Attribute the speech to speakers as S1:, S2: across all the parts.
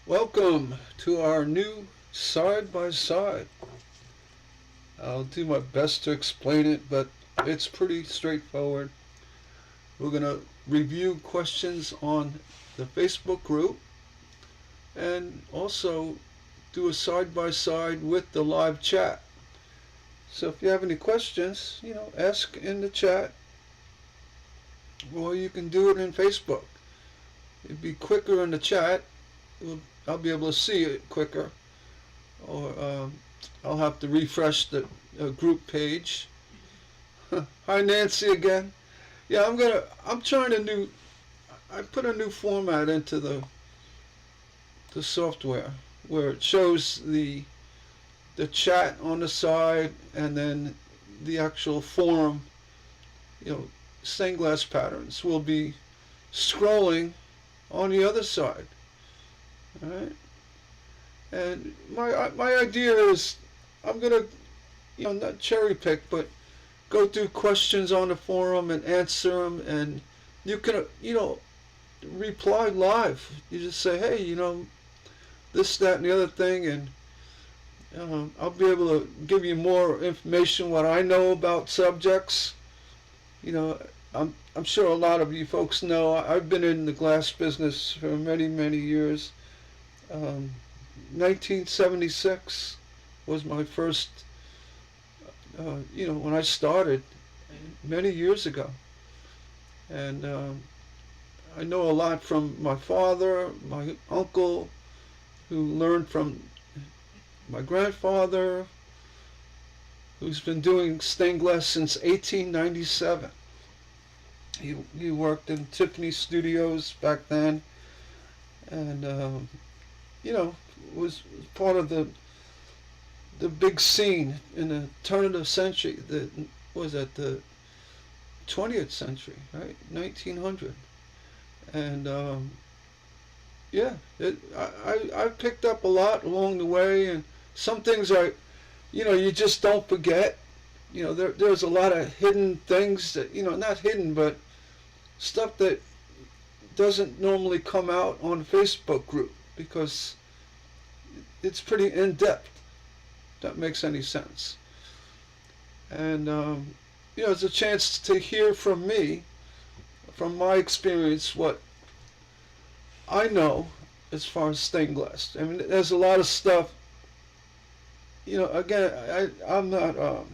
S1: Welcome to our new side by side. I'll do my best to explain it, but it's pretty straightforward. We're going to review questions on the Facebook group and also do a side by side with the live chat. So if you have any questions, ask in the chat or you can do it in Facebook. It'd be quicker in the chat. I'll be able to see it quicker, or I'll have to refresh the group page. Hi Nancy again. Yeah, I'm trying to new. I put a new format into the software where it shows the chat on the side and then the actual forum. Stained glass patterns will be scrolling on the other side. All right. And my idea is I'm gonna not cherry pick, but go through questions on the forum and answer them, and you can reply live. You just say, hey, this, that, and the other thing, and I'll be able to give you more information what I know about subjects. I'm sure a lot of you folks know I've been in the glass business for many years. 1976 was my first, when I started many years ago. And I know a lot from my father, my uncle, who learned from my grandfather, who's been doing stained glass since 1897. He worked in Tiffany Studios back then, and was part of the big scene in the turn of the century. The 20th century, right? 1900, and I picked up a lot along the way, and some things you just don't forget. There's a lot of hidden things that not hidden, but stuff that doesn't normally come out on the Facebook group because it's pretty in-depth. If that makes any sense. And it's a chance to hear from me, from my experience, what I know as far as stained glass. I mean, there's a lot of stuff. Again, I'm not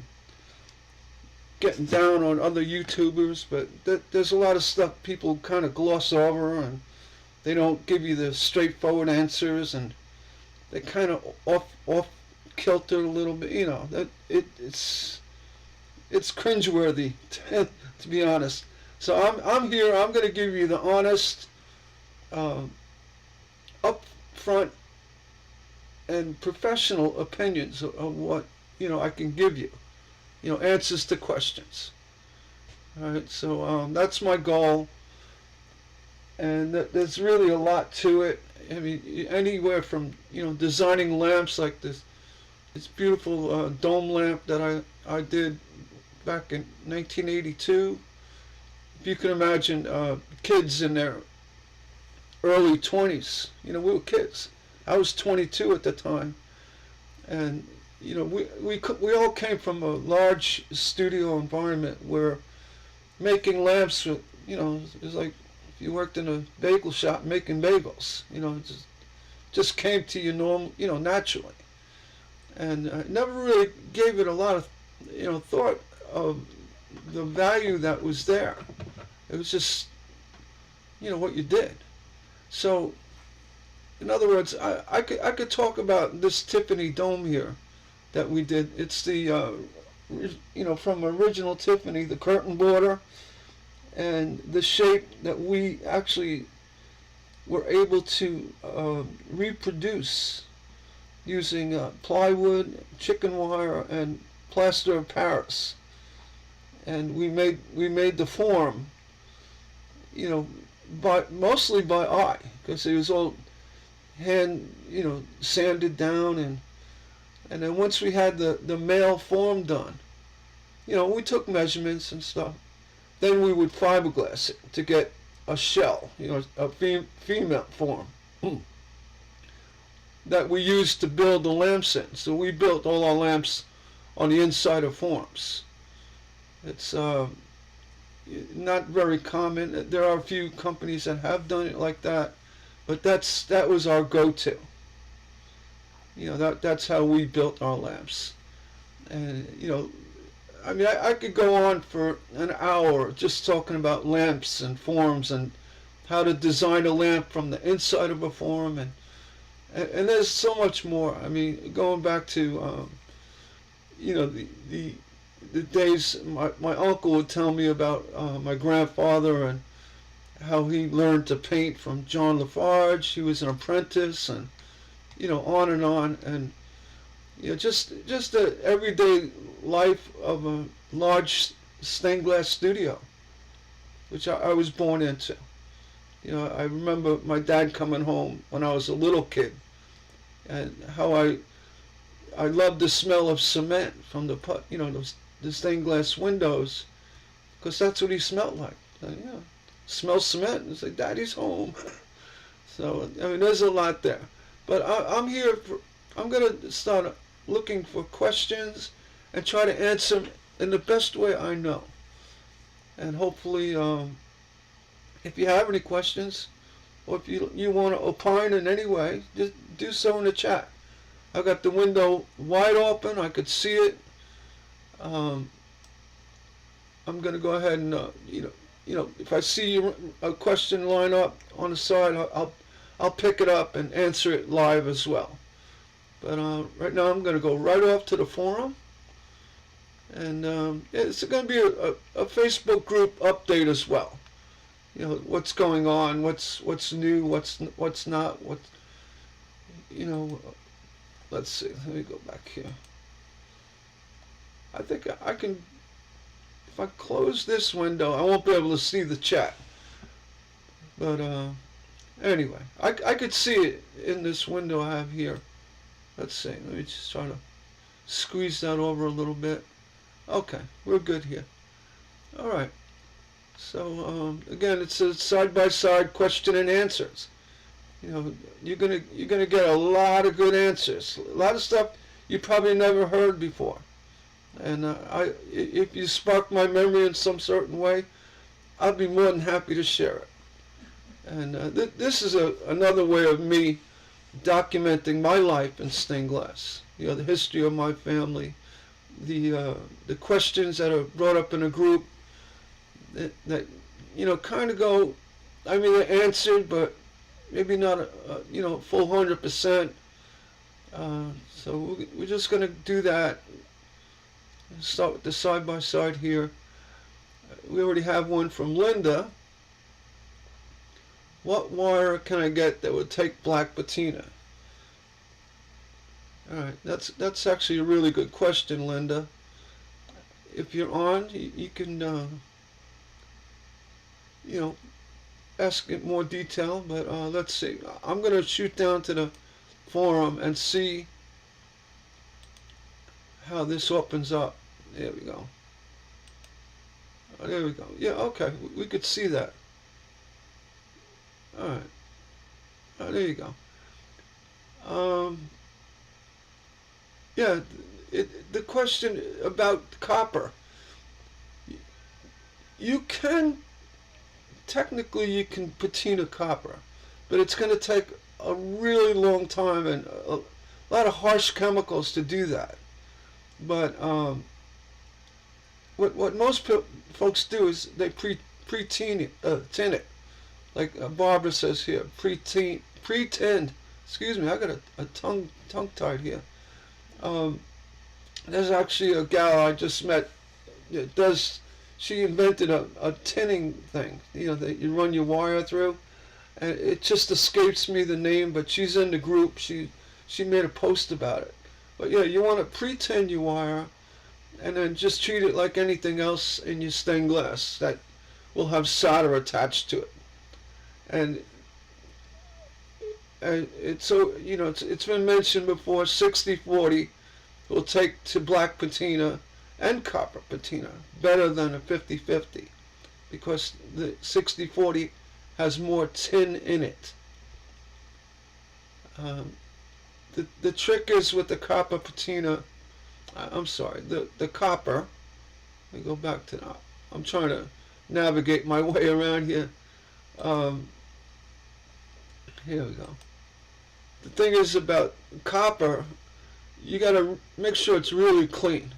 S1: getting down on other YouTubers, but there's a lot of stuff people kind of gloss over, and they don't give you the straightforward answers, and they kind of off kilter a little bit. That it's cringeworthy to be honest. So I'm here. I'm going to give you the honest, upfront, and professional opinions of what I can give you. Answers to questions. All right. So that's my goal, and there's really a lot to it. I mean, anywhere from designing lamps like this beautiful dome lamp that I did back in 1982. If you can imagine kids in their early 20s, we were kids. I was 22 at the time, and we all came from a large studio environment where making lamps, it was like if you worked in a bagel shop making bagels. It just came to you naturally, and I never really gave it a lot of thought of the value that was there. It was just what you did. So in other words, I could talk about this Tiffany dome here that we did. It's the from original Tiffany, the curtain border, and the shape that we actually were able to reproduce using plywood, chicken wire, and plaster of Paris. And we made the form, mostly by eye, because it was all hand, sanded down, and then once we had the male form done, we took measurements and stuff. Then we would fiberglass it to get a shell, a female form. that we used to build the lamps in. So we built all our lamps on the inside of forms. It's not very common. There are a few companies that have done it like that, but that was our go-to. That's how we built our lamps. And I mean, I could go on for an hour just talking about lamps and forms and how to design a lamp from the inside of a form, and there's so much more. I mean, going back to the days my uncle would tell me about my grandfather and how he learned to paint from John Lafarge. He was an apprentice, and on and on, and just the everyday life of a large stained glass studio, which I was born into. I remember my dad coming home when I was a little kid, and how I loved the smell of cement from the stained glass windows, because that's what he smelled like. Smell cement and say, "Daddy's home." So I mean, there's a lot there, but I'm here I'm gonna start looking for questions and try to answer them in the best way I know. And hopefully, if you have any questions, or if you want to opine in any way, just do so in the chat. I got the window wide open. I could see it. I'm going to go ahead and if I see a question line up on the side, I'll pick it up and answer it live as well. But right now I'm going to go right off to the forum, and it's going to be a Facebook group update as well. What's going on, what's new, what's not, let's see, let me go back here. I think I can, if I close this window, I won't be able to see the chat. But anyway, I could see it in this window I have here. Let's see, let me just try to squeeze that over a little bit. Okay, we're good here. All right. So again, it says side-by-side question and answers. You're gonna get a lot of good answers, a lot of stuff you probably never heard before. And if you spark my memory in some certain way, I'll be more than happy to share it. And this is another way of me documenting my life in stained glass. The history of my family, the questions that are brought up in a group that kind of go, I mean, they're answered, but maybe not full 100%. So we're just going to do that. Start with the side-by-side here. We already have one from Linda. What wire can I get that would take black patina? All right, that's actually a really good question, Linda. If you're on, you can ask it more detail, but let's see. I'm going to shoot down to the forum and see how this opens up. There we go. Oh, there we go. Yeah, okay, we could see that. All right. Oh, there you go. Yeah, the question about copper. Technically you can patina copper, but it's going to take a really long time and a lot of harsh chemicals to do that. But what most folks do is they pre-tin it, like Barbara says here, pre-tinned. Excuse me, I got a tongue tied here. There's actually a gal I just met that does. She invented a tinning thing, that you run your wire through, and it just escapes me the name, but she's in the group. She made a post about it. But yeah, you want to pre-tin your wire, and then just treat it like anything else in your stained glass that will have solder attached to it. And it's been mentioned before, 60-40 will take to black patina and copper patina better than a 50-50, because the 60-40 has more tin in it. the trick is with the copper patina. I'm sorry, the copper. Let me go back to that. I'm trying to navigate my way around here. Um, Here we go. The thing is about copper, you got to make sure it's really clean.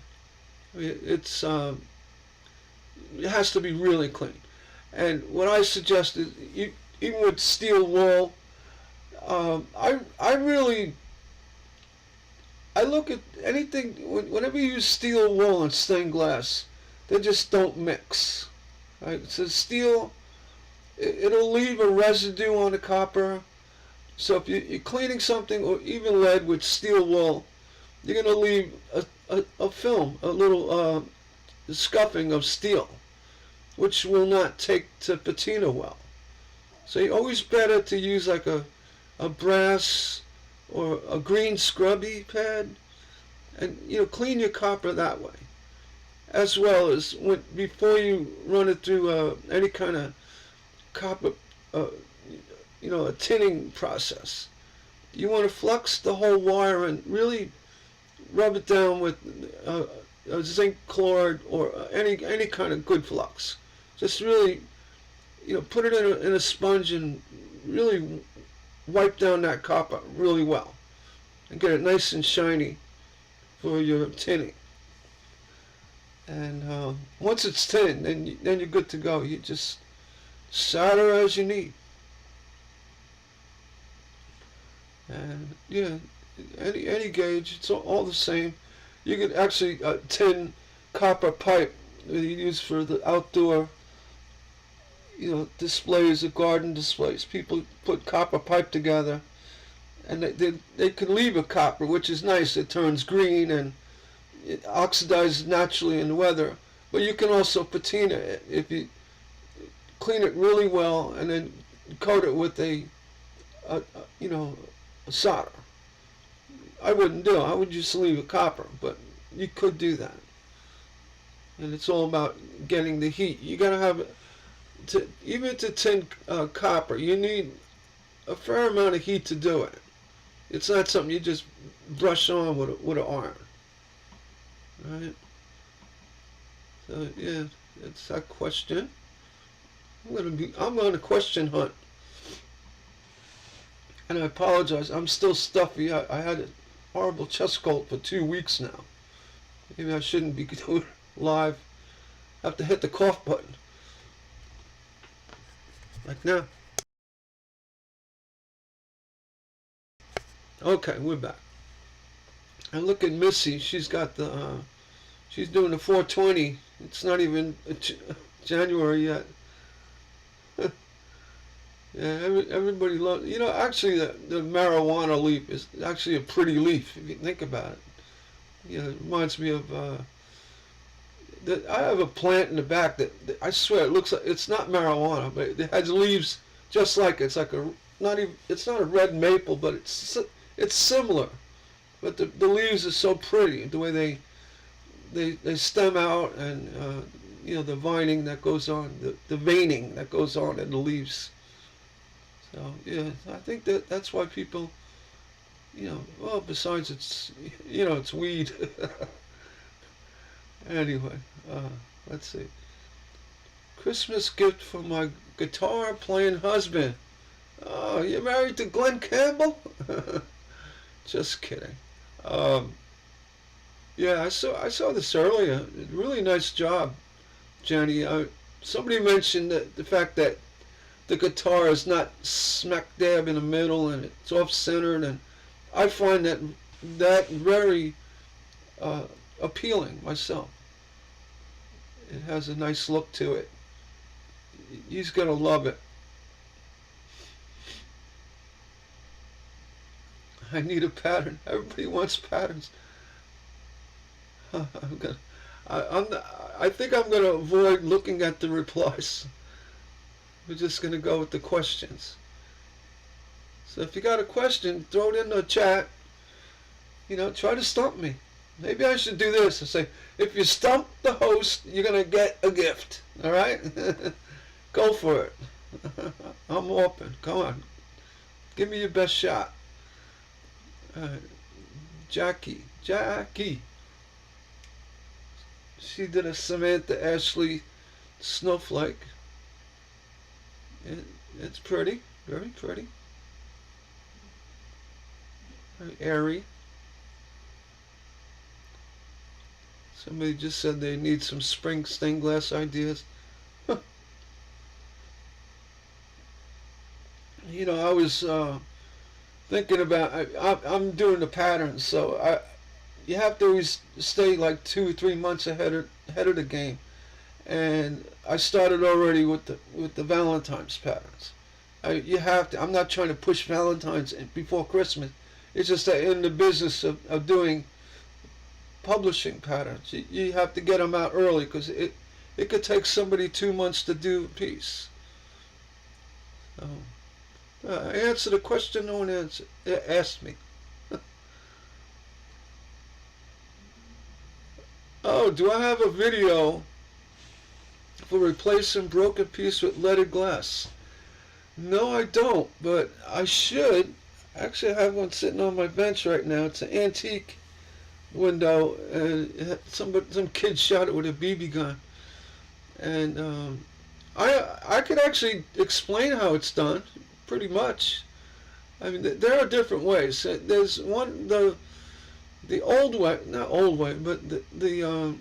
S1: It's it has to be really clean. And what I suggest is, even with steel wool, I really I look at anything whenever you use steel wool and stained glass, they just don't mix. Right? So steel, it'll leave a residue on the copper. So if you're cleaning something, or even lead with steel wool, you're going to leave a film, a little scuffing of steel, which will not take to patina well. So you're always better to use like a brass or a green scrubby pad, and clean your copper that way, as well as before you run it through any kind of copper, a tinning process. You want to flux the whole wire and really rub it down with a zinc chloride or any kind of good flux. Just really, put it in a sponge and really wipe down that copper really well and get it nice and shiny for your tinning. And once it's tinned, then you're good to go. You just solder as you need. And yeah, any gauge, it's all the same. You can actually tin copper pipe that you use for the outdoor, displays, or garden displays. People put copper pipe together, and they can leave a copper, which is nice. It turns green and it oxidizes naturally in the weather. But you can also patina it if you clean it really well and then coat it with a solder. I wouldn't do it. I would just leave a copper, but you could do that. And it's all about getting the heat. You gotta have even to tin copper, you need a fair amount of heat to do it. It's not something you just brush on with an iron, right? So yeah, it's that question. I'm on a question hunt. And I apologize, I'm still stuffy. I had a horrible chest cold for 2 weeks now. Maybe I shouldn't be doing live. I have to hit the cough button. Like now. Okay, we're back. And look at Missy. She's got she's doing the 420. It's not even January yet. Yeah, everybody loves. Actually, the marijuana leaf is actually a pretty leaf if you think about it. It reminds me of. I have a plant in the back that I swear it looks like it's not marijuana, but it has leaves just like it. It's like It's not a red maple, but it's similar. But the leaves are so pretty. The way they stem out, and the vining that goes on, the veining that goes on in the leaves. So yeah, I think that's why people, well, besides it's weed. Anyway, let's see. Christmas gift for my guitar playing husband. Oh, you're married to Glenn Campbell? Just kidding. Yeah, I saw this earlier. Really nice job, Jenny. Somebody mentioned the fact that the guitar is not smack dab in the middle and it's off-centered, and I find that very appealing myself. It has a nice look to it. He's gonna love it. I need a pattern. Everybody wants patterns. I think I'm gonna avoid looking at the replies. We're just gonna go with the questions. So if you got a question, throw it in the chat. Try to stump me. Maybe I should do this and say, if you stump the host, you're gonna get a gift. All right? Go for it. I'm open. Come on. Give me your best shot. uh, Jackie. She did a Samantha Ashley snowflake. It, it's pretty, very pretty, very airy. Somebody just said they need some spring stained glass ideas. You know, I was thinking about. I'm doing the patterns, so you have to always stay like 2 or 3 months ahead of the game. And I started already with the Valentine's patterns. You have to. I'm not trying to push Valentine's before Christmas. It's just that in the business of doing publishing patterns, you have to get them out early because it could take somebody 2 months to do a piece. So, I answered the question no one asked me. Oh, do I have a video for replacing broken piece with leaded glass? No, I don't, but I should. Actually, I have one sitting on my bench right now. It's an antique window, and some kid shot it with a BB gun. And I could actually explain how it's done, pretty much. I mean, there are different ways. There's one, the old way, not old way, but the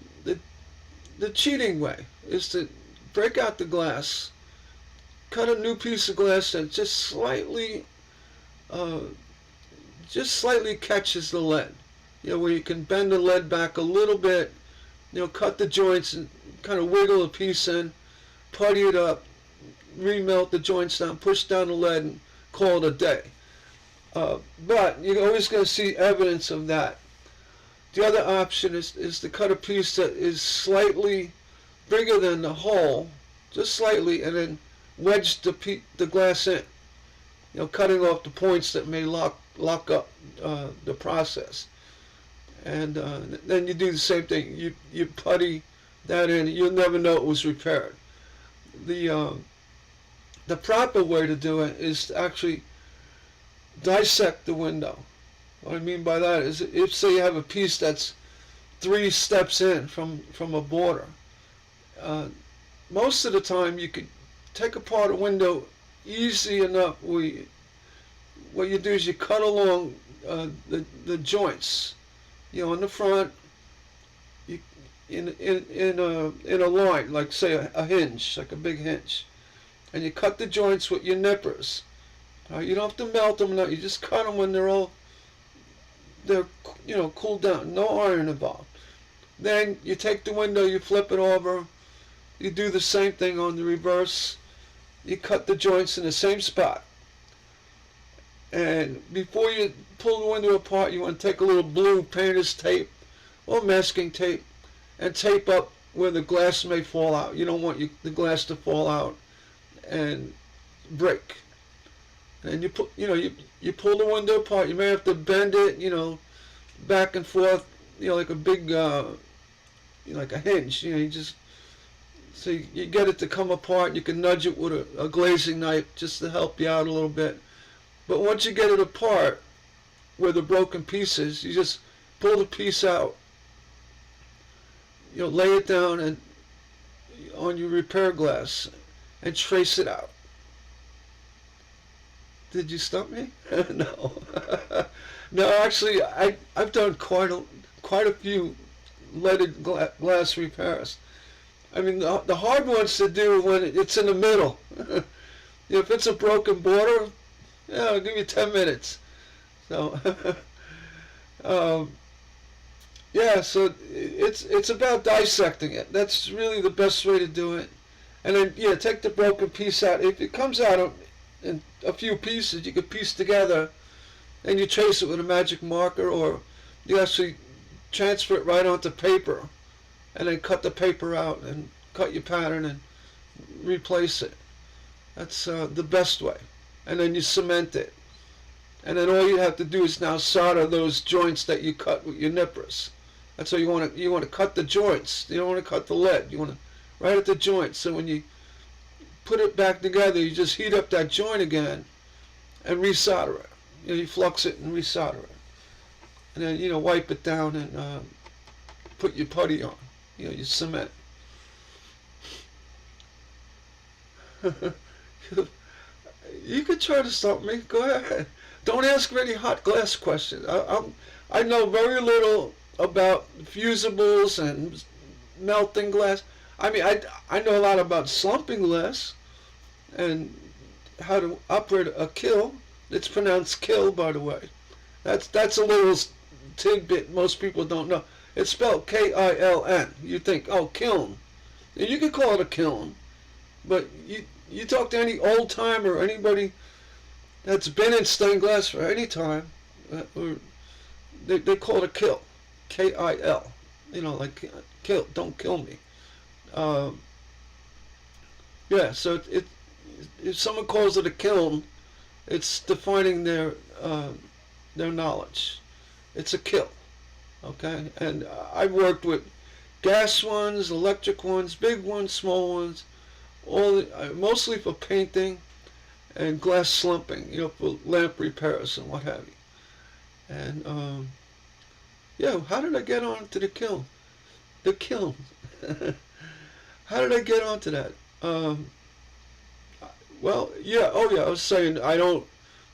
S1: cheating way is to break out the glass, cut a new piece of glass that just slightly catches the lead. You know, where you can bend the lead back a little bit, you know, cut the joints and kind of wiggle a piece in, putty it up, remelt the joints down, push down the lead, and call it a day. But you're always going to see evidence of that. The other option is to cut a piece that is slightly bigger than the hole, just slightly, and then wedge the glass in. You know, cutting off the points that may lock up the process. And then you do the same thing. You putty that in. You'll never know it was repaired. The proper way to do it is to actually dissect the window. What I mean by that is, if say you have a piece that's 3 steps in from a border, most of the time you could take apart a window easy enough. What you do is you cut along the joints, you know, in the front, in a line, like say a hinge, like a big hinge, and you cut the joints with your nippers. You don't have to melt them. No, you just cut them when they're you know, cooled down. No iron involved. Then you take the window, you flip it over. You do the same thing on the reverse. You cut the joints in the same spot. And before you pull the window apart, you want to take a little blue painter's tape or masking tape and tape up where the glass may fall out. You don't want the glass to fall out and break. And you pull the window apart. You may have to bend it, you know, back and forth, you know, like a big, you know, like a hinge. You know, so you get it to come apart. You can nudge it with a glazing knife just to help you out a little bit. But once you get it apart, where the broken piece is, you just pull the piece out. You know, lay it down and on your repair glass and trace it out. Did you stump me? No. No, actually, I've done quite a few leaded glass repairs. I mean, the hard ones to do when it's in the middle. If it's a broken border, yeah, I'll give you 10 minutes. So, yeah, so it's about dissecting it. That's really the best way to do it. And then, yeah, take the broken piece out. If it comes out in a few pieces, you can piece together, and you trace it with a magic marker, or you actually transfer it right onto paper, and then cut the paper out and cut your pattern and replace it. That's the best way. And then you cement it. And then all you have to do is now solder those joints that you cut with your nippers. That's how you want to cut the joints. You don't want to cut the lead. You want to right at the joints. So when you put it back together, you just heat up that joint again and resolder it. You know, you flux it and resolder it. and then wipe it down and put your putty on, your cement. You could try to stop me. Go ahead. Don't ask me any hot glass questions. I know very little about fusibles and melting glass. I mean, I know a lot about slumping glass and how to operate a kiln. It's pronounced kill, by the way. That's a little tidbit most people don't know. It's spelled K-I-L-N. You think, oh, kiln. You could call it a kiln, but you talk to any old timer or anybody that's been in stained glass for any time, or they call it a kill, K-I-L. Like kill, don't kill me. Yeah, so if someone calls it a kiln, it's defining their knowledge. It's a kill, okay? And I've worked with gas ones, electric ones, big ones, small ones, mostly for painting and glass slumping, for lamp repairs and what have you. And yeah, how did I get on to the kiln? The kiln. How did I get onto that? Well, yeah, I was saying I don't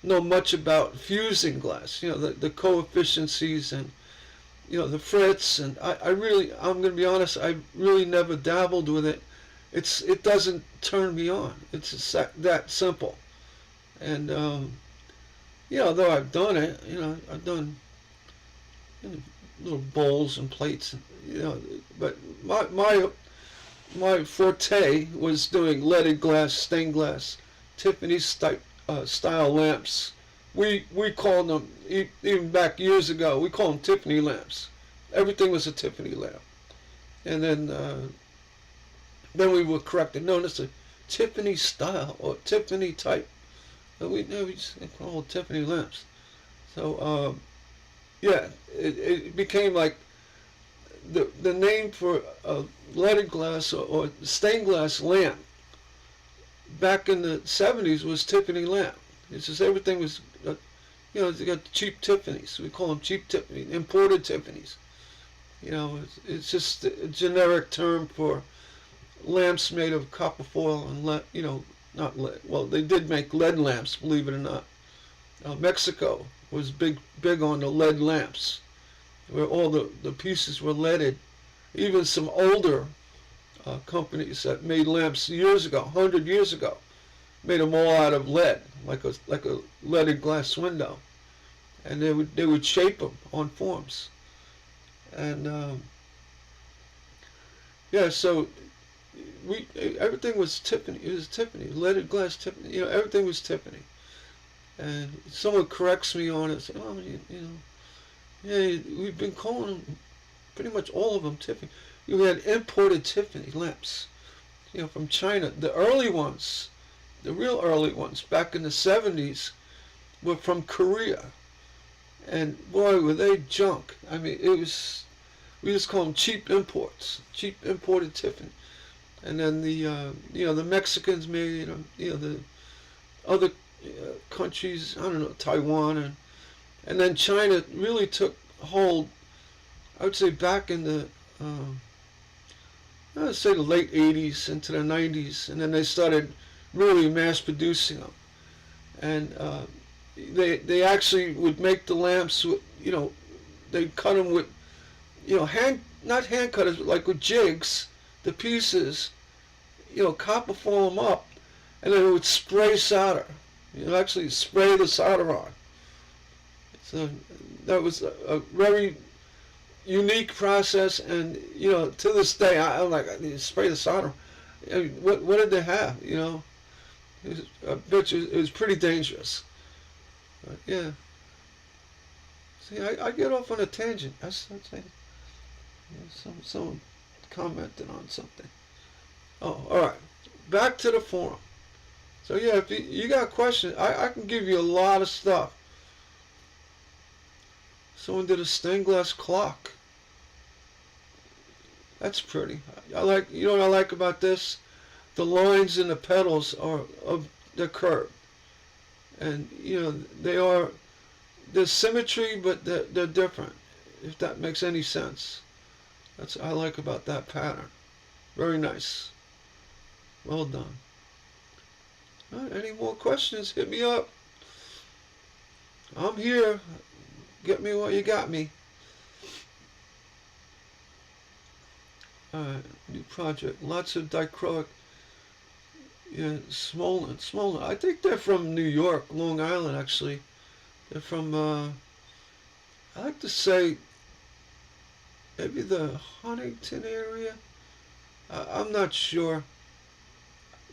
S1: know much about fusing glass, the coefficiencies and, the frets, and I'm going to be honest, I really never dabbled with it. It doesn't turn me on. It's that simple. And, though I've done it, I've done little bowls and plates, but my forte was doing leaded glass, stained glass, Tiffany style lamps. We called them, even back years ago, we called them Tiffany lamps. Everything was a Tiffany lamp. And then we were corrected. No, it's a Tiffany style or Tiffany type. We just call it Tiffany lamps. So, yeah, it became like the name for a leaded glass or stained glass lamp back in the 70s was Tiffany lamp. It's just everything was, they got cheap Tiffany's. We call them cheap Tiffany, imported Tiffany's. It's just a generic term for lamps made of copper foil and not lead. Well, they did make lead lamps, believe it or not. Mexico was big on the lead lamps, where all the pieces were leaded. Even some older companies that made lamps years ago, 100 years ago, made them all out of lead, like a leaded glass window, and they would shape them on forms, and yeah, so everything was Tiffany. It was Tiffany, leaded glass Tiffany. Everything was Tiffany. And someone corrects me on it, say, oh, yeah, we've been calling them, pretty much all of them, Tiffany. You had imported Tiffany lamps, from China. The early ones, the real early ones, back in the 70s, were from Korea. And boy, were they junk. I mean, we just call them cheap imports, cheap imported Tiffany. And then the Mexicans made, the other countries, I don't know, Taiwan, and then China really took hold, I would say back in the, I would say the late 80s into the 90s, and then they started really mass producing them. And they actually would make the lamps with, they'd cut them with, not hand cutters, but like with jigs, the pieces, copper foil them up, and then it would spray solder. You'd actually spray the solder on. So that was a very unique process, and to this day, I'm like, I need to spray the solder. I mean, what did they have? I bet you it was pretty dangerous. But yeah. See, I get off on a tangent. That's saying. Someone commented on something. Oh, all right. Back to the forum. So yeah, if you got questions, I can give you a lot of stuff. Someone did a stained glass clock. That's pretty. I like. What I like about this? The lines in the petals are of the curve, and they are there's symmetry, but they're different, if that makes any sense. That's what I like about that pattern. Very nice. Well done. All right, any more questions? Hit me up. I'm here. Get me what you got me. Alright, new project. Lots of dichroic. Yeah, Smolin. I think they're from New York, Long Island, actually. They're from, I like to say, maybe the Huntington area. I'm not sure.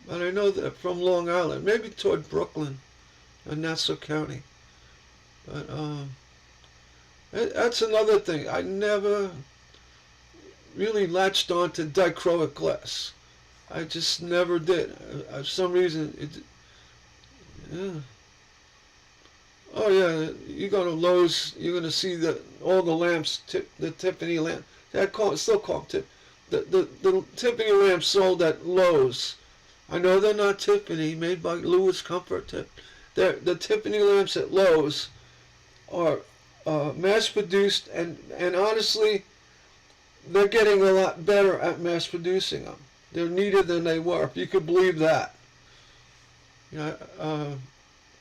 S1: But I know they're from Long Island. Maybe toward Brooklyn and Nassau County. But, that's another thing. I never really latched on to dichroic glass. I just never did. For some reason, yeah. Oh yeah, you go to Lowe's, you're gonna see all the lamps, the Tiffany lamp. Still call them the Tiffany lamps sold at Lowe's. I know they're not Tiffany, made by Lewis Comfort. The Tiffany lamps at Lowe's are mass produced, and honestly, they're getting a lot better at mass producing them. They're neater than they were, if you could believe that. You know,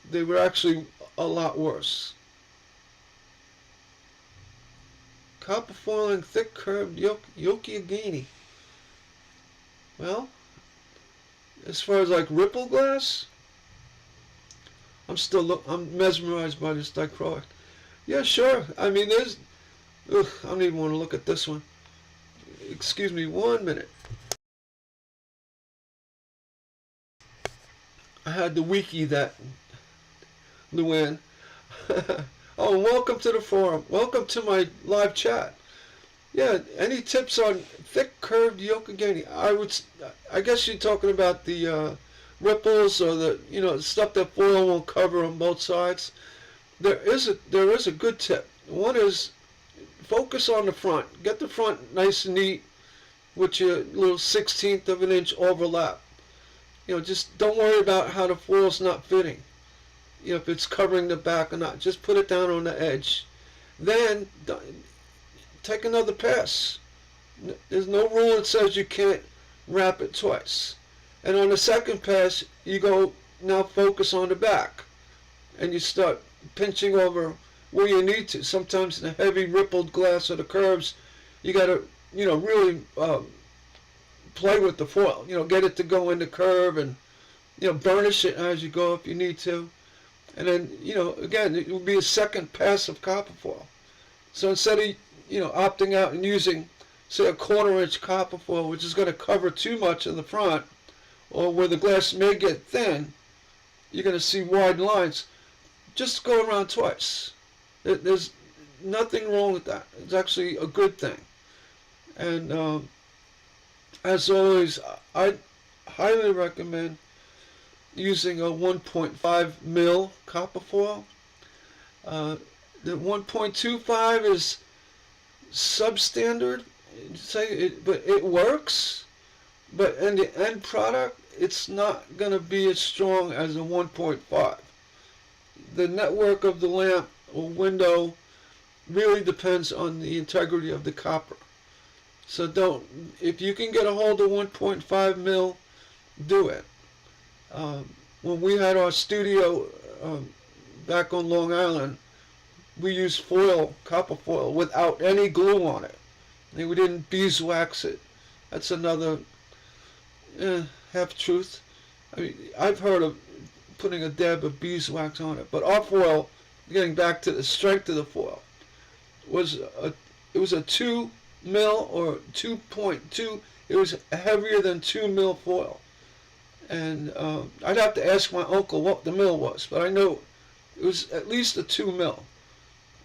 S1: they were actually a lot worse. Copper foiling thick curved Yokigani. Well, as far as like ripple glass, I'm mesmerized by this dichroic. Yeah, sure. I mean, I don't even want to look at this one. Excuse me 1 minute. I had to wiki that, Luann. Oh, welcome to the forum. Welcome to my live chat. Yeah, any tips on thick curved Yokigani? I guess you're talking about the ripples or the stuff that foil won't cover on both sides. There is a good tip. One is focus on the front. Get the front nice and neat with your little 1/16 of an inch overlap. Just don't worry about how the foil's not fitting. If it's covering the back or not. Just put it down on the edge. Then take another pass. There's no rule that says you can't wrap it twice. And on the second pass, you go now focus on the back. And you start pinching over where you need to. Sometimes in the heavy rippled glass or the curves, you got to, really play with the foil. Get it to go in the curve and, burnish it as you go if you need to. And then, again, it will be a second pass of copper foil. So instead of, opting out and using, say, a 1/4 inch copper foil, which is going to cover too much in the front, or where the glass may get thin, you're going to see wide lines. Just go around twice. There's nothing wrong with that. It's actually a good thing. And as always, I highly recommend using a 1.5 mil copper foil. The 1.25 is substandard, but it works. But in the end product, it's not going to be as strong as a 1.5. The network of the lamp or window really depends on the integrity of the copper. So if you can get a hold of 1.5 mil, do it. When we had our studio back on Long Island, we used copper foil, without any glue on it. And we didn't beeswax it. That's another half-truth. I mean, I've heard of putting a dab of beeswax on it, but our foil, getting back to the strength of the foil, it was a 2 mil or 2.2. It was heavier than 2 mil foil. And I'd have to ask my uncle what the mil was, but I know it was at least a 2 mil.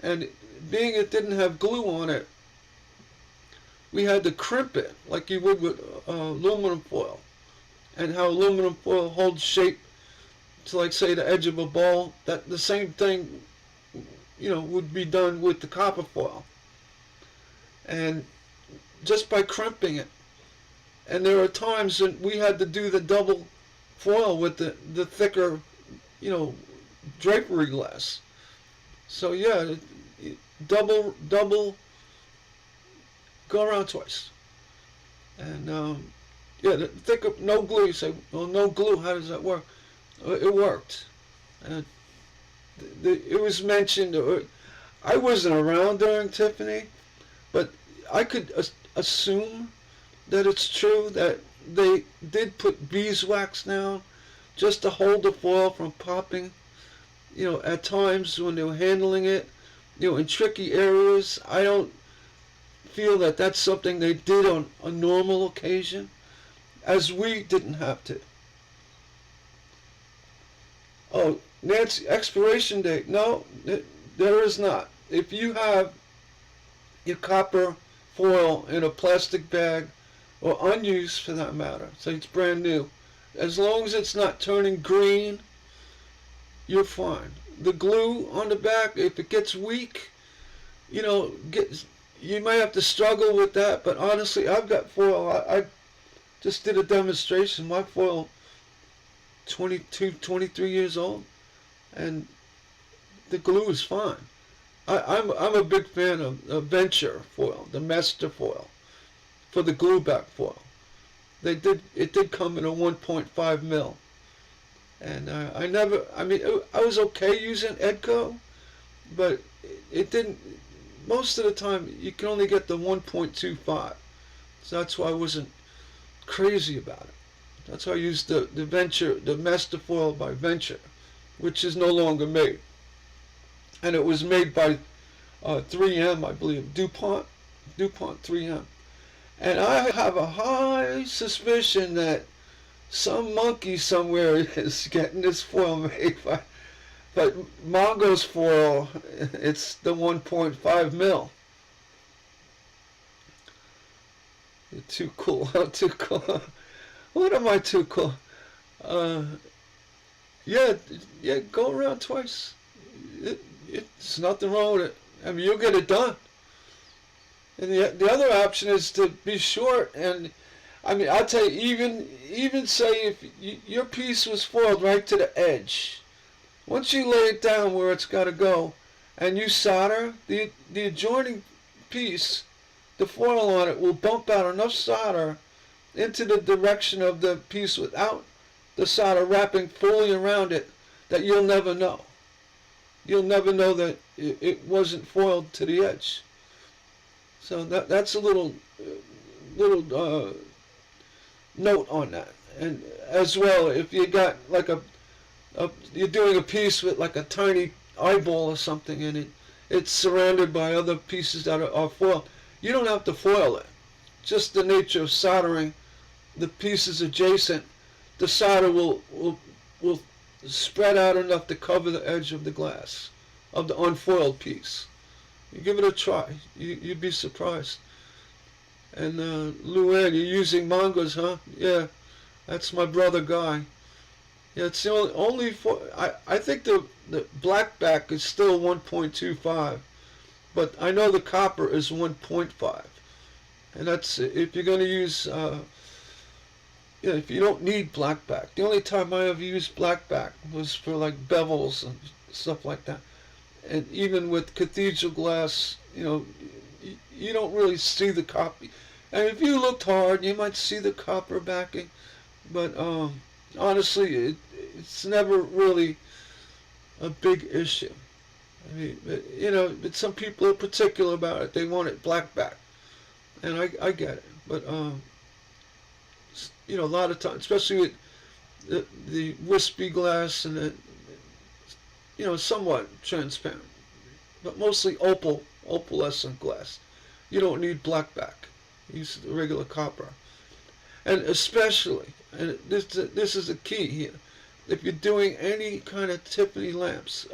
S1: And being it didn't have glue on it, we had to crimp it like you would with aluminum foil. And how aluminum foil holds shape to, like, say, the edge of a bowl, that the same thing, would be done with the copper foil. And just by crimping it. And there are times when we had to do the double foil with the thicker, drapery glass. So yeah, double, go around twice. And yeah, think of no glue. You say, well, no glue. How does that work? It worked. And it was mentioned. I wasn't around during Tiffany, but I could assume that it's true that they did put beeswax down just to hold the foil from popping. At times when they were handling it, in tricky areas. I don't feel that that's something they did on a normal occasion, as we didn't have to. Oh, Nancy, expiration date. No, there is not. If you have your copper foil in a plastic bag, or unused for that matter, so it's brand new, as long as it's not turning green, you're fine. The glue on the back, if it gets weak, you might have to struggle with that, but honestly, I've got foil. I just did a demonstration. My foil, 22, 23 years old, and the glue is fine. I'm a big fan of Venture foil, the Master foil, for the glue back foil. It did come in a 1.5 mil, and I was okay using Edco, but it didn't. Most of the time, you can only get the 1.25, so that's why I wasn't crazy about it. That's why I used the Venture, the Master foil by Venture, which is no longer made, and it was made by 3M, I believe, DuPont 3M. And I have a high suspicion that some monkey somewhere is getting this foil made by, but Mongo's foil, it's the 1.5 mil. You're too cool. I'm too cool. What am I too cool? Uh, yeah, yeah, go around twice. It's nothing wrong with it. I mean, you'll get it done. And the other option is to be short. And I mean, I'll tell you, even say if your piece was foiled right to the edge, once you lay it down where it's got to go, and you solder the adjoining piece, the foil on it will bump out enough solder into the direction of the piece without the solder wrapping fully around it that you'll never know. You'll never know that it wasn't foiled to the edge. So that's a little note on that. And as well, if you got like you're doing a piece with like a tiny eyeball or something, and it's surrounded by other pieces that are foiled, you don't have to foil it. Just the nature of soldering the pieces adjacent, the solder will spread out enough to cover the edge of the glass of the unfoiled piece. You give it a try. You'd be surprised. And Luann, you're using Mongo's, huh? Yeah, that's my brother Guy. Yeah, it's the only for. I think the blackback is still 1.25, but I know the copper is 1.5, and that's if you're going to use. If you don't need blackback. The only time I ever used blackback was for like bevels and stuff like that. And even with cathedral glass, you don't really see the copy. And if you looked hard, you might see the copper backing. But honestly, it's never really a big issue. I mean, but some people are particular about it. They want it blackback, and I get it. But a lot of times, especially with the wispy glass and somewhat transparent, but mostly opalescent glass. You don't need blackback. Use the regular copper. And especially, and this is the key here, if you're doing any kind of Tiffany lamps,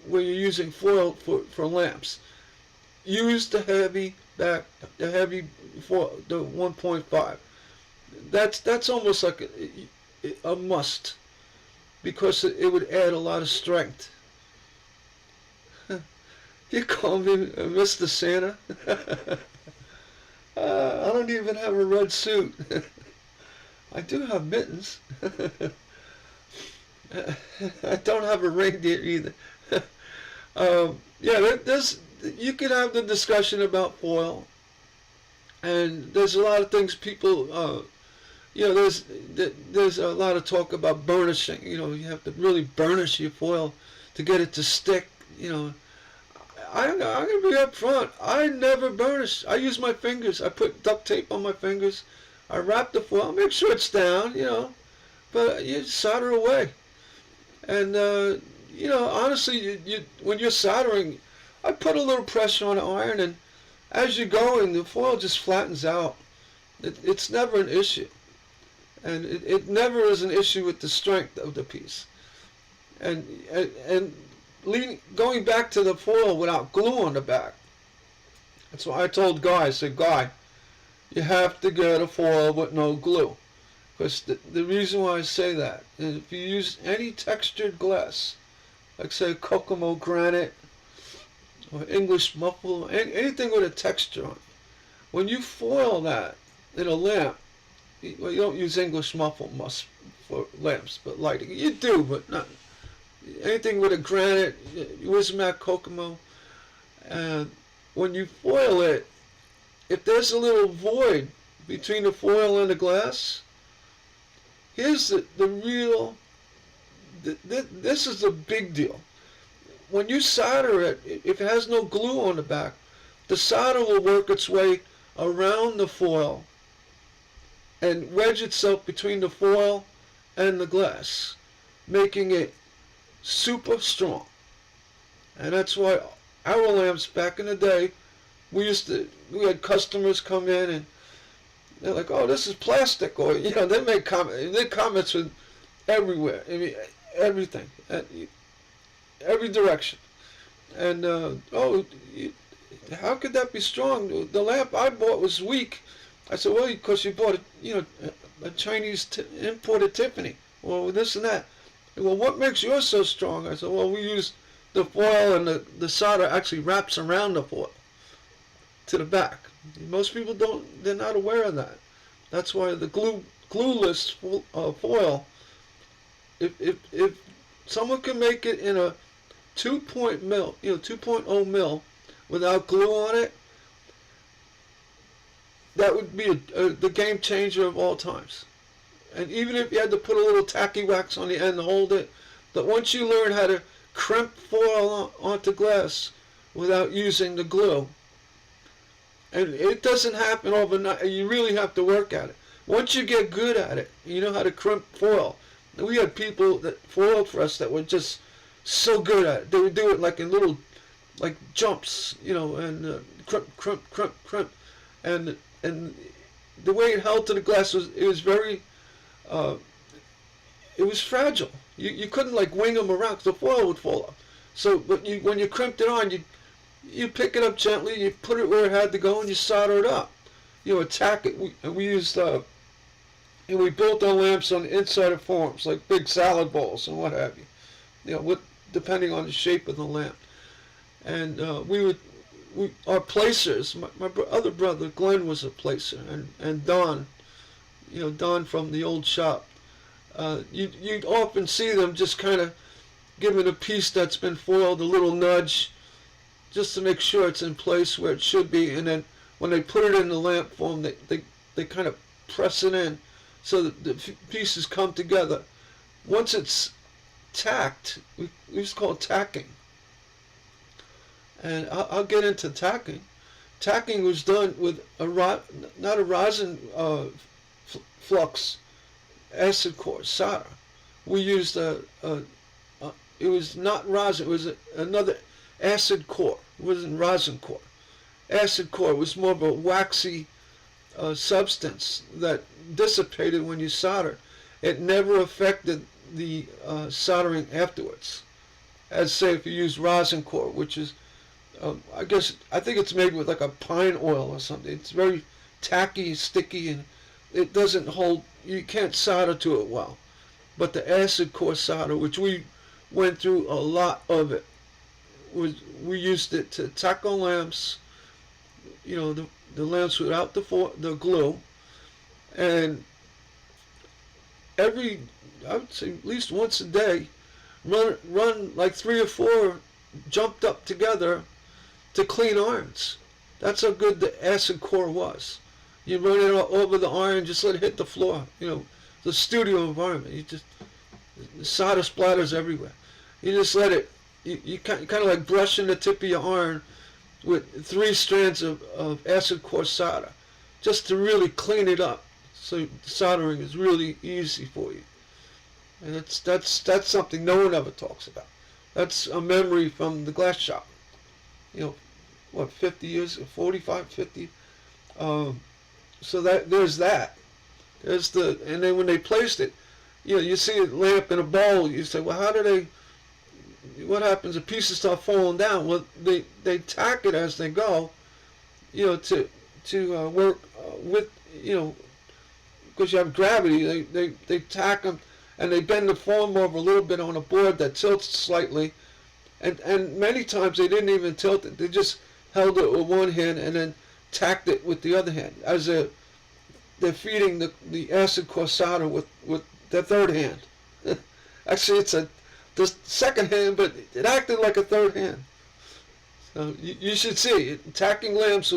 S1: where you're using foil for lamps, use the heavy foil, the 1.5. That's almost like a must, because it would add a lot of strength. You call me Mr. Santa? I don't even have a red suit. I do have mittens. I don't have a reindeer either. Yeah, there's you could have the discussion about foil, and there's a lot of things people. There's a lot of talk about burnishing. You have to really burnish your foil to get it to stick. I'm gonna be up front. I never burnish. I use my fingers. I put duct tape on my fingers. I wrap the foil. Make sure it's down. But you solder away. And honestly, when you're soldering, I put a little pressure on the iron, and as you're going, the foil just flattens out. It's never an issue, and it never is an issue with the strength of the piece. And going back to the foil without glue on the back. That's why I told Guy. I said, Guy, you have to get a foil with no glue. Because the reason why I say that is if you use any textured glass, like say Kokomo granite or English muffle, anything with a texture on it, when you foil that in a lamp, well, you don't use English muffle for lamps, but lighting. You do, but not anything with a granite, Wismac Kokomo. And when you foil it, if there's a little void between the foil and the glass, here's the real, this is the big deal. When you solder it, if it has no glue on the back, the solder will work its way around the foil and wedge itself between the foil and the glass, making it super strong. And that's why our lamps back in the day, we had customers come in and they're like, "Oh, this is plastic," or they make comments with everywhere. I mean, everything, every direction. And how could that be strong? The lamp I bought was weak. I said, "Well, because you bought a Chinese imported Tiffany, or this and that." Well, what makes yours so strong? I said, "Well, we use the foil, and the solder actually wraps around the foil to the back." Most people they're not aware of that. That's why the glueless foil, if someone can make it in a 2.0 mil without glue on it, that would be the game changer of all times. And even if you had to put a little tacky wax on the end to hold it, but once you learn how to crimp foil onto glass without using the glue, and it doesn't happen overnight. You really have to work at it. Once you get good at it, you know how to crimp foil. We had people that foiled for us that were just so good at it. They would do it like in little, like jumps, and crimp, crimp, crimp, crimp, and the way it held to the glass was very, it was fragile. You couldn't like wing them around because the foil would fall off. So, but when you crimped it on, you pick it up gently, you put it where it had to go, and you solder it up. Attack it. We used, we built our lamps on the inside of forms, like big salad bowls and what have you. Depending on the shape of the lamp. And our placers, my other brother, Glenn, was a placer, and Don, Don from the old shop. You'd often see them just kind of giving a piece that's been foiled a little nudge, just to make sure it's in place where it should be, and then when they put it in the lamp form, they kind of press it in so that the pieces come together. Once it's tacked, we used to call it tacking, and I'll get into tacking. Tacking was done with not a rosin flux, acid core solder. We used it was not rosin, it was another acid core. It wasn't rosin core. Acid core was more of a waxy substance that dissipated when you solder. It never affected the soldering afterwards. As say if you use rosin core, which is, I think it's made with like a pine oil or something. It's very tacky, sticky, and it doesn't hold, you can't solder to it well. But the acid core solder, which we went through a lot of it, we used it to tackle lamps, the lamps without the glue, and every I would say at least once a day, run like 3 or 4 jumped up together to clean irons. That's how good the acid core was. You run it over the iron, just let it hit the floor. The studio environment. You just solder splatters everywhere. You just let it. You kind of like brushing the tip of your iron with 3 strands of acid core solder, just to really clean it up. So soldering is really easy for you. And that's something no one ever talks about. That's a memory from the glass shop. 50 years, 45, 50. So there's that. And then when they placed it, you see a lamp in a bowl. You say, well, what happens if pieces start falling down? Well, they tack it as they go, to work with, because you have gravity. They tack them, and they bend the form over a little bit on a board that tilts slightly, and many times they didn't even tilt it. They just held it with one hand and then tacked it with the other hand, as they're feeding the acid core solder with the third hand. Actually, it's the second hand, but it acted like a third hand. So you should see it. Tacking lamps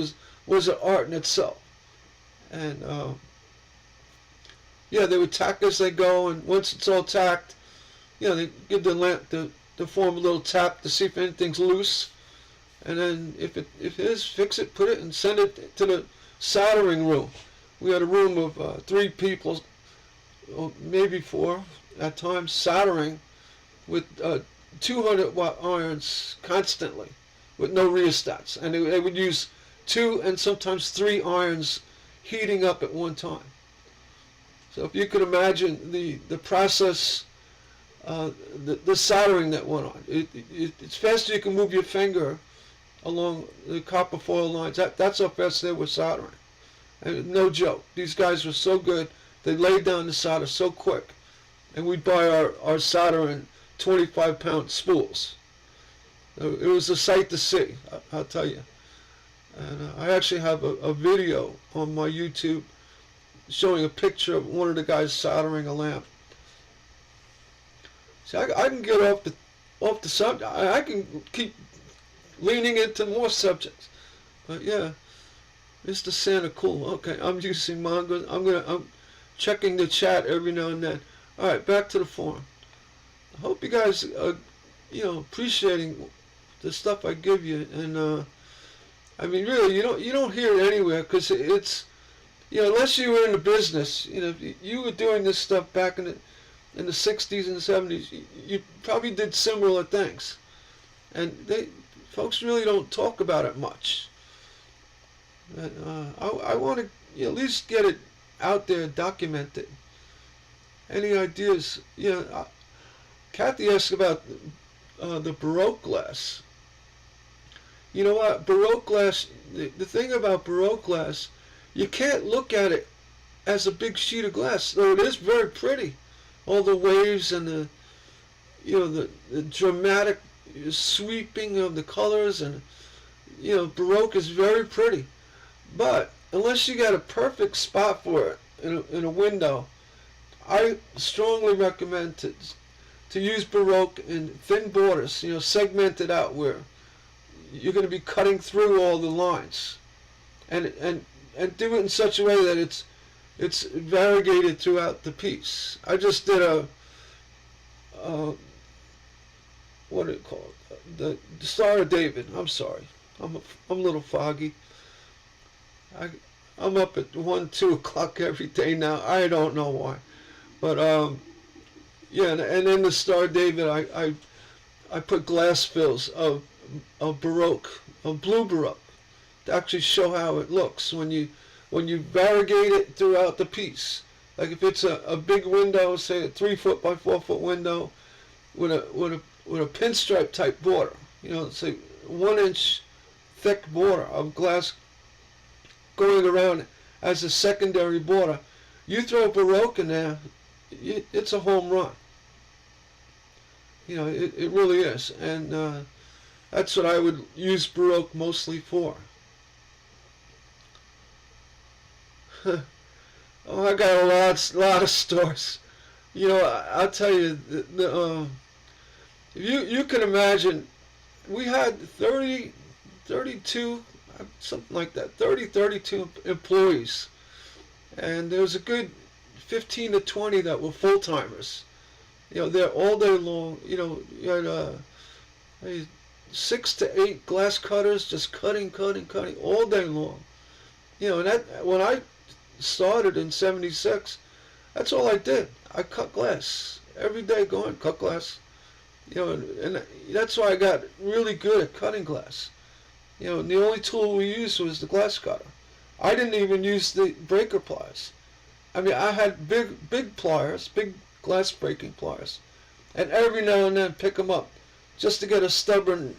S1: was an art in itself. And they would tack as they go, and once it's all tacked, they give the lamp the form a little tap to see if anything's loose, and then if it is, fix it, put it, and send it to the soldering room. We had a room of 3 people, or maybe 4 at times, soldering with 200-watt irons constantly, with no rheostats, and they would use 2 and sometimes 3 irons heating up at one time. So if you could imagine the process, the soldering that went on. It's faster you can move your finger along the copper foil lines. That's how fast they were soldering. And no joke. These guys were so good. They laid down the solder so quick. And we'd buy our solder in 25-pound spools. It was a sight to see, I'll tell you. And I actually have a video on my YouTube showing a picture of one of the guys soldering a lamp. See, I can get off the subject. I can keep leaning into more subjects. But yeah, Mr. Santa Cool. Okay, I'm using Mongo. I'm checking the chat every now and then. All right, back to the forum. I hope you guys are, appreciating the stuff I give you. And I mean, really, you don't hear it anywhere, because it's, unless you were in the business, if you were doing this stuff back in the 60s and the 70s, you probably did similar things. And folks really don't talk about it much. But, I want to at least get it out there, documented. Any ideas? Kathy asked about the Baroque glass. You know what? Baroque glass, the thing about Baroque glass, you can't look at it as a big sheet of glass, though it is very pretty. All the waves and the dramatic sweeping of the colors, and Baroque is very pretty. But unless you got a perfect spot for it in a window, I strongly recommend to use Baroque in thin borders, segmented out, where you're going to be cutting through all the lines, and do it in such a way that it's variegated throughout the piece. I just did what do you call it? The Star of David. I'm sorry, I'm a little foggy. I'm up at 1, 2 o'clock every day now. I don't know why, but and in the Star of David, I put glass fills of Baroque, of blue Baroque, to actually show how it looks when you variegate it throughout the piece. Like if it's a big window, say a 3-foot by 4-foot window, with a pinstripe type border, say 1-inch thick border of glass going around as a secondary border. You throw Baroque in there, it's a home run. It really is, and that's what I would use Baroque mostly for. Oh, I got a lot of stores. I'll tell you, you can imagine, we had 30, 32, something like that, 30, 32 employees, and there was a good 15 to 20 that were full timers. They're all day long. You had 6 to 8 glass cutters just cutting, cutting, cutting all day long. And that when I started in '76, that's all I did. I cut glass every day, going cut glass. And that's why I got really good at cutting glass. And the only tool we used was the glass cutter. I didn't even use the breaker pliers. I mean, I had big pliers, big glass breaking pliers, and every now and then pick them up just to get a stubborn,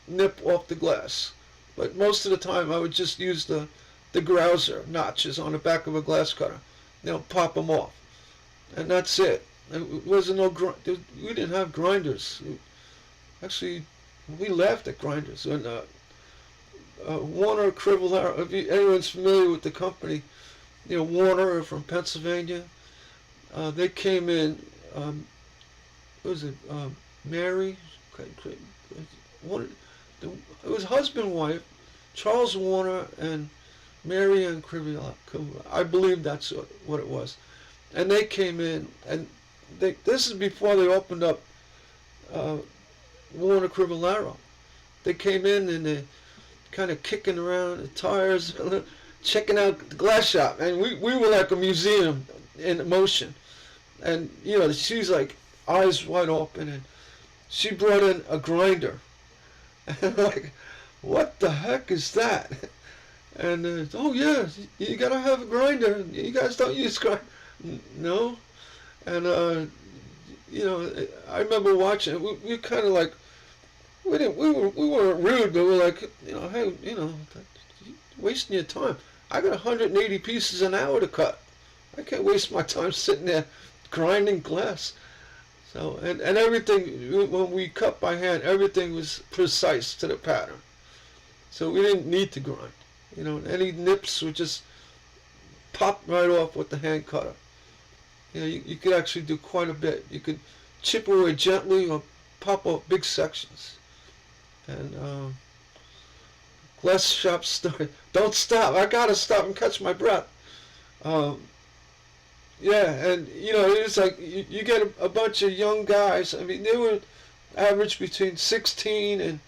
S1: nip off the glass. But most of the time, I would just use the grouser notches on the back of a glass cutter, pop them off, and that's it. It wasn't we didn't have grinders. Actually, we laughed at grinders. When Warner Crivellaro, if anyone's familiar with the company, Warner from Pennsylvania, they came in. What was it? Mary, it was husband and wife, Charles Warner and Mary Ann Crivellaro. I believe that's what it was. And they came in, and this is before they opened up Warner Crivellaro. They came in and they kind of kicking around the tires, checking out the glass shop, and we were like a museum in motion. And she's like eyes wide open, and she brought in a grinder, and I'm like, what the heck is that? And oh yeah, you gotta have a grinder. You guys don't use grinder? No. And I remember watching it. We kind of like, we weren't rude, but we're like, hey, wasting your time. I got 180 pieces an hour to cut. I can't waste my time sitting there grinding glass. So and everything, when we cut by hand, everything was precise to the pattern. So we didn't need to grind. Any nips would just pop right off with the hand cutter. You could actually do quite a bit. You could chip away gently or pop off big sections. And glass shop story. Don't stop. I gotta stop and catch my breath. Yeah, and it was like you get a bunch of young guys. I mean, they were average between 16 and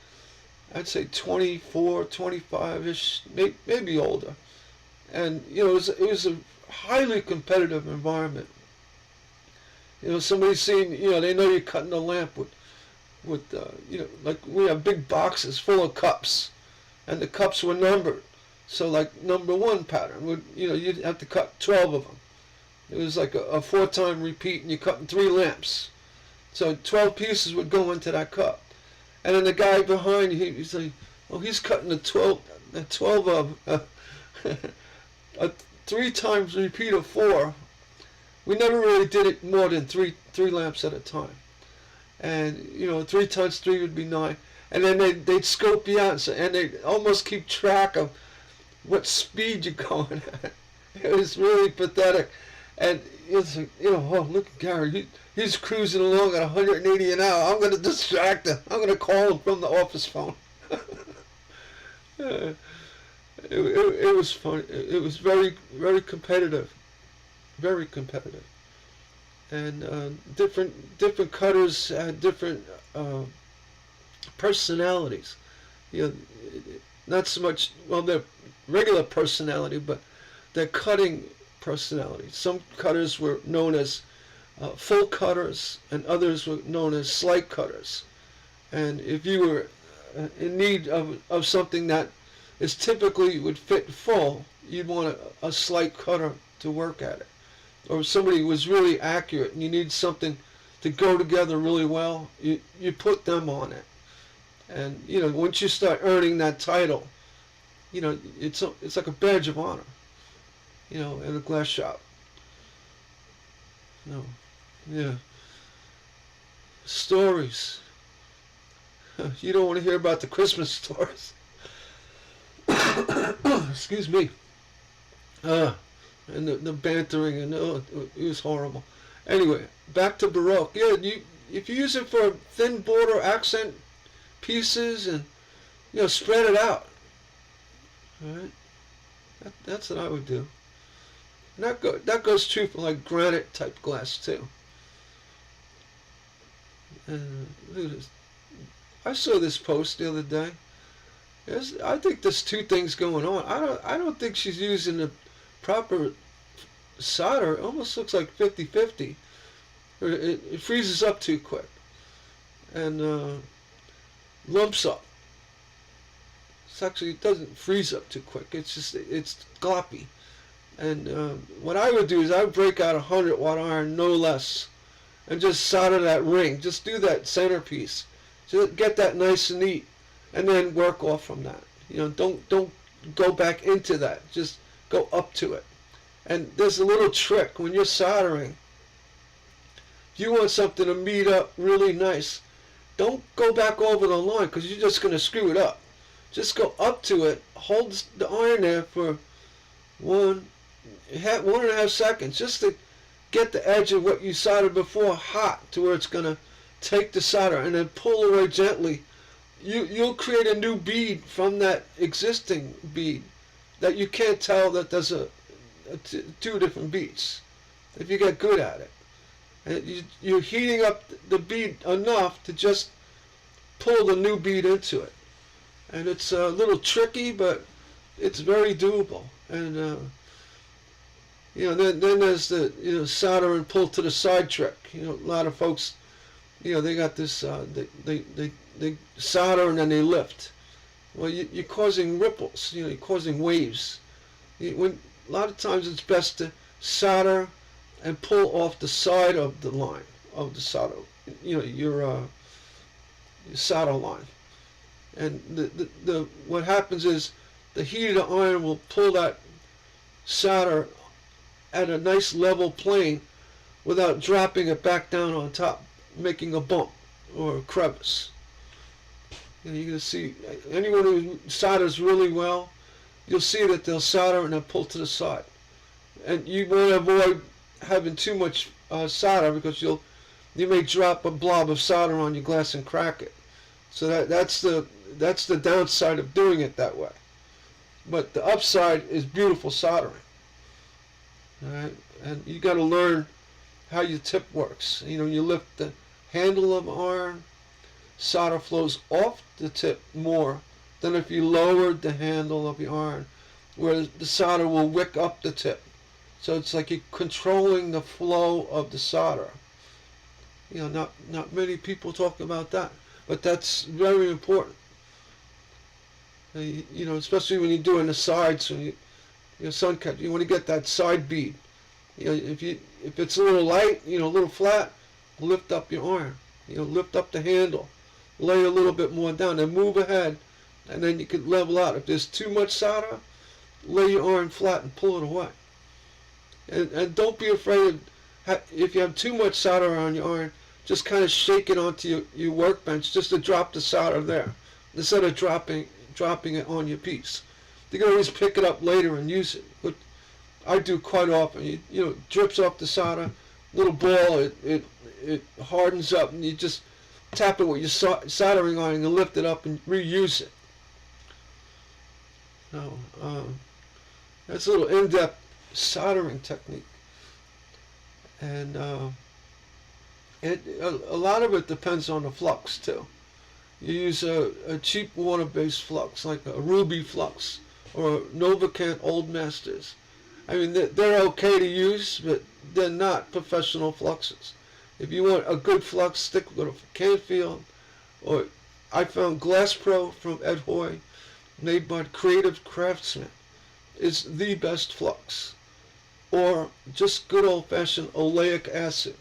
S1: I'd say 24, 25-ish, maybe older. And it was a highly competitive environment. Somebody seeing, they know you're cutting a lamp with like we have big boxes full of cups, and the cups were numbered. So like number 1 pattern would, you'd have to cut 12 of them. It was like a 4-time repeat, and you're cutting 3 lamps. So 12 pieces would go into that cup. And then the guy behind, he's like, well, he's cutting a 12 of a 3 times repeat of 4. We never really did it more than three lamps at a time. And 3 times 3 would be 9. And then they'd scope you out, and they'd almost keep track of what speed you're going at. It was really pathetic. And it's like, oh, look at Gary. He's cruising along at 180 an hour. I'm going to distract him. I'm going to call him from the office phone. It was fun. It was very, very competitive. Very competitive. And different cutters had different personalities. Not so much, well, their regular personality, but their cutting personality. Some cutters were known as full cutters, and others were known as slight cutters. And if you were in need of something that is typically would fit full, you'd want a slight cutter to work at it. Or if somebody was really accurate and you need something to go together really well, you put them on it. And once you start earning that title, it's like a badge of honor, in a glass shop. Yeah. Stories. You don't want to hear about the Christmas stories. Excuse me. And the bantering, and it was horrible. Anyway, back to Baroque. Yeah, if you use it for thin border accent pieces and, spread it out. All right, that's what I would do. And that goes true for like granite type glass too. And look at this. I saw this post the other day. I think there's two things going on. I don't think she's using the proper solder. It almost looks like 50-50. It freezes up too quick and lumps up. It doesn't freeze up too quick. It's gloppy. And what I would do is I would break out a 100-watt iron, no less, and just solder that ring. Just do that centerpiece. Just get that nice and neat, and then work off from that. Don't go back into that. Just go up to it. And there's a little trick when you're soldering. If you want something to meet up really nice, don't go back over the line because you're just going to screw it up. Just go up to it, hold the iron there for 1.5 seconds, just to get the edge of what you soldered before hot to where it's going to take the solder, and then pull away gently. You'll create a new bead from that existing bead that you can't tell that there's two different beads if you get good at it. And you're heating up the bead enough to just pull the new bead into it. And it's a little tricky, but it's very doable. And then there's the solder and pull to the side trick. A lot of folks, they got this. They solder and then they lift. Well, you're causing ripples. You're causing waves. A lot of times it's best to solder and pull off the side of the line of the solder. Your solder line. And what happens is the heat of the iron will pull that solder at a nice level plane without dropping it back down on top, making a bump or a crevice. You're going to see anyone who solders really well, you'll see that they'll solder and then pull to the side. And you want to avoid having too much solder because you may drop a blob of solder on your glass and crack it. So that's the downside of doing it that way. But the upside is beautiful soldering. All right, and you got to learn how your tip works. You lift the handle of iron, solder flows off the tip more than if you lowered the handle of the iron, where the solder will wick up the tip. So it's like you're controlling the flow of the solder. Not many people talk about that, but that's very important. Especially when you're doing the sides, when sun cut, you want to get that side bead. If it's a little light, a little flat, lift up your iron. Lift up the handle, lay a little bit more down, and move ahead, and then you can level out. If there's too much solder, lay your iron flat and pull it away. And don't be afraid if you have too much solder on your iron, just kind of shake it onto your workbench just to drop the solder there, instead of dropping it on your piece. You can always pick it up later and use it. But I do quite often. Drips off the solder, little ball. It hardens up, and you just tap it with your soldering iron and lift it up and reuse it. So that's a little in-depth soldering technique, and a lot of it depends on the flux too. You use a cheap water-based flux like a Ruby flux or Novacant Old Masters. I mean, they're okay to use, but they're not professional fluxes. If you want a good flux, stick with a Canfield, or I found Glass Pro from Ed Hoy, made by Creative Craftsman, is the best flux. Or just good old-fashioned oleic acid,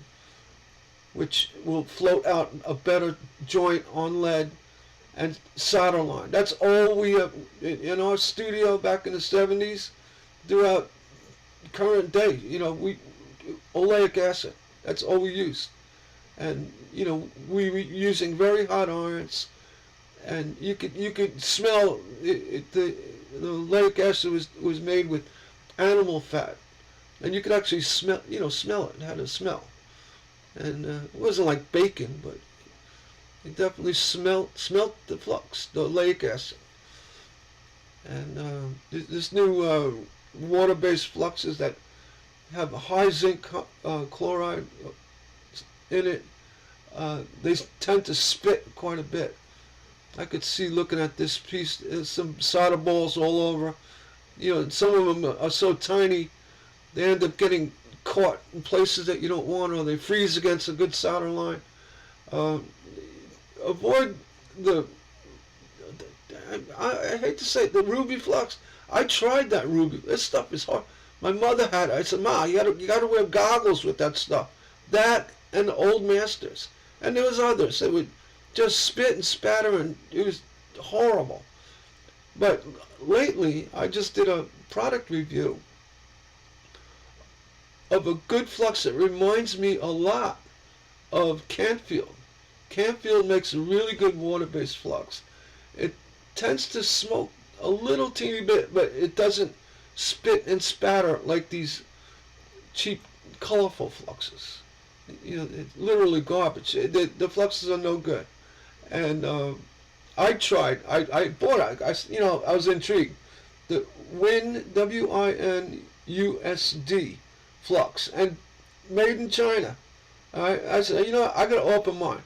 S1: which will float out a better joint on lead and solder line. That's all we have in our studio back in the 70s, throughout current day. Oleic acid. That's all we use. And we were using very hot irons, and you could smell it. The oleic acid was made with animal fat, and you could actually smell it. It had a smell. and it wasn't like bacon, but it definitely smelt the flux, the oleic acid. And this new water-based fluxes that have high zinc chloride in it, they tend to spit quite a bit. I could see looking at this piece, there's some solder balls all over. You know, some of them are so tiny, they end up getting caught in places that you don't want, or they freeze against a good solder line. Avoid I hate to say it, the ruby flux. I tried that ruby. This stuff is hard. My mother had it. I said, Ma, you gotta wear goggles with that stuff. That and the old masters. And there was others that would just spit and spatter, and it was horrible. But lately, I just did a product review of a good flux that reminds me a lot of Canfield. Canfield makes a really good water-based flux. It tends to smoke a little teeny bit, but it doesn't spit and spatter like these cheap, colorful fluxes. You know, it's literally garbage. The fluxes are no good. And I tried. I bought it. I was intrigued. The WIN, WINUSD flux, and made in China. I said, I got to open mine.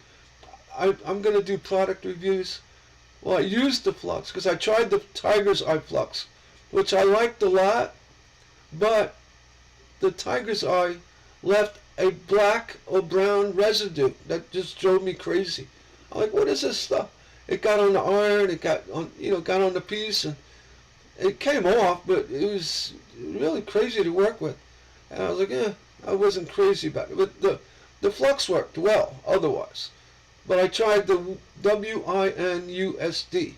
S1: I'm going to do product reviews. Well, I used the flux because I tried the Tiger's Eye flux, which I liked a lot, but the Tiger's Eye left a black or brown residue that just drove me crazy. I'm like, what is this stuff? It got on the iron, it got on the piece, and it came off, but it was really crazy to work with. And I was like, I wasn't crazy about it. But the flux worked well otherwise. But I tried the WINUSD.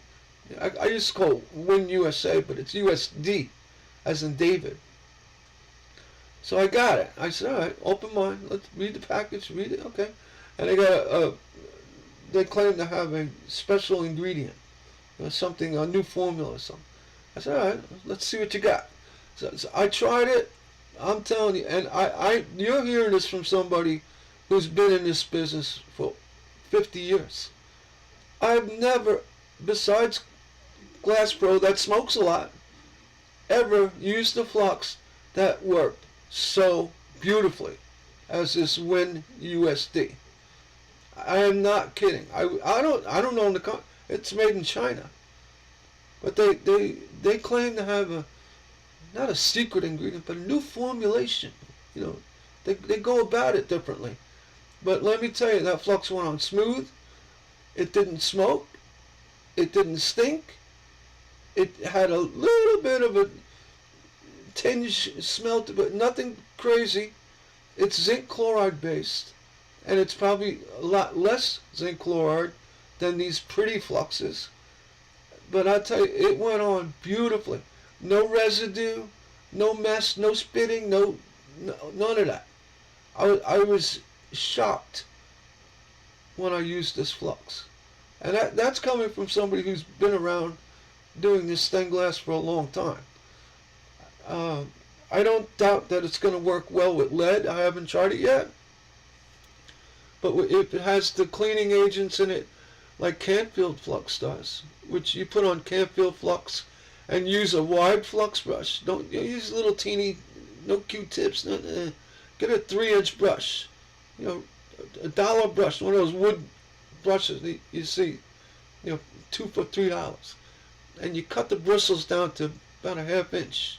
S1: I used to call it WIN USA, but it's USD, as in David. So I got it. I said, all right, open mine. Let's read the package. Read it, okay. And they claim to have a special ingredient, something, a new formula or something. I said, all right, let's see what you got. So I tried it. I'm telling you, and you're hearing this from somebody who's been in this business for 50 years. I've never, besides Glass Pro that smokes a lot, ever used a flux that worked so beautifully as this WIN USD. I am not kidding. I don't know it's made in China, but they claim to have not a secret ingredient, but a new formulation. They go about it differently. But let me tell you, that flux went on smooth. It didn't smoke. It didn't stink. It had a little bit of a tinge smell to it, but nothing crazy. It's zinc chloride based, and it's probably a lot less zinc chloride than these pretty fluxes. But I tell you, it went on beautifully. No residue, no mess, no spitting, none of that. I was shocked when I used this flux. And that's coming from somebody who's been around doing this stained glass for a long time. I don't doubt that it's going to work well with lead. I haven't tried it yet. But if it has the cleaning agents in it, like Canfield flux does, which you put on Canfield flux and use a wide flux brush. Don't use little teeny, no Q-tips. Get a 3-inch brush. A dollar brush, one of those wood brushes that you see, 2 for $3. And you cut the bristles down to about a 1/2 inch,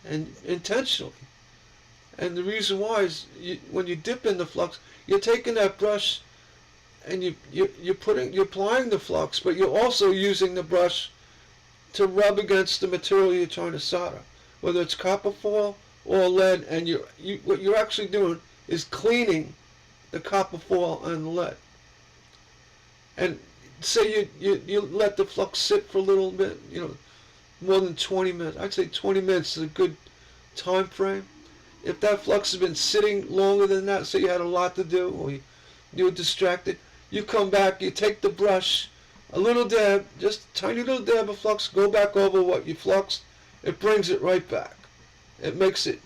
S1: and intentionally. And the reason why is when you dip in the flux, you're taking that brush and you're applying the flux, but you're also using the brush to rub against the material you're trying to solder, whether it's copper foil or lead. And what you're actually doing is cleaning the copper foil and the lead. And say you let the flux sit for a little bit, more than 20 minutes. I'd say 20 minutes is a good time frame. If that flux has been sitting longer than that, say you had a lot to do or you were distracted, you come back, you take the brush, a little dab, just a tiny little dab of flux, go back over what you fluxed, it brings it right back. It makes it,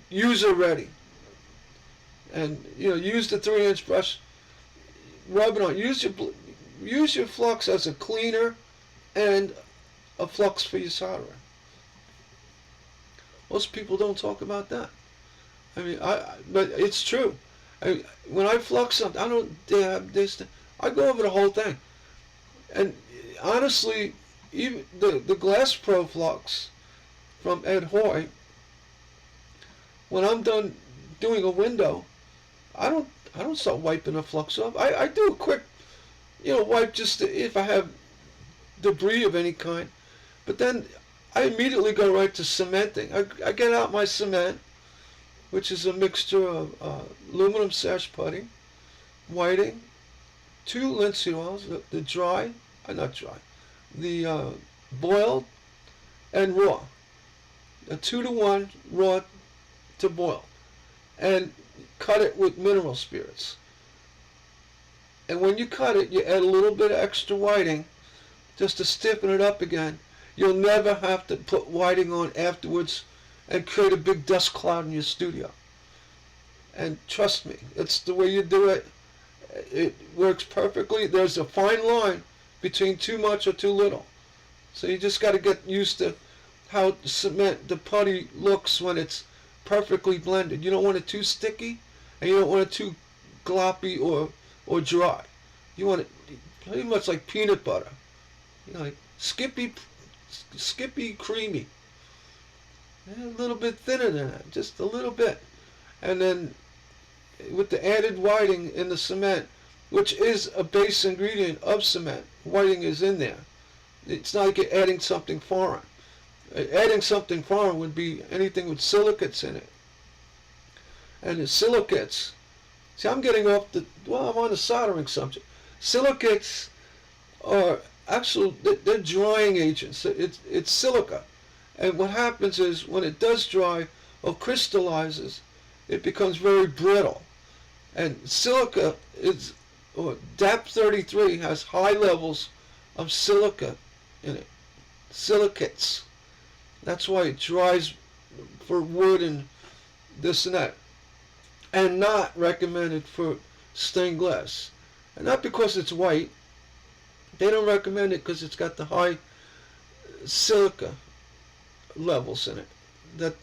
S1: user ready. And use the 3-inch brush, rub it on. Use your flux as a cleaner and a flux for your soldering. Most people don't talk about that. I mean, but it's true. When I flux something, I don't have this. I go over the whole thing. And honestly, even the Glass Pro flux from Ed Hoy, when I'm done doing a window, I don't start wiping the flux off. I do a quick, wipe just if I have debris of any kind. But then I immediately go right to cementing. I get out my cement, which is a mixture of aluminum sash putty, whiting, 2 linseed oils, the dry, not dry, the boiled and raw, a 2-to-1 raw to boil, and cut it with mineral spirits. And when you cut it, you add a little bit of extra whiting just to stiffen it up again. You'll never have to put whiting on afterwards and create a big dust cloud in your studio. And trust me, it's the way you do it. It works perfectly. There's a fine line between too much or too little. So you just got to get used to how the putty looks when it's perfectly blended. You don't want it too sticky, and you don't want it too gloppy or dry. You want it pretty much like peanut butter. Like Skippy creamy. And a little bit thinner than that, just a little bit. And then with the added whiting in the cement, which is a base ingredient of cement, whiting is in there. It's not like you're adding something foreign. Adding something foreign would be anything with silicates in it. And the silicates, see, I'm getting off I'm on the soldering subject. Silicates are actually, they're drying agents. It's silica. And what happens is when it does dry or crystallizes, it becomes very brittle. And silica or DAP33 has high levels of silica in it. Silicates. That's why it dries for wood and this and that. And not recommended for stained glass. And not because it's white. They don't recommend it because it's got the high silica levels in it. That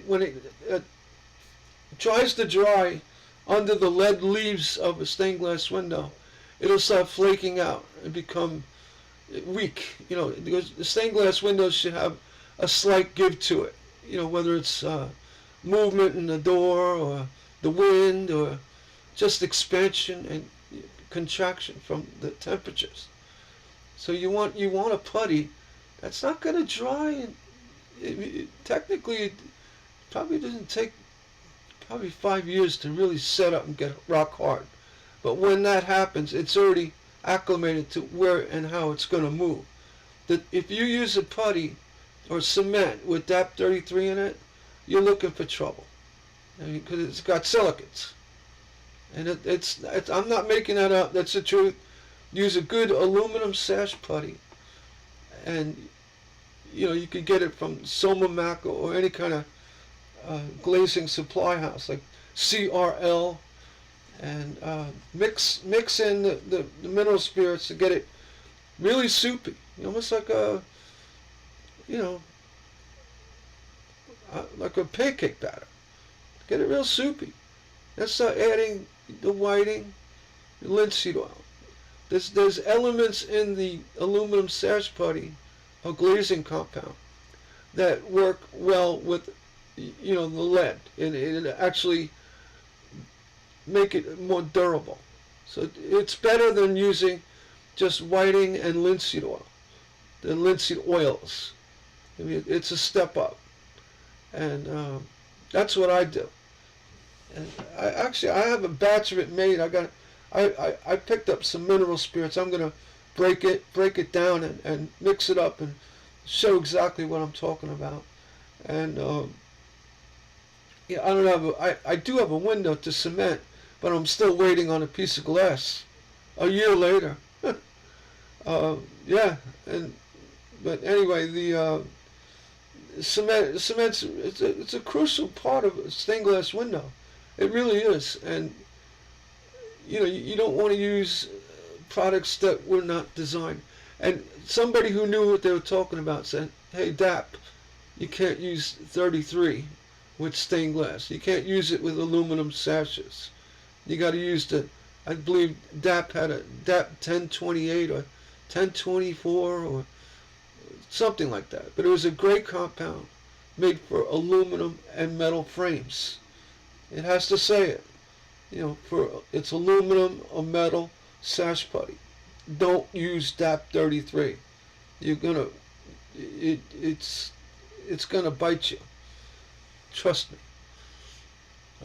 S1: when it tries to dry under the lead leaves of a stained glass window, it'll start flaking out and become weak. Because the stained glass windows should have a slight give to it. Whether it's movement in the door or the wind or just expansion and contraction from the temperatures. So you want a putty that's not going to dry, and technically it probably doesn't take 5 years to really set up and get rock hard. But when that happens, it's already acclimated to where and how it's going to move. That if you use a putty or cement with DAP33 in it, you're looking for trouble. Because it's got silicates. And I'm not making that up. That's the truth. Use a good aluminum sash putty, and you could get it from Soma Mac or any kind of glazing supply house like CRL, and mix in the mineral spirits to get it really soupy, almost like like a pancake batter. Get it real soupy. Then start adding the whiting, the linseed oil. There's elements in the aluminum sash putty, a glazing compound, that work well with the lead, and it actually make it more durable. So it's better than using just whiting and linseed oil, the linseed oils. I mean, it's a step up, and that's what I do. And I have a batch of it made. I picked up some mineral spirits. I'm gonna break it down and mix it up and show exactly what I'm talking about. And I do have a window to cement, but I'm still waiting on a piece of glass. A year later. But anyway, cement's it's a crucial part of a stained glass window. It really is, and you don't want to use products that were not designed. And somebody who knew what they were talking about said, "Hey, DAP, you can't use 33 with stained glass. You can't use it with aluminum sashes. You got to use I believe DAP had a DAP 1028 or 1024 or something like that. But it was a great compound made for aluminum and metal frames. It has to say it. For it's aluminum or metal sash putty. Don't use DAP 33. It's gonna bite you. Trust me.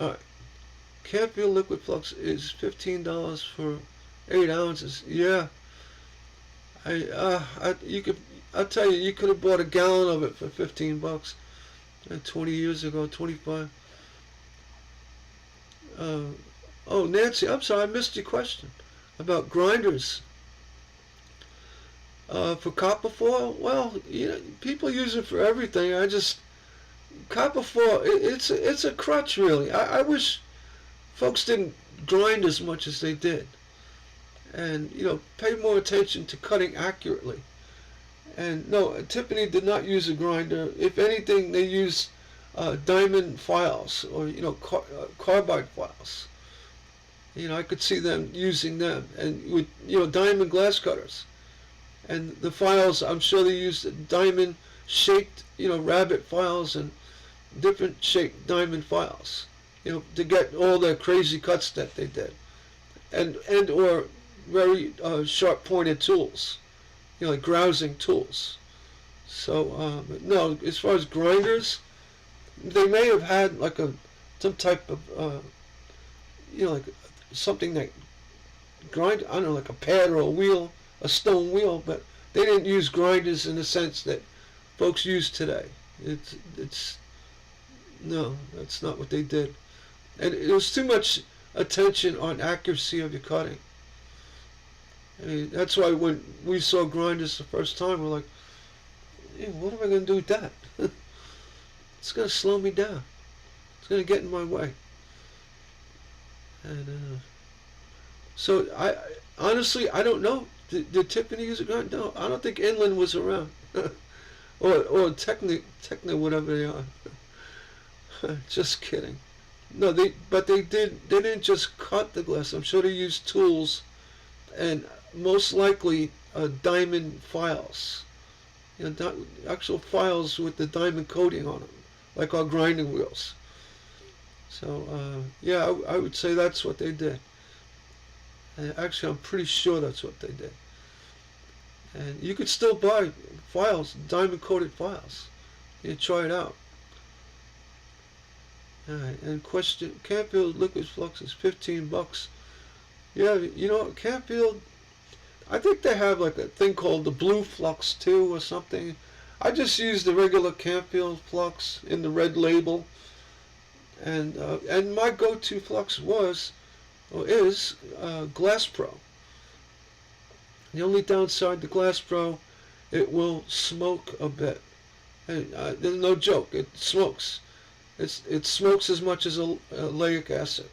S1: All right. Canfield Liquid Flux is $15 for 8 ounces. Yeah. I'll tell you, you could have bought a gallon of it for $15. 20 years ago, 25. Oh, Nancy, I'm sorry, I missed your question about grinders. For copper foil, well, people use it for everything. Copper foil, it's a crutch, really. I wish folks didn't grind as much as they did, and pay more attention to cutting accurately. And no, Tiffany did not use a grinder. If anything, they used diamond files or carbide files. I could see them using them, and with diamond glass cutters. And the files, I'm sure they used diamond shaped rabbit files and different shaped diamond files, to get all the crazy cuts that they did, and or very sharp pointed tools, like grousing tools. So no, as far as grinders, they may have had like some type of like something that grind, I don't know, like a pad or a wheel, a stone wheel, but they didn't use grinders in the sense that folks use today. No, that's not what they did. And it was too much attention on accuracy of your cutting. I mean, that's why when we saw grinders the first time, we're like, hey, what am I going to do with that? It's going to slow me down. It's going to get in my way. And so I honestly, I don't know. Did Tiffany use a grinder? No, I don't think Inland was around. or Techno, whatever they are. Just kidding. No, they didn't just cut the glass. I'm sure they used tools, and most likely diamond files. Actual files with the diamond coating on them, like our grinding wheels. So yeah, I would say that's what they did. And actually, I'm pretty sure that's what they did. And you could still buy files, diamond coated files. You try it out. Alright, and question, Canfield Liquid Flux is $15. Yeah, Canfield, I think they have like a thing called the Blue Flux too or something. I just use the regular Canfield Flux in the red label. And my go-to flux is Glass Pro. The only downside to Glass Pro, it will smoke a bit. And, there's no joke, it smokes. It smokes as much as a lactic acid.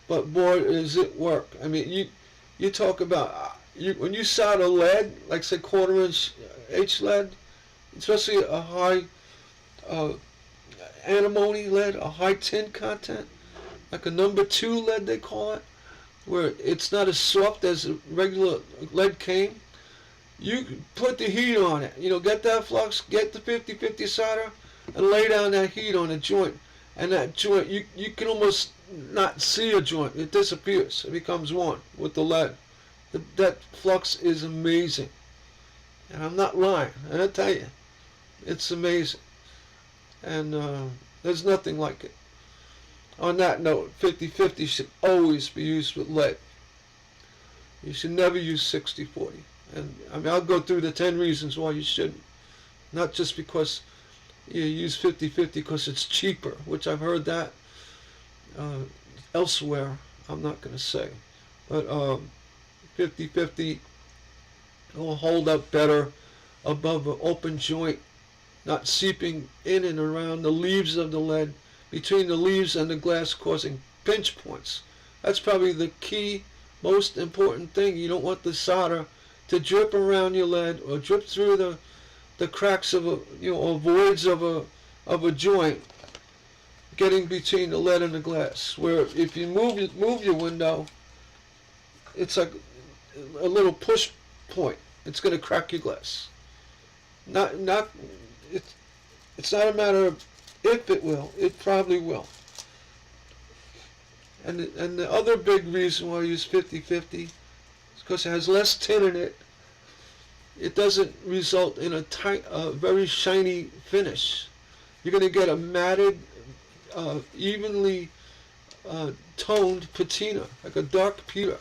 S1: But boy, does it work. I mean, you talk about, when you solder lead, like say quarter-inch H lead, especially a high antimony lead, a high tin content, like a number 2 lead they call it, where it's not as soft as a regular lead cane. You put the heat on it, get that flux, get the 50-50 solder, and lay down that heat on a joint. And that joint, you can almost not see a joint. It disappears. It becomes one with the lead. That flux is amazing. And I'm not lying. I tell you, it's amazing. And there's nothing like it. On that note, 50-50 should always be used with lead. You should never use 60-40. And I mean, I'll go through the 10 reasons why you shouldn't. Not just because you use 50-50 because it's cheaper, which I've heard that elsewhere. I'm not going to say. But 50-50 will hold up better above an open joint not seeping in and around the leaves of the lead, between the leaves and the glass, causing pinch points. That's probably the key, most important thing. You don't want the solder to drip around your lead or drip through the cracks of or voids of a joint, getting between the lead and the glass. Where if you move your window, it's like a little push point. It's going to crack your glass. It's not a matter of if it will. It probably will. And the other big reason why I use 50/50 is because it has less tin in it. It doesn't result in a very shiny finish. You're going to get a matted, evenly toned patina, like a dark pewter,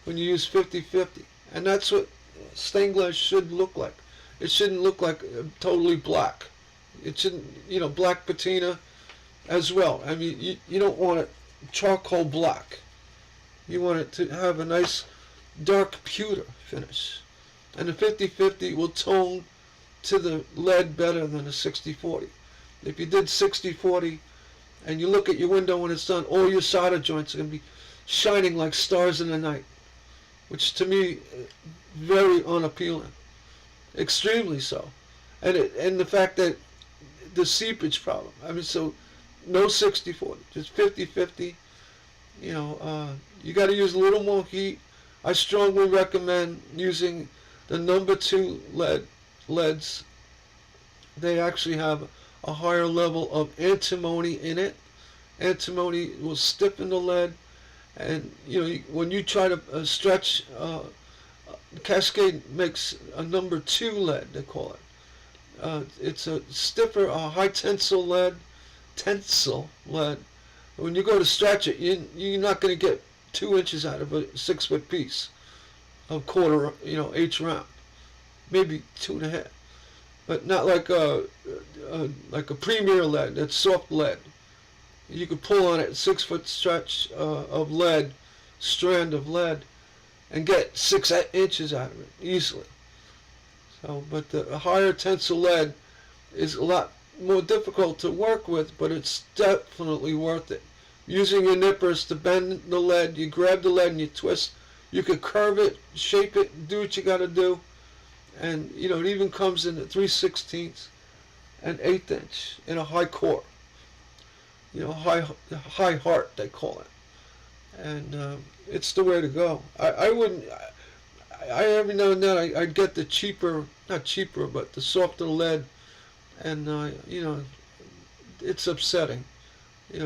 S1: when you use 50/50. And that's what stained glass should look like. It shouldn't look like totally black. It shouldn't, black patina as well. I mean, you don't want it charcoal black. You want it to have a nice dark pewter finish. And the 50/50 will tone to the lead better than a 60/40. If you did 60/40 and you look at your window when it's done, all your solder joints are going to be shining like stars in the night, which to me, very unappealing. Extremely so. And the fact that the seepage problem. I mean, so no 60/40, just 50/50. You got to use a little more heat. I strongly recommend using the number 2 leads. They actually have a higher level of antimony in it. Antimony will stiffen the lead, and when you try to stretch, Cascade makes a number 2 lead, they call it. It's a stiffer, high tensile lead. When you go to stretch it, you're not going to get 2 inches out of a 6-foot piece of quarter, H round, maybe 2.5, but not like a premier lead. That's soft lead. You could pull on it 6-foot stretch of lead, strand of lead, and get 6 inches out of it easily. So, but the higher tensile lead is a lot more difficult to work with, but it's definitely worth it. Using your nippers to bend the lead, you grab the lead and you twist. You could curve it, shape it, do what you got to do, and it even comes in at 3/16 and 1/8 inch in a high core. High heart they call it, and it's the way to go. I wouldn't. I every now and then I'd get the not cheaper, but the softer lead, and it's upsetting.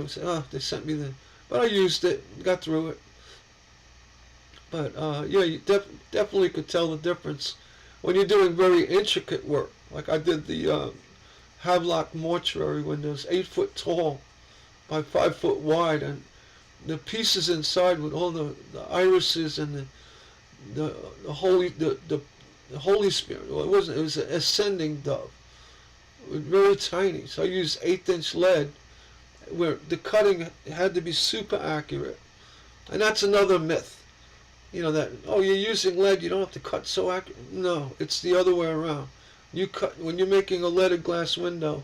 S1: Say, they sent me but I used it, got through it. But you definitely could tell the difference when you're doing very intricate work. Like I did the Havelock mortuary windows, 8 foot tall by 5 foot wide, and the pieces inside with all the irises and the Holy Spirit. Well, it wasn't. It was an ascending dove. It was very tiny. So I used 1/8 inch lead, where the cutting had to be super accurate, and that's another myth. That you're using lead, you don't have to cut so accurate. No, it's the other way around. You cut when you're making a leaded glass window.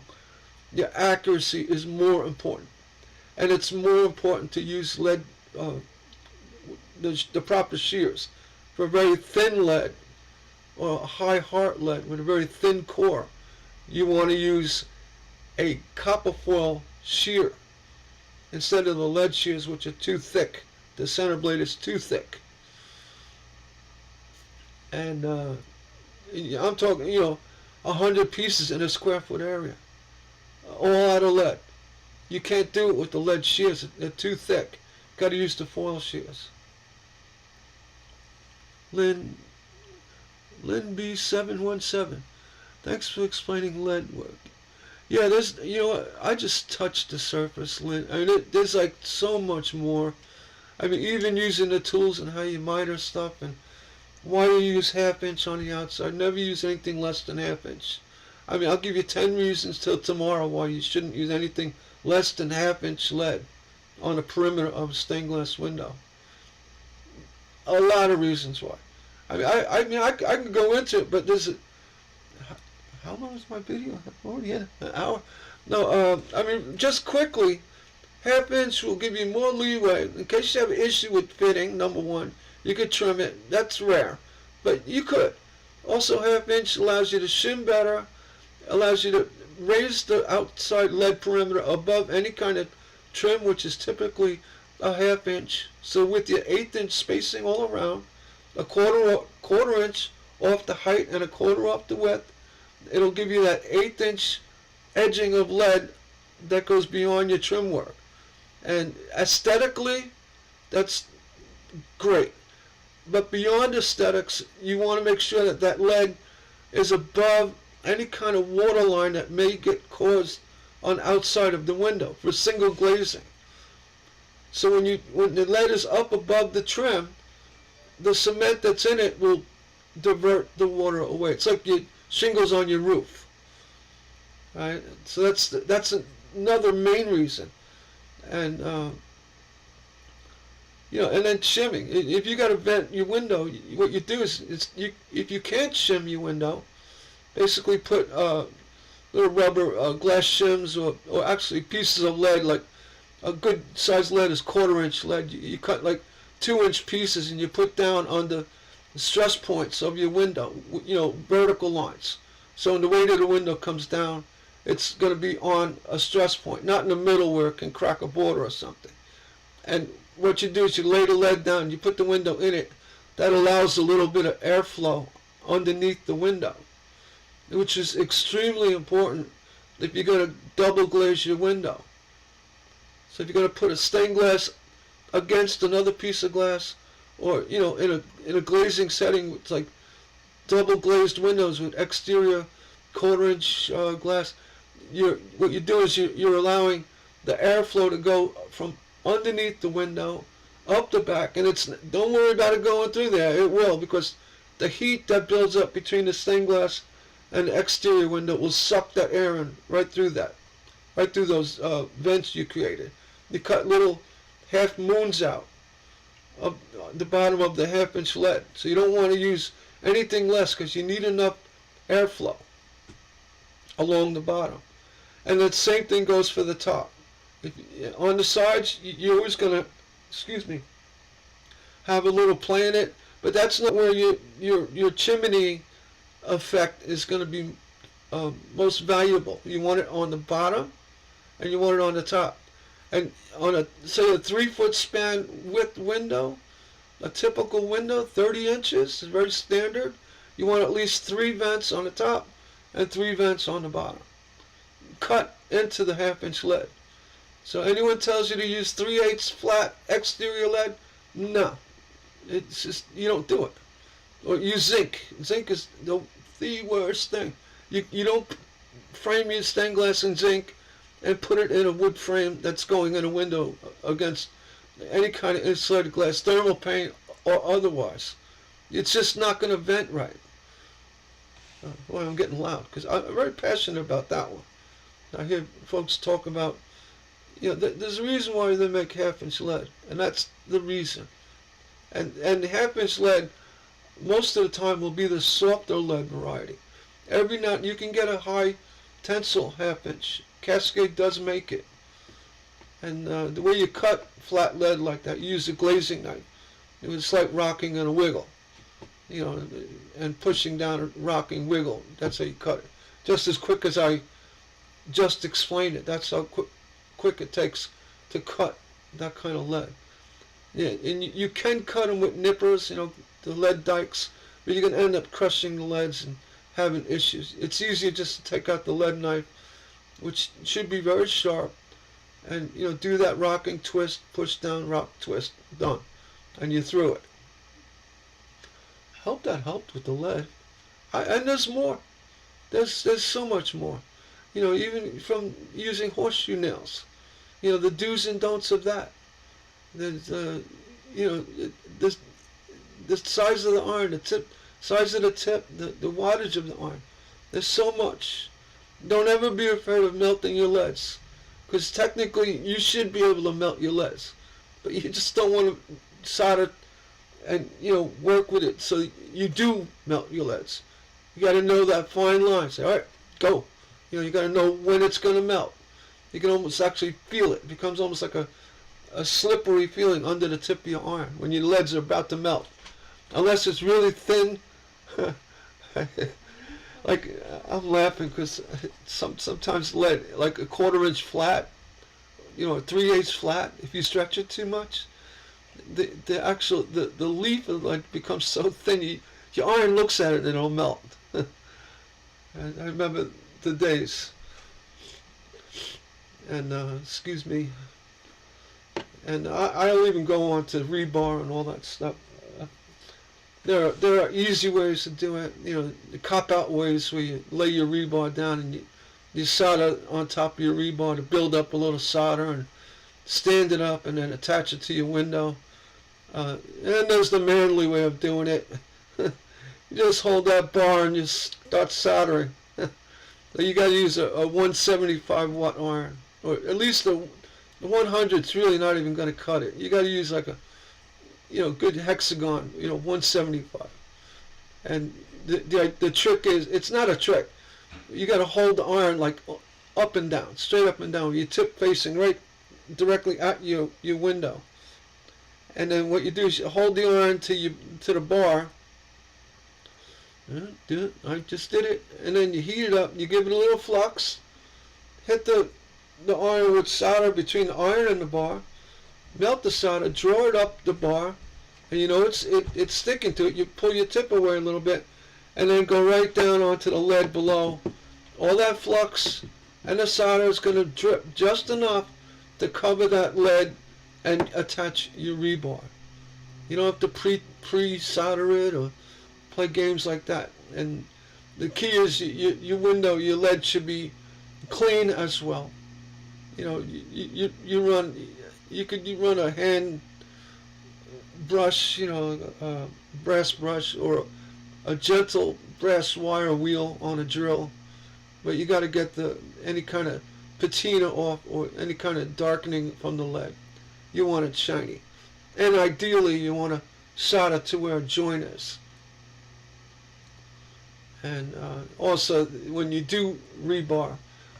S1: Your accuracy is more important, and it's more important to use lead, the proper shears. For a very thin lead, or a high heart lead with a very thin core, you want to use a copper foil shear instead of the lead shears, which are too thick. The center blade is too thick. And I'm talking, 100 pieces in a square foot area, all out of lead. You can't do it with the lead shears. They're too thick. Got to use the foil shears. Lynn B717. Thanks for explaining lead work. Yeah, I just touched the surface, Lynn. I mean, there's like so much more. I mean, even using the tools and how you miter stuff, and why you use 1/2 inch on the outside. Never use anything less than 1/2 inch. I mean, I'll give you 10 reasons till tomorrow why you shouldn't use anything less than 1/2 inch lead on the perimeter of a stained glass window. A lot of reasons why. I mean, I can go into it, but there's How long is my video? Already in an hour. No, I mean, just quickly, half inch will give you more leeway. In case you have an issue with fitting, number one, you could trim it. That's rare, but you could. Also, half inch allows you to shim better, allows you to raise the outside lead perimeter above any kind of trim, which is typically a half inch. So with your 1/8 inch spacing all around, a quarter inch off the height and a quarter off the width, it'll give you that 1/8 inch edging of lead that goes beyond your trim work. And aesthetically, that's great. But beyond aesthetics, you want to make sure that that lead is above any kind of water line that may get caused on outside of the window for single glazing. So when the lead is up above the trim, the cement that's in it will divert the water away. It's like your shingles on your roof, right? So that's another main reason. And and then shimming. If you got to vent your window, what you do is if you can't shim your window, basically put little rubber glass shims or actually pieces of lead. Like a good size lead is 1/4 inch lead. You cut like 2-inch pieces and you put down on the stress points of your window, vertical lines. So when the weight of the window comes down, it's going to be on a stress point, not in the middle where it can crack a border or something. And what you do is you lay the lead down, you put the window in it. That allows a little bit of airflow underneath the window, which is extremely important if you're going to double glaze your window. So if you're going to put a stained glass against another piece of glass, or in a glazing setting, it's like double glazed windows with exterior 1/4 inch glass. What you do is you're allowing the airflow to go from underneath the window up the back, and don't worry about it going through there. It will, because the heat that builds up between the stained glass and the exterior window will suck that air in right through those vents you created. You cut little half moons out of the bottom of the 1/2 inch lead. So you don't want to use anything less, because you need enough airflow along the bottom. And the same thing goes for the top. On the sides, you're always going to, have a little play in it, but that's not where your chimney effect is going to be most valuable. You want it on the bottom, and you want it on the top. And on a 3-foot span width window, a typical window, 30 inches, is very standard. You want at least 3 vents on the top and 3 vents on the bottom, cut into the 1/2 inch lead. So anyone tells you to use 3/8 flat exterior lead, no, it's just, you don't do it. Or use zinc. Zinc is the worst thing. You don't frame your stained glass in zinc and put it in a wood frame that's going in a window against any kind of insulated glass, thermal paint or otherwise. It's just not going to vent right. Boy, I'm getting loud, because I'm very passionate about that one. I hear folks talk about, there's a reason why they make 1/2 inch lead, and that's the reason. And the 1/2 inch lead, most of the time, will be the softer lead variety. Every now you can get a high tensile 1/2 inch. Cascade does make it. And the way you cut flat lead like that, you use a glazing knife. It's like rocking and a wiggle, and pushing down a rocking wiggle. That's how you cut it. Just as quick as I just explained it. That's how quick it takes to cut that kind of lead. Yeah, and you can cut them with nippers, the lead dikes, but you're going to end up crushing the leads and having issues. It's easier just to take out the lead knife, which should be very sharp, and do that rocking twist, push down, rock, twist, done, and you're through it. I hope that helped with the lead. And there's more. There's so much more. Even from using horseshoe nails, the do's and don'ts of that. There's the size of the iron, the tip, size of the tip, the wattage of the iron. There's so much. Don't ever be afraid of melting your leads, because technically you should be able to melt your leads, but you just don't want to solder and work with it so you do melt your leads. You got to know that fine line. Say, all right, go. You know, you got to know when it's going to melt. You can almost actually feel it. It becomes almost like a slippery feeling under the tip of your iron when your leads are about to melt. Unless it's really thin. Like, I'm laughing because sometimes lead, like a 1/4 inch flat, you know, a 3/8 flat, if you stretch it too much, the leaf like becomes so thin, your iron looks at it and it'll melt. I remember the days. And excuse me. And I'll even go on to rebar and all that stuff. There are easy ways to do it. You know, the cop-out ways where you lay your rebar down and you solder on top of your rebar to build up a little solder and stand it up and then attach it to your window. And there's the manly way of doing it. You just hold that bar and you start soldering. You got to use a 175 watt iron, or at least the 100's really not even going to cut it. You got to use like a, you know, good hexagon, you know, 175. And the trick is, it's not a trick. You got to hold the iron like up and down, straight up and down, with your tip facing right directly at your window. And then what you do is you hold the iron to the bar. I just did it. And then you heat it up. You give it a little flux. Hit the iron with solder between the iron and the bar. Melt the solder. Draw it up the bar. And you know it's sticking to it. You pull your tip away a little bit. And then go right down onto the lead below. All that flux and the solder is going to drip just enough to cover that lead and attach your rebar. You don't have to pre-solder it or play games like that. And the key is your window, your lead should be clean as well. You know, you could run a hand brush, you know, a brass brush, or a gentle brass wire wheel on a drill, but you got to get any kind of patina off or any kind of darkening from the lead. You want it shiny, and ideally you want to solder to where a joint is. And also, when you do rebar,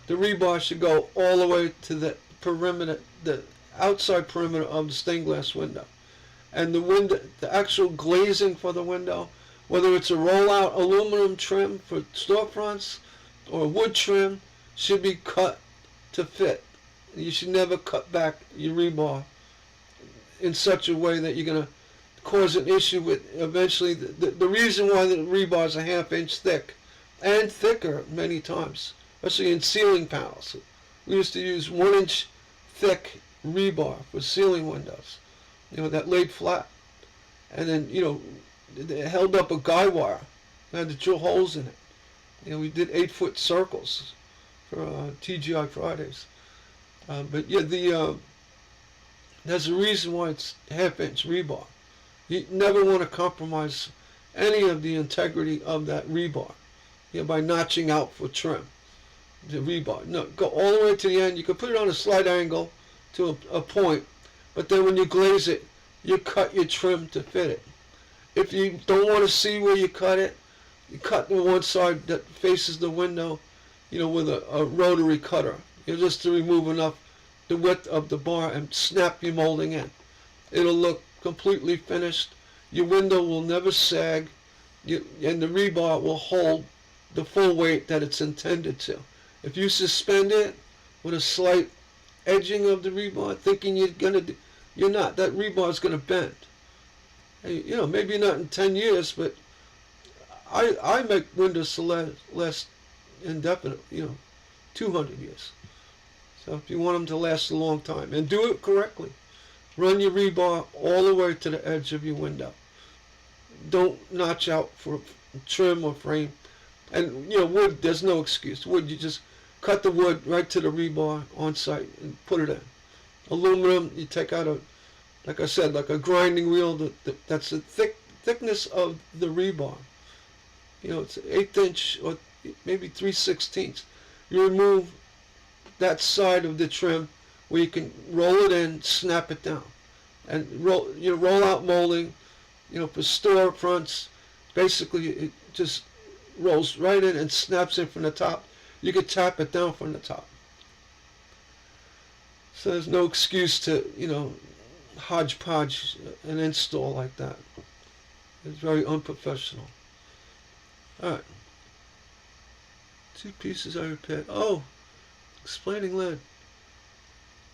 S1: the rebar should go all the way to the perimeter, the outside perimeter of the stained glass window. And the actual glazing for the window, whether it's a rollout aluminum trim for storefronts or wood trim, should be cut to fit. You should never cut back your rebar in such a way that you're going to cause an issue with eventually the reason why the rebar is a 1/2 inch thick and thicker many times, especially in ceiling panels. We used to use 1 inch thick rebar for ceiling windows, you know, that laid flat, and then, you know, it held up a guy wire. We had to drill holes in it. You know, we did 8-foot circles for TGI Fridays. But yeah, there's a reason why it's 1/2 inch rebar. You never want to compromise any of the integrity of that rebar, you know, by notching out for trim. The rebar, no, go all the way to the end. You can put it on a slight angle to a point, but then when you glaze it, you cut your trim to fit it. If you don't want to see where you cut the one side that faces the window, you know, with a rotary cutter, you know, just to remove enough the width of the bar and snap your molding in. It'll look completely finished. Your window will never sag, and the rebar will hold the full weight that it's intended to. If you suspend it with a slight edging of the rebar, thinking you're not. That rebar is going to bend. And, you know, maybe not in 10 years, but I make windows to last indefinitely, you know, 200 years. So if you want them to last a long time, and do it correctly, run your rebar all the way to the edge of your window. Don't notch out for trim or frame. And, you know, wood, there's no excuse. Wood, you just cut the wood right to the rebar on site and put it in. Aluminum, you take out like I said, like a grinding wheel. That's the thickness of the rebar. You know, it's 1/8 inch or maybe 3/16. You remove that side of the trim where you can roll it in, snap it down, and roll out molding. You know, for storefronts, basically it just rolls right in and snaps in from the top. you could tap it down from the top. So there's no excuse to, hodgepodge an install like that. It's very unprofessional. Alright. 2 pieces I repaired. Oh, explaining Lynn.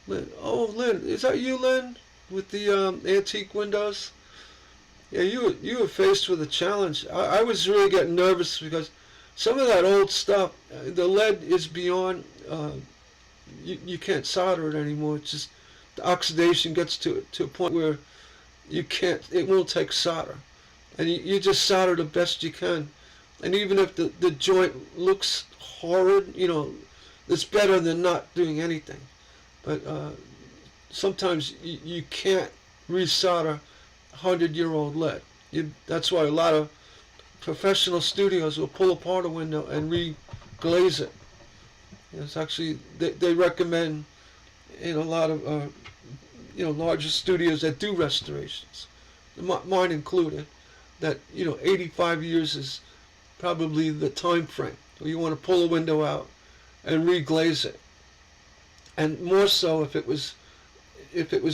S1: Lynn. Oh, Lynn. Is that you, Lynn? With the antique windows? Yeah, you were faced with a challenge. I was really getting nervous because some of that old stuff, the lead is beyond, you can't solder it anymore. It's just, the oxidation gets to a point where it won't take solder. And you just solder the best you can. And even if the joint looks horrid, it's better than not doing anything. But sometimes you can't resolder 100-year-old lead. That's why a lot of professional studios will pull apart a window and re-glaze it. It's actually, they recommend in a lot of larger studios that do restorations, mine included, that 85 years is probably the time frame where you want to pull a window out and re-glaze it, and more so if it was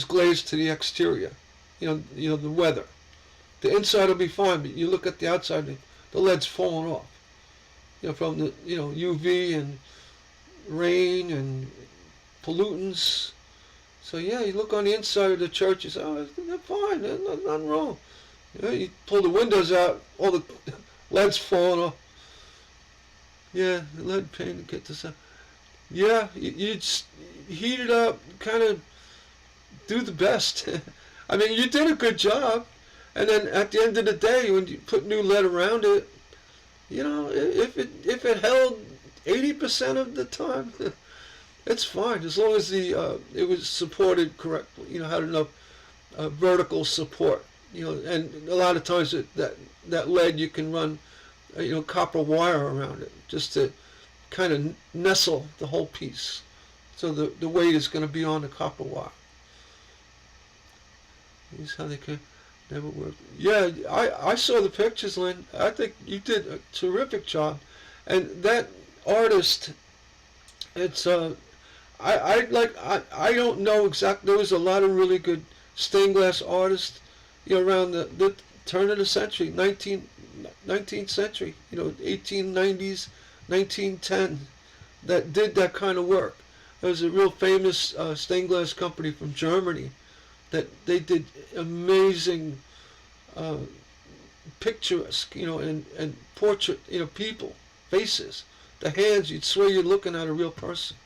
S1: glazed to the exterior, the weather. The inside will be fine, but you look at the outside, the lead's falling off, from the UV and rain and pollutants. So yeah, you look on the inside of the church, you say, oh, they're fine, there's nothing wrong. You pull the windows out, all the lead's falling off. Yeah, the lead paint to get this up. Yeah, you just heat it up, kind of do the best. I mean, you did a good job. And then at the end of the day, when you put new lead around it, if it held 80% of the time, it's fine, as long as it was supported correctly. Had enough vertical support. And a lot of times that lead you can run, copper wire around it just to kind of nestle the whole piece. So the weight is going to be on the copper wire. Here's how they can never work. Yeah, I saw the pictures, Lynn. I think you did a terrific job. And that artist, it's I don't know exactly. There was a lot of really good stained glass artists, around the turn of the century, 19th century, 1890s, 1910, that did that kind of work. There was a real famous stained glass company from Germany that they did amazing picturesque, and portrait, people, faces. The hands, you'd swear you're looking at a real person.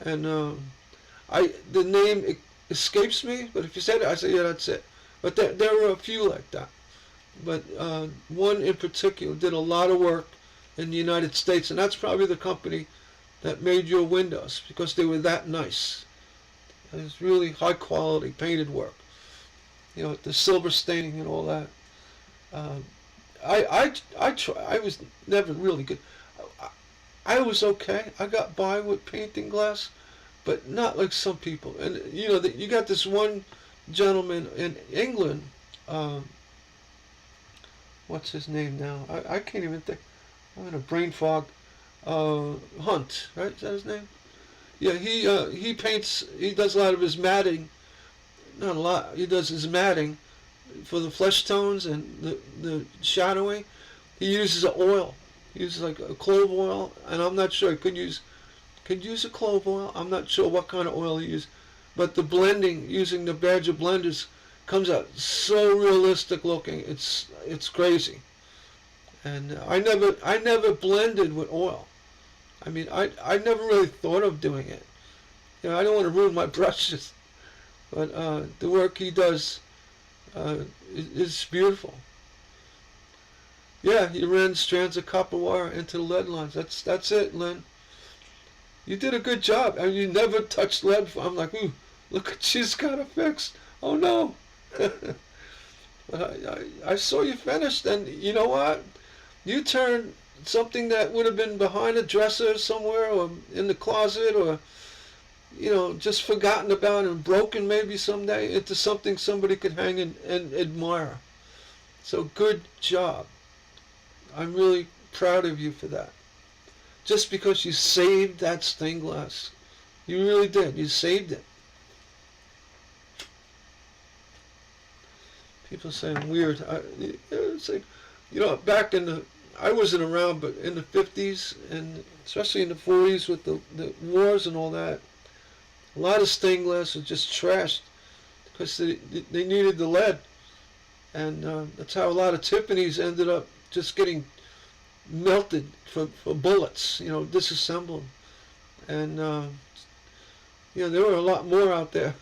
S1: And the name escapes me, but if you said it, I say, yeah, that's it. But there were a few like that. But one in particular did a lot of work in the United States, and that's probably the company that made your windows, because they were that nice. It was really high quality painted work. The silver staining and all that. I was never really good. I was okay. I got by with painting glass, but not like some people. And you got this one gentleman in England. What's his name now? I can't even think. I'm in a brain fog. Hunt, right? Is that his name? Yeah, he paints. He does a lot of his matting. Not a lot. He does his matting for the flesh tones and the shadowing. He uses an oil. He uses like a clove oil, and I'm not sure. He could use a clove oil. I'm not sure what kind of oil he used, but the blending using the Badger blenders comes out so realistic looking. It's crazy. And I never blended with oil. I mean, I never really thought of doing it. I don't want to ruin my brushes, but the work he does is beautiful. Yeah, he ran strands of copper wire into the lead lines. That's it, Lynn. You did a good job. I mean, you never touched lead before. I'm like, ooh, look, she's got it fixed. Oh no. But I saw you finished, and you know what? You turned something that would have been behind a dresser somewhere, or in the closet, or just forgotten about and broken maybe someday, into something somebody could hang and admire. So good job. I'm really proud of you for that. just because you saved that stained glass. You really did. You saved it. People say I'm weird. It's like, back in the, I wasn't around, but in the 50s and especially in the 40s with the wars and all that, a lot of stained glass was just trashed because they needed the lead. And that's how a lot of Tiffany's ended up just getting melted for bullets, disassembled. And, there were a lot more out there.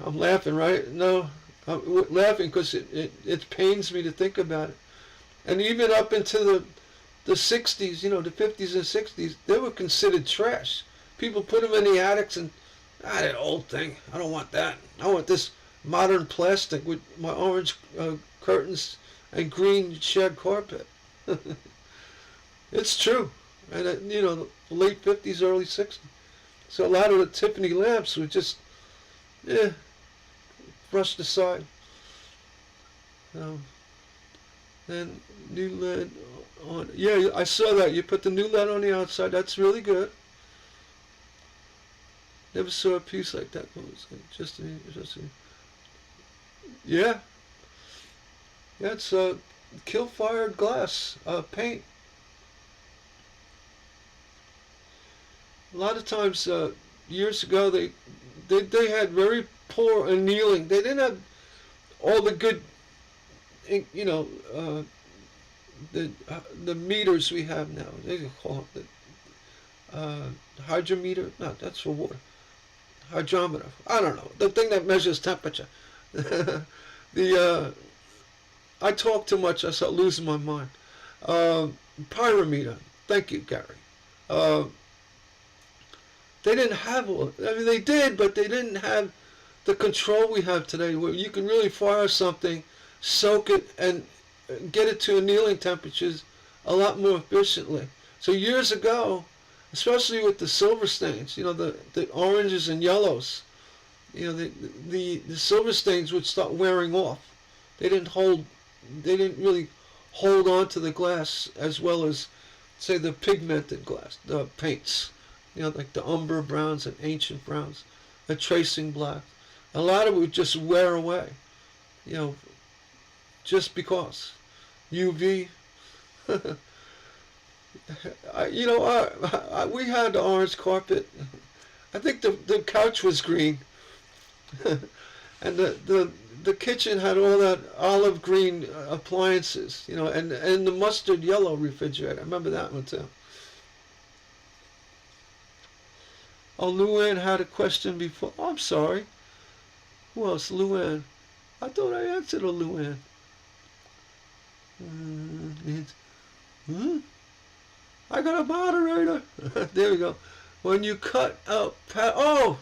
S1: I'm laughing, right? No, I'm laughing because it pains me to think about it. And even up into the 60s, the 50s and 60s, they were considered trash. People put them in the attics and, that old thing, I don't want that. I want this modern plastic with my orange curtains and green shed carpet. It's true. And, the late 50s, early 60s. So a lot of the Tiffany lamps were just, brushed aside. Then new LED on. Yeah, I saw that. You put the new LED on the outside. That's really good. Never saw a piece like that. Yeah. Yeah, it's kill fired glass paint. A lot of times, years ago, they had very poor annealing. They didn't have all the good, the meters we have now. They call it the hydrometer. No, that's for water. Hydrometer. I don't know. The thing that measures temperature. I talk too much. I start losing my mind. Pyrometer. Thank you, Gary. They didn't have all. I mean, they did, but they didn't have the control we have today, where you can really fire something, soak it, and get it to annealing temperatures a lot more efficiently. So years ago, especially with the silver stains, the oranges and yellows, the silver stains would start wearing off. They didn't really hold on to the glass as well as, say, the pigmented glass, the paints, like the umber browns and ancient browns, the tracing black. A lot of it would just wear away, just because. UV. We had the orange carpet. I think the couch was green. And the kitchen had all that olive green appliances, and the mustard yellow refrigerator. I remember that one too. Oh, Luann had a question before. Oh, I'm sorry. Who else? Luann. I thought I answered a Luann. I got a moderator. There we go. When you cut out... Oh,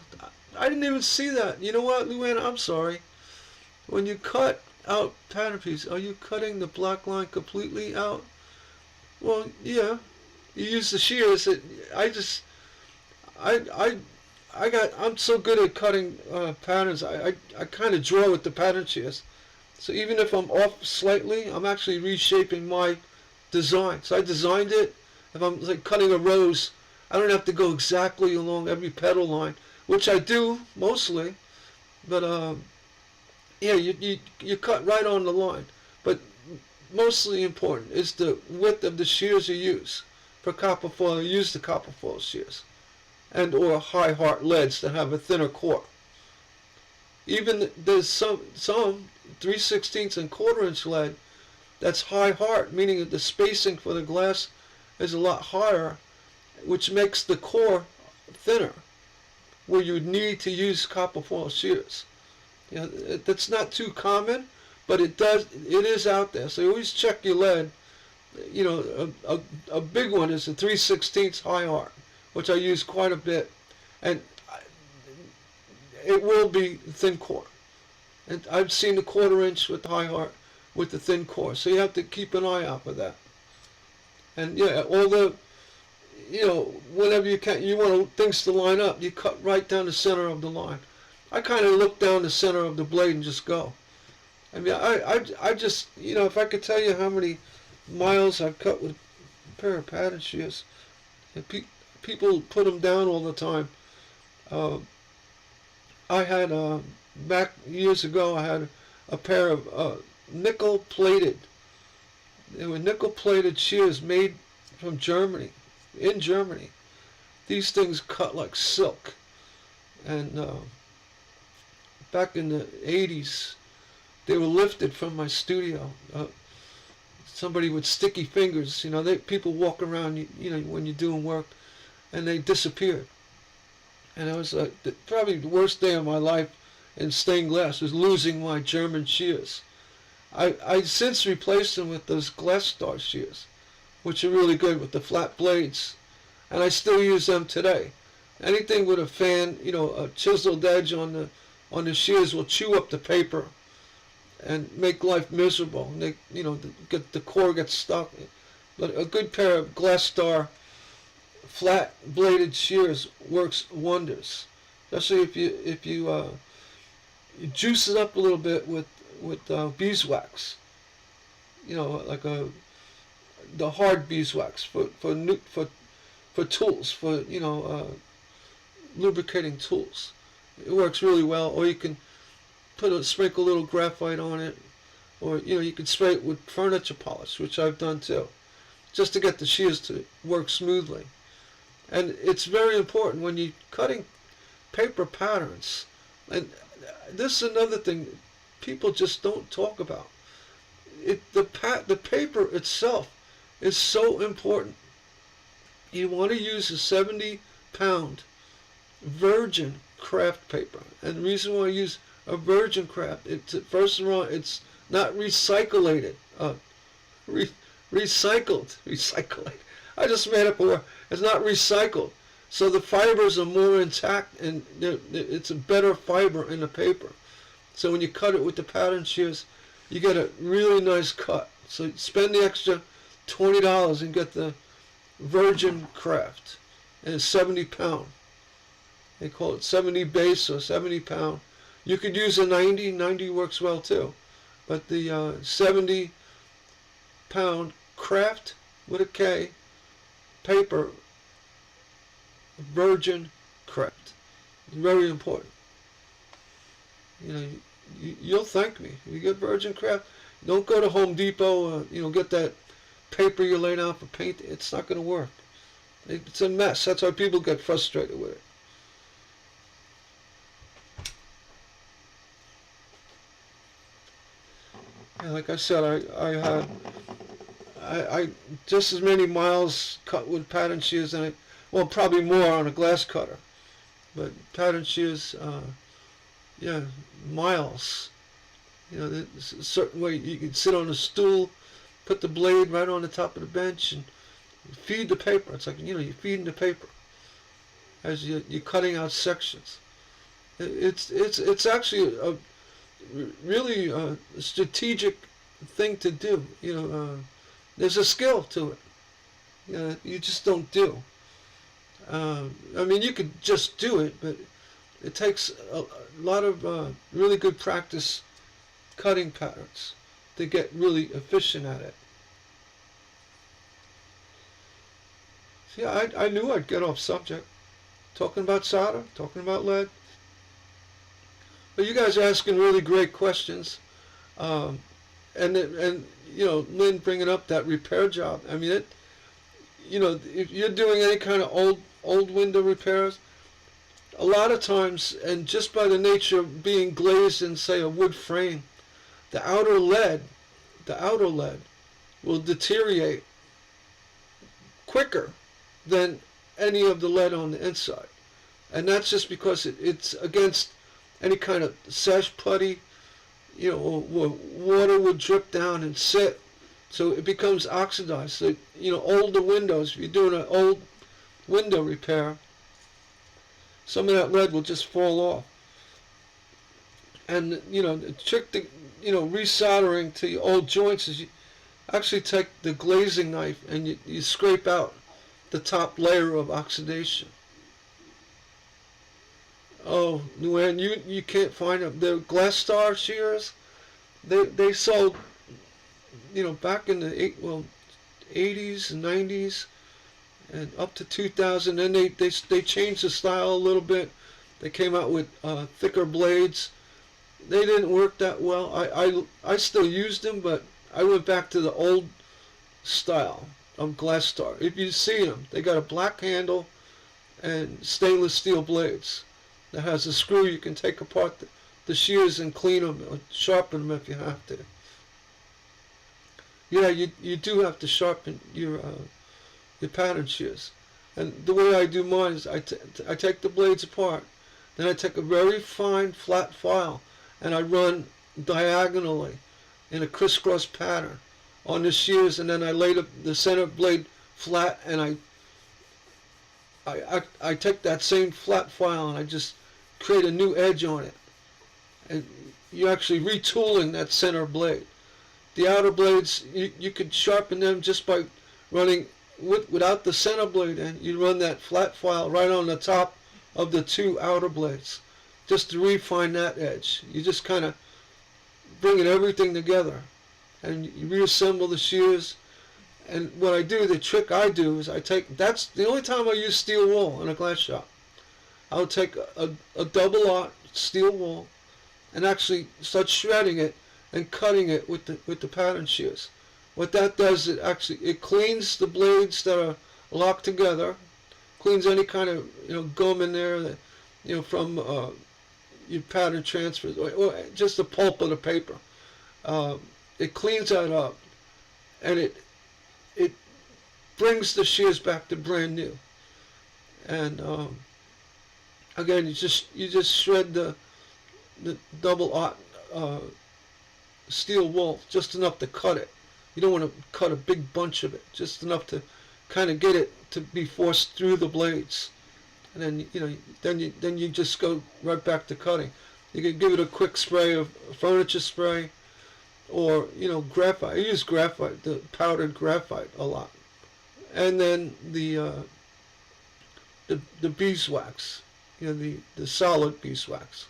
S1: I didn't even see that. You know what, Luann? I'm sorry. When you cut out pattern piece, are you cutting the black line completely out? Well, yeah. You use the shears. I'm so good at cutting patterns. I kind of draw with the pattern shears. So even if I'm off slightly, I'm actually reshaping my design. So I designed it. If I'm like cutting a rose, I don't have to go exactly along every petal line, which I do mostly. But yeah, you cut right on the line. But mostly important is the width of the shears you use. For copper foil, I use the copper foil shears, and or high heart leads that have a thinner core. Even there's some 3/16 and 1/4 inch lead that's high heart, meaning that the spacing for the glass is a lot higher, which makes the core thinner, where you need to use copper foil shears. That's not too common, but it is out there. So you always check your lead. A big one is the 3/16 high heart, which I use quite a bit, and it will be thin core. And I've seen the 1/4 inch with high heart with the thin core, so you have to keep an eye out for that. And yeah, all the, whenever you want things to line up, you cut right down the center of the line. I kind of look down the center of the blade and just go. I mean, I just, if I could tell you how many miles I've cut with pair of pattern shears. And people put them down all the time. I had, back years ago, I had a pair of nickel-plated. They were nickel-plated shears made from Germany, in Germany. These things cut like silk. And back in the 80s, they were lifted from my studio. Somebody with sticky fingers, people walk around, when you're doing work, and they disappeared. And it was probably the worst day of my life in stained glass was losing my German shears. I since replaced them with those Glass Star shears, which are really good with the flat blades, and I still use them today. Anything with a fan, a chiseled edge on the shears will chew up the paper and make life miserable. And they, the core gets stuck. But a good pair of Glass Star flat bladed shears works wonders, especially if you juice it up a little bit with beeswax. Like the hard beeswax for tools, for lubricating tools. It works really well. Or you can sprinkle a little graphite on it, or you can spray it with furniture polish, which I've done too, just to get the shears to work smoothly. And it's very important when you're cutting paper patterns. And this is another thing people just don't talk about. The paper itself is so important. You want to use a 70-pound virgin craft paper. And the reason why I use a virgin craft, first of all, it's not recycled. Recycled. I just made up a word. It's not recycled. So the fibers are more intact, and it's a better fiber in the paper. So when you cut it with the pattern shears, you get a really nice cut. So spend the extra $20 and get the virgin craft. And it's 70-pound. They call it 70 base or 70-pound. You could use a 90. 90 works well too. But the 70-pound craft with a K paper, virgin craft. It's very important. You'll thank me. You get virgin craft. Don't go to Home Depot. Get that paper you lay down for paint. It's not going to work. It's a mess. That's why people get frustrated with it. And like I said, I just as many miles cut with pattern shears, and probably more on a glass cutter. But pattern shears, miles. There's a certain way you can sit on a stool, put the blade right on the top of the bench, and feed the paper. It's like you're feeding the paper as you're cutting out sections. It's actually a really strategic thing to do. There's a skill to it. You just don't do. You could just do it, but it takes a lot of really good practice cutting patterns to get really efficient at it. See, I knew I'd get off subject, talking about solder, talking about lead. But you guys are asking really great questions, and Lynn bringing up that repair job. If you're doing any kind of old window repairs, a lot of times, and just by the nature of being glazed in, say, a wood frame, the outer lead will deteriorate quicker than any of the lead on the inside, and that's just because it's against any kind of sash putty, where water would drip down and sit, so it becomes oxidized. So, older windows, if you're doing an old window repair, some of that lead will just fall off. And, the trick to, resoldering to your old joints is you actually take the glazing knife and you scrape out the top layer of oxidation. Oh, Luann, you can't find them. The Glass Star shears, they sold, back in the 80s and 90s and up to 2000. Then they changed the style a little bit. They came out with thicker blades. They didn't work that well. I still used them, but I went back to the old style of Glass Star. If you see them, they got a black handle and stainless steel blades that has a screw. You can take apart the shears and clean them or sharpen them if you have to. Yeah, you do have to sharpen your pattern shears. And the way I do mine is I take the blades apart, then I take a very fine flat file and I run diagonally in a crisscross pattern on the shears, and then I lay the center blade flat, and I take that same flat file and I just create a new edge on it. And you're actually retooling that center blade. The outer blades, you could sharpen them just by running without the center blade, and you run that flat file right on the top of the two outer blades just to refine that edge. You just kind of bringing everything together, and you reassemble the shears. And what I do, the trick I do is that's the only time I use steel wool in a glass shop. I'll take a double aught steel wool and actually start shredding it and cutting it with the pattern shears. What that does, it cleans the blades that are locked together, cleans any kind of gum in there that from your pattern transfers or just the pulp of the paper. It cleans that up, and it brings the shears back to brand new. And again, you just shred the double aught steel wool just enough to cut it. You don't want to cut a big bunch of it, just enough to kind of get it to be forced through the blades. And then then you just go right back to cutting. You can give it a quick spray of furniture spray, or graphite. I use graphite, the powdered graphite, a lot. And then the beeswax, the solid beeswax.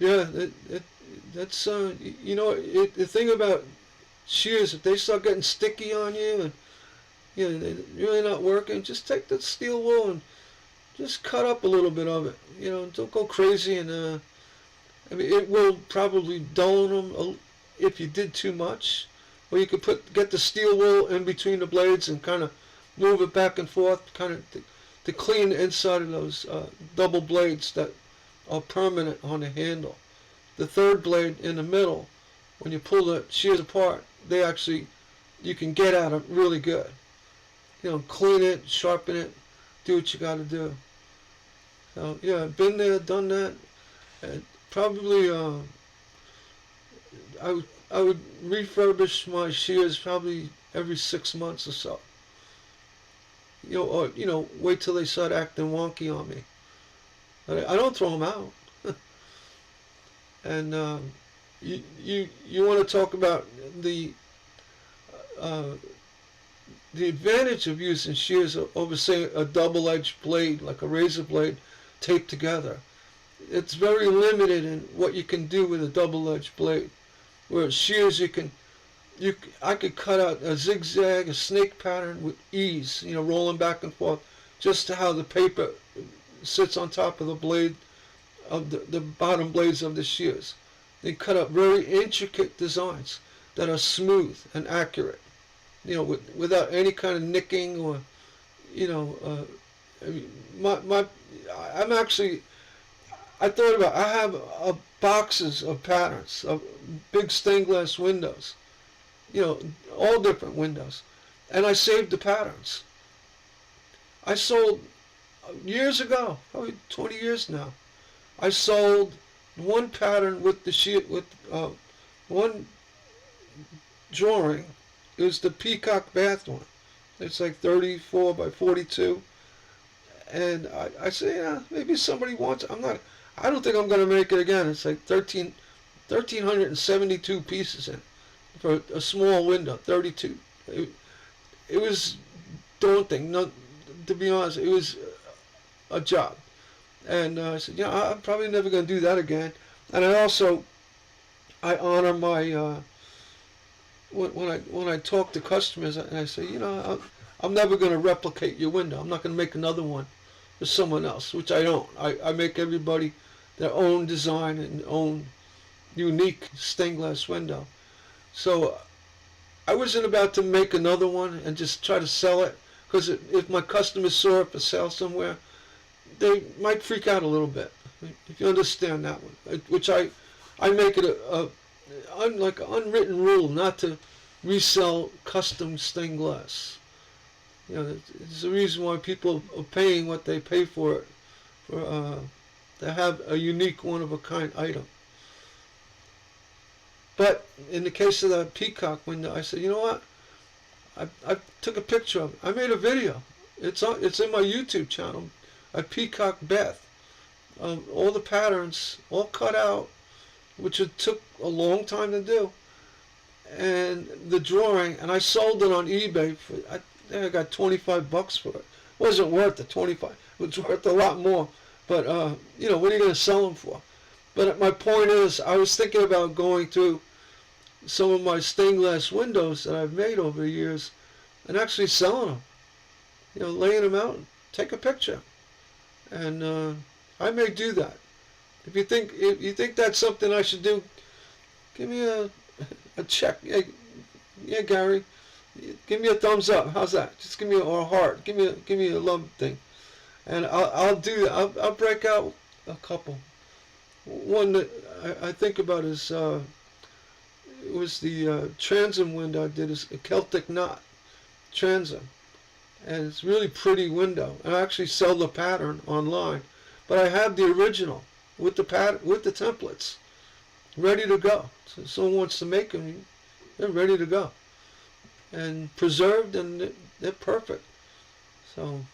S1: Yeah, that's the thing about shears, if they start getting sticky on you and they're really not working, just take the steel wool and just cut up a little bit of it. Don't go crazy, and I mean, it will probably dull them if you did too much. Or you could get the steel wool in between the blades and kind of move it back and forth, kind of to clean the inside of those double blades that are permanent on the handle. The third blade in the middle, when you pull the shears apart, you can get at them really good. Clean it, sharpen it, do what you got to do. So yeah, been there, done that. And probably I would refurbish my shears probably every 6 months or so. Or wait till they start acting wonky on me. But I don't throw them out. And you want to talk about the advantage of using shears over, say, a double-edged blade, like a razor blade, taped together. It's very limited in what you can do with a double-edged blade. Whereas shears, I could cut out a zigzag, a snake pattern with ease, rolling back and forth, just to how the paper sits on top of the blade, of the bottom blades of the shears. They cut up very intricate designs that are smooth and accurate, without any kind of nicking or, I thought about, I have boxes of patterns of big stained glass windows, all different windows, and I saved the patterns. I sold years ago, probably 20 years now. I sold one pattern with the sheet with one drawing. It was the peacock bath one. It's like 34 by 42, and I said, yeah, maybe somebody wants it. I don't think I'm going to make it again. It's like 1,372 pieces in it for a small window, 32. It was daunting. To be honest, it was a job. And I said, I'm probably never going to do that again. And I honor my when I talk to customers and I say, I'm never going to replicate your window. I'm not going to make another one for someone else, which I don't. I make everybody their own design and own unique stained glass window. So I wasn't about to make another one and just try to sell it, because if my customers saw it for sale somewhere, they might freak out a little bit. If you understand that one, which I make it like an unwritten rule not to resell custom stained glass. There's a reason why people are paying what they pay for it, to have a unique one-of-a-kind item. But in the case of that peacock window, I said, you know what? I took a picture of it. I made a video. It's in my YouTube channel. A peacock bath. All the patterns, all cut out, which it took a long time to do. And the drawing, and I sold it on eBay for, I think I got $25 for it. It wasn't worth the 25. It was worth a lot more. But what are you going to sell them for? But my point is, I was thinking about going through some of my stained glass windows that I've made over the years and actually selling them. Laying them out and take a picture. And I may do that. If you think that's something I should do, give me a check. Yeah, Gary, give me a thumbs up. How's that? Just give me a heart. Give me a love thing, and I'll do that. I'll break out a couple. One that I think about is it was the transom window I did, is a Celtic knot transom, and it's a really pretty window. I actually sell the pattern online, but I have the original with the templates ready to go. So if someone wants to make them, they're ready to go and preserved, and they're perfect. So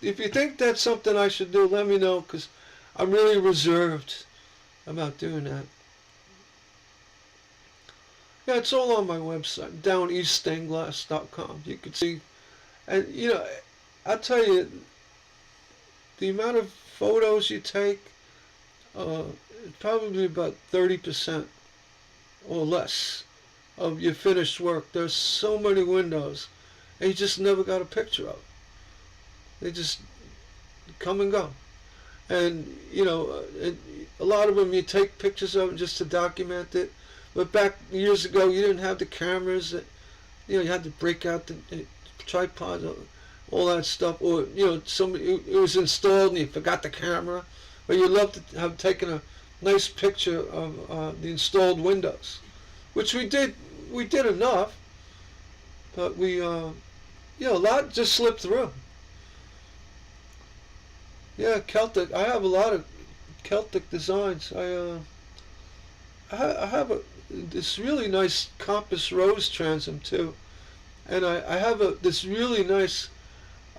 S1: if you think that's something I should do, let me know, because I'm really reserved about doing that. Yeah, it's all on my website, downeaststainedglass.com. You can see, and I'll tell you, the amount of photos you take, probably about 30% or less of your finished work. There's so many windows, and you just never got a picture of. They just come and go. And, a lot of them you take pictures of just to document it. But back years ago, you didn't have the cameras that, you had to break out the tripod, all that stuff. Or, it was installed and you forgot the camera. But you'd love to have taken a nice picture of the installed windows, which we did. We did enough, but we, a lot just slipped through. Yeah, Celtic. I have a lot of Celtic designs. I have this really nice Compass Rose transom too, and I have this really nice.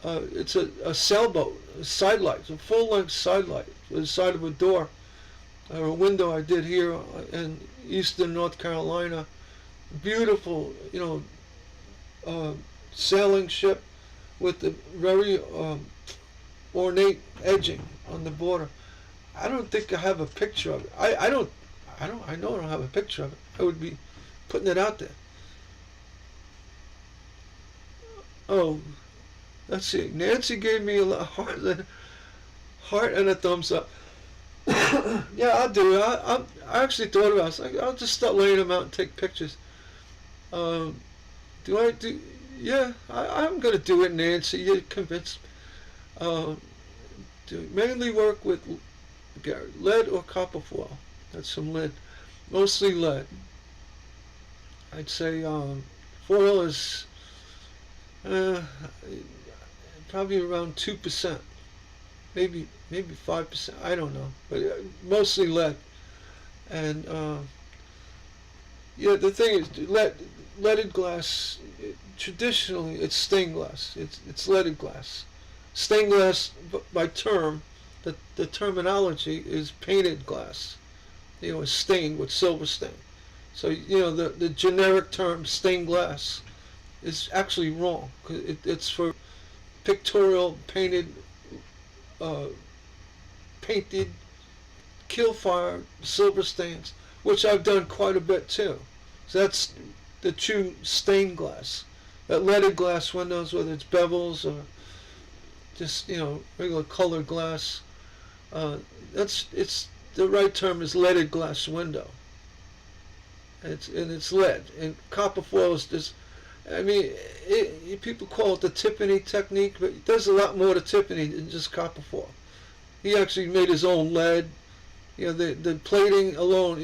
S1: It's a sailboat, a side light, a full-length side light to the side of a door, or a window I did here in eastern North Carolina. Beautiful, sailing ship with the very ornate edging on the border. I don't think I have a picture of it. I know I don't have a picture of it. I would be putting it out there. Oh, let's see. Nancy gave me a heart and a thumbs up. Yeah, I'll do it. I actually thought about it. I was like, I'll just start laying them out and take pictures. Yeah, I'm going to do it, Nancy. You're convinced. Mainly work with lead or copper foil. That's some lead. Mostly lead. I'd say foil is probably around 2%. Maybe 5%. I don't know. But mostly lead. And the thing is, leaded glass, traditionally it's stained glass. It's leaded glass. Stained glass, by term, the terminology is painted glass. It's stained with silver stain. So the generic term stained glass is actually wrong. It's for pictorial painted kill fire silver stains, which I've done quite a bit too. So that's the true stained glass. That leaded glass windows, whether it's bevels or just regular colored glass, it's the right term is leaded glass window. It's lead, and copper foil is just. I mean, people call it the Tiffany technique, but there's a lot more to Tiffany than just copper foil. He actually made his own lead. The plating alone.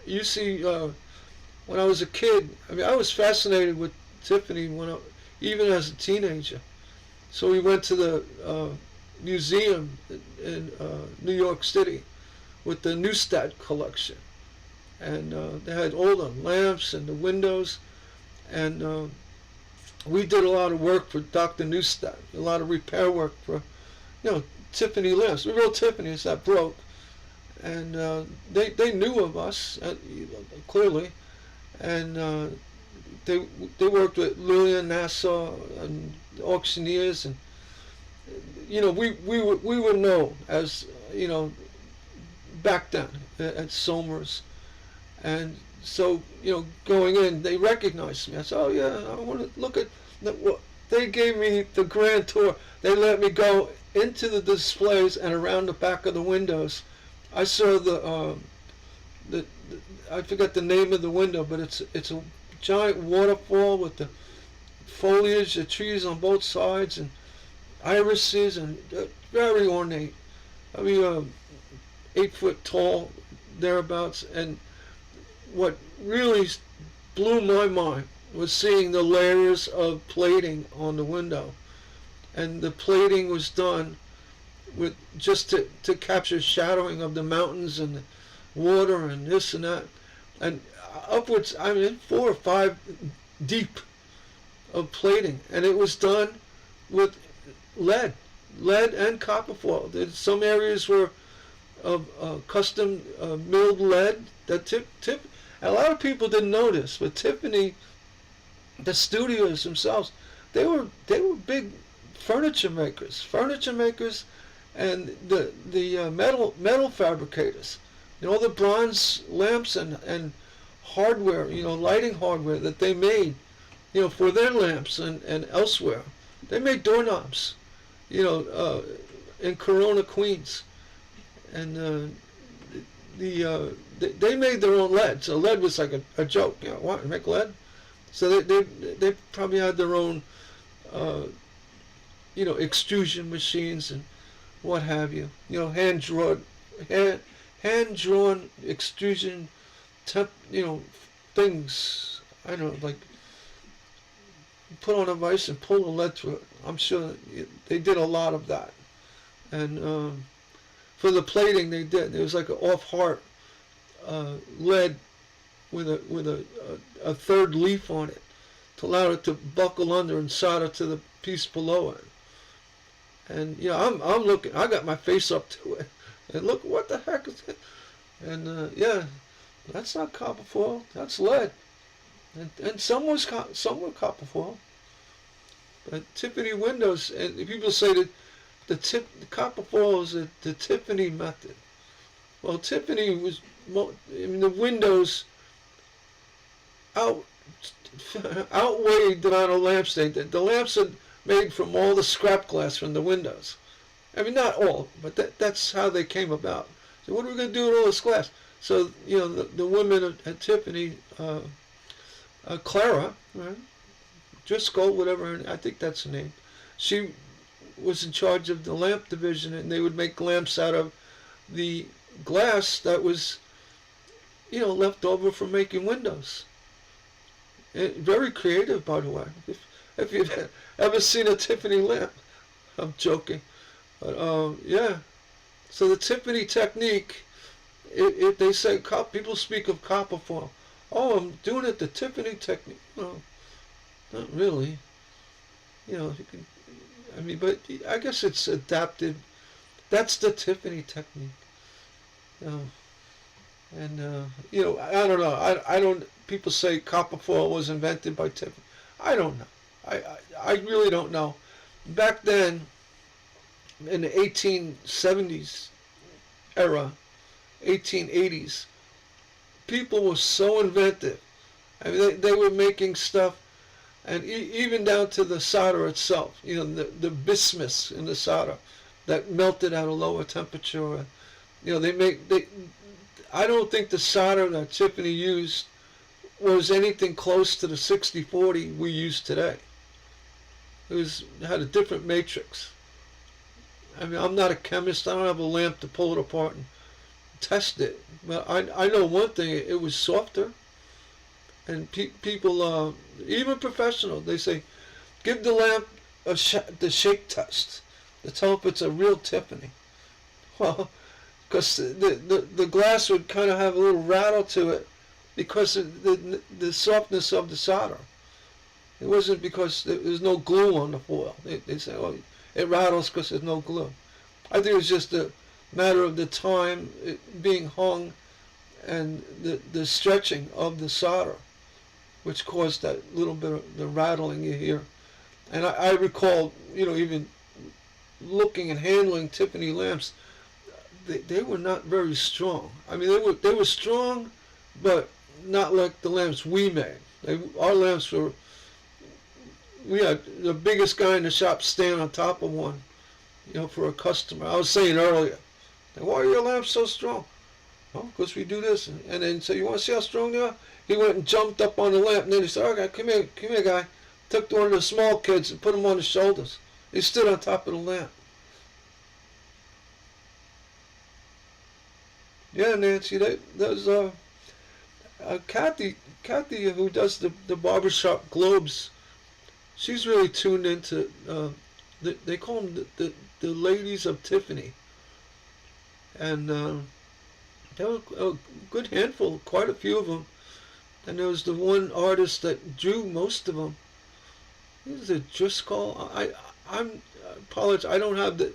S1: You see, when I was a kid, I mean, I was fascinated with Tiffany even as a teenager. So we went to the museum in New York City with the Neustadt collection, and they had all the lamps and the windows, and we did a lot of work for Dr. Neustadt, a lot of repair work for, Tiffany lamps, the real Tiffany's that broke, and they knew of us clearly, and they worked with Lillian Nassau and auctioneers, and we were known as back then at Somers, and so going in, they recognized me. I said, oh yeah, I want to look at what they gave me the grand tour. They let me go into the displays and around the back of the windows. I saw the I forget the name of the window, but it's a giant waterfall with the foliage, the trees on both sides, and irises, and very ornate. I mean, 8 foot tall, thereabouts. And what really blew my mind was seeing the layers of plating on the window, and the plating was done with just to capture shadowing of the mountains and the water and this and that, and upwards, I mean, 4 or 5 deep of plating, and it was done with lead and copper foil. There's some areas were of custom milled lead that a lot of people didn't notice, but Tiffany, the studios themselves, they were big furniture makers, and the metal fabricators. All the bronze lamps and hardware, lighting hardware that they made, for their lamps and elsewhere. They made doorknobs, in Corona, Queens, and they made their own lead. So lead was like a joke. What, make lead? So they probably had their own, extrusion machines and what have you. Hand drawn extrusion, things. I don't know, like put on a vise and pull the lead through it. I'm sure they did a lot of that. And for the plating, they did. It was like an off-heart lead with a third leaf on it to allow it to buckle under and solder to the piece below it. And I'm looking. I got my face up to it, and look, what the heck is it? And that's not copper foil. That's lead. And some were copper foil. But Tiffany windows, and people say that the copper foil is the Tiffany method. Well, Tiffany was, the windows outweighed the amount of lamps the lamps are made from all the scrap glass from the windows. I mean, not all, but that's how they came about. So what are we going to do with all this glass? So, the women at Tiffany, Clara, right? Driscoll, whatever, I think that's her name. She was in charge of the lamp division, and they would make lamps out of the glass that was, left over from making windows. Very creative, by the way. If you've ever seen a Tiffany lamp, I'm joking, but yeah. So the Tiffany technique, if they say people speak of copper foil, oh, I'm doing it the Tiffany technique. No, not really. You can. I mean, but I guess it's adapted. That's the Tiffany technique. And I don't know. I don't. People say copper foil was invented by Tiffany. I don't know. I really don't know. Back then, in the 1870s era, 1880s, people were so inventive I mean, they were making stuff, and even down to the solder itself. You know, the bismuth in the solder that melted at a lower temperature. You know, I don't think the solder that Tiffany used was anything close to the 6040 we use today. It had a different matrix. I mean, I'm not a chemist. I don't have a lamp to pull it apart and test it. But I know one thing, it was softer. And people, even professionals, they say, give the lamp the shake test to tell if it's a real Tiffany. Well, because the glass would kind of have a little rattle to it because of the softness of the solder. It wasn't because there was no glue on the foil. They say, oh, it rattles because there's no glue. I think it was just a matter of the time it being hung and the stretching of the solder, which caused that little bit of the rattling you hear. And I recall, you know, even looking and handling Tiffany lamps, they were not very strong. I mean, they were strong, but not like the lamps we made. Our lamps were, we had the biggest guy in the shop stand on top of one, you know, for a customer. I was saying earlier, why are your lamps so strong? Well, because we do this. And then so you want to see how strong they are? He went and jumped up on the lamp, and then he said, okay, come here, guy. Took one of the small kids and put him on his shoulders. He stood on top of the lamp. Yeah, Nancy, there's Kathy, who does the barbershop globes. She's really tuned into, they call them the ladies of Tiffany. And there were a good handful, quite a few of them. And there was the one artist that drew most of them. Is it Driscoll? I apologize. I don't have the,